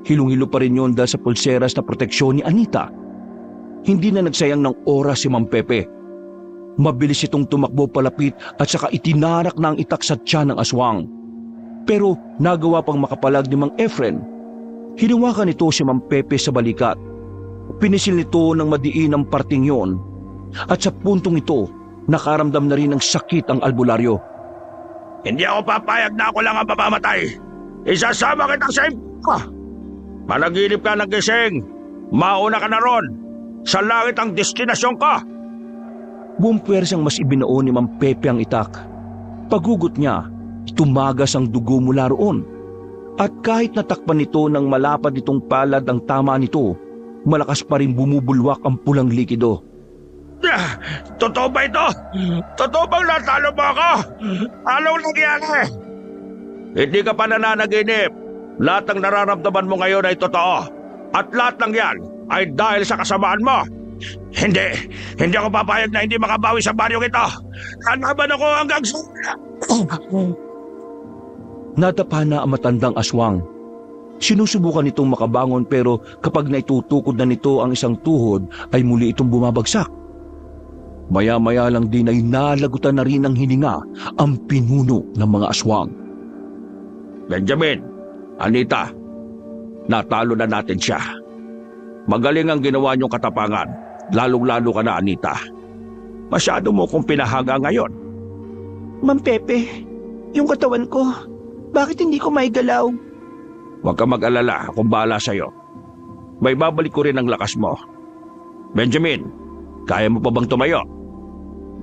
Hilong-hilo pa rin yun dahil sa pulseras na proteksyon ni Anita. Hindi na nagsayang ng oras si Mang Pepe. Mabilis itong tumakbo palapit at saka itinarak na ang itak sa tiyan ng aswang. Pero nagawa pang makapalag ni Mang Efren. Hinawakan nito si Mang Pepe sa balikat. Pinisil nito ng madiin ang parting yon. At sa puntong ito, nakaramdam na rin ng sakit ang albularyo. Hindi ako papayag na ako lang ang mamamatay. Isasama kitang sa impa. Managinip ka ng gising. Mauna ka na ron. Sa langit ang destinasyon ka. Buong puwersang mas ibinao ni Mang Pepe ang itak. Pagugot niya, tumagas ang dugo mula roon. At kahit natakpan nito ng malapad nitong palad ang tama nito, malakas pa rin bumubulwak ang pulang likido. Totoo ba ito? Totoo bang natalo mo ako? Anong nangyari? Hindi ka pa nananaginip. Lahat ng nararamdaman mo ngayon ay totoo. At lahat ng yan ay dahil sa kasamaan mo. Hindi ako papayag na hindi makabawi sa baryong ito. Hanaban ako hanggang sa... Nadapa na ang matandang aswang. Sinusubukan nitong makabangon pero kapag naitutukod na nito ang isang tuhod ay muli itong bumabagsak. Maya-maya lang din ay nalagutan na rin ng hininga ang pinuno ng mga aswang. Benjamin, Anita, natalo na natin siya. Magaling ang ginawa niyong katapangan, lalong-lalo ka na, Anita. Masyado mo kong pinahaga ngayon. Mang Pepe, yung katawan ko, bakit hindi ko maigalaw? Huwag ka mag-alala, akong bahala sa'yo. May babalik ko rin ang lakas mo. Benjamin, kaya mo pa bang tumayo?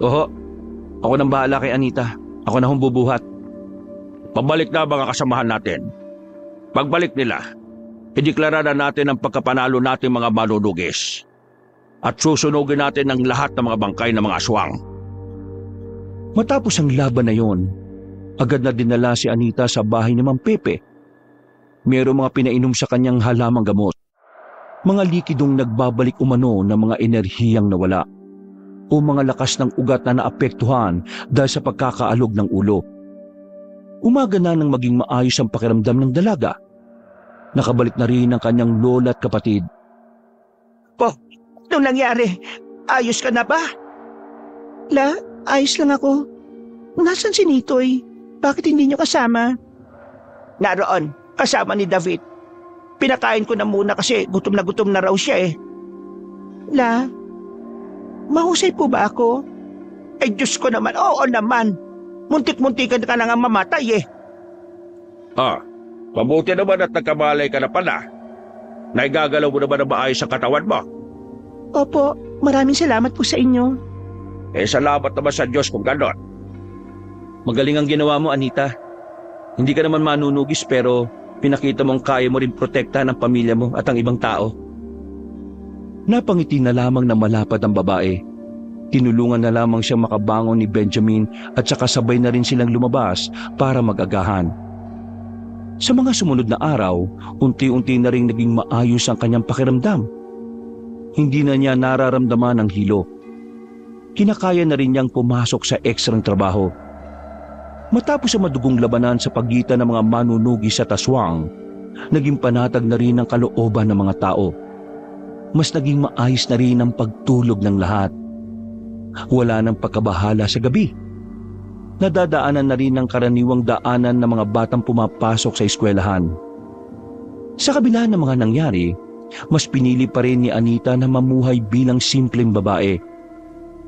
Oho, ako nang bahala kay Anita. Ako na humbubuhat. Pabalik na mga kasamahan natin. Pagbalik nila, ideklara na natin ang pagkapanalo natin mga manunugis. At susunugin natin ang lahat ng mga bangkay ng mga aswang. Matapos ang laban na yon, agad na dinala si Anita sa bahay ni Mang Pepe. Mayroong mga pinainom sa kanyang halamang gamot. Mga likidong nagbabalik umano ng mga enerhiyang nawala. O mga lakas ng ugat na naapektuhan dahil sa pagkakaalog ng ulo. Umaga na nang maging maayos ang pakiramdam ng dalaga. Nakabalik na rin ang kanyang lola at kapatid. Po, anong nangyari? Ayos ka na ba? Ayos lang ako. Nasaan si Nitoy? Bakit hindi niyo kasama? Naroon, kasama ni David. Pinakain ko na muna kasi gutom na raw siya eh. Mahusay po ba ako? Eh Diyos ko naman, oo naman. Muntik-muntikan ka na nga mamatay eh. Mabuti naman at nagkamalay ka na pala. Naigagalaw mo naman na maayos ang katawan mo. Opo, maraming salamat po sa inyo. Salamat naman sa Diyos kung ganon. Magaling ang ginawa mo, Anita. Hindi ka naman manunugis pero pinakita mong kaya mo rin protektahan ang pamilya mo at ang ibang tao. Napangiti na lamang ng malapad ang babae. Tinulungan na lamang siyang makabangon ni Benjamin at saka sabay na rin silang lumabas para mag-agahan. Sa mga sumunod na araw, unti-unti na rin naging maayos ang kanyang pakiramdam. Hindi na niya nararamdaman ang hilo. Kinakaya na rin niyang pumasok sa ekstrang trabaho. Matapos ang madugong labanan sa pagitan ng mga manunugi sa Taswang, naging panatag na rin ang kalooban ng mga tao. Mas naging maayos na rin ang pagtulog ng lahat. Wala nang pagkabahala sa gabi. Nadadaanan na rin ang karaniwang daanan ng mga batang pumapasok sa eskwelahan. Sa kabila ng mga nangyari, mas pinili pa rin ni Anita na mamuhay bilang simpleng babae.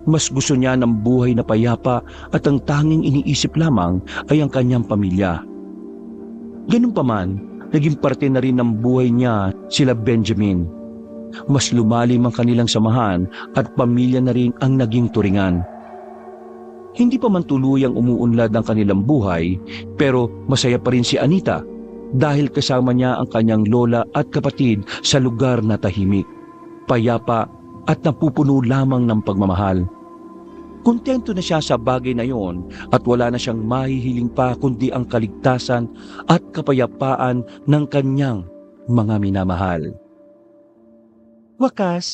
Mas gusto niya ng buhay na payapa at ang tanging iniisip lamang ay ang kanyang pamilya. Ganun pa man, naging parte na rin ng buhay niya sila Benjamin. Mas lumalim ang kanilang samahan at pamilya na rin ang naging turingan. Hindi pa man tuluyang umuunlad ang kanilang buhay, pero masaya pa rin si Anita dahil kasama niya ang kanyang lola at kapatid sa lugar na tahimik, payapa at napupuno lamang ng pagmamahal. Kontento na siya sa bagay na yon at wala na siyang mahihiling pa kundi ang kaligtasan at kapayapaan ng kanyang mga minamahal. Wakas.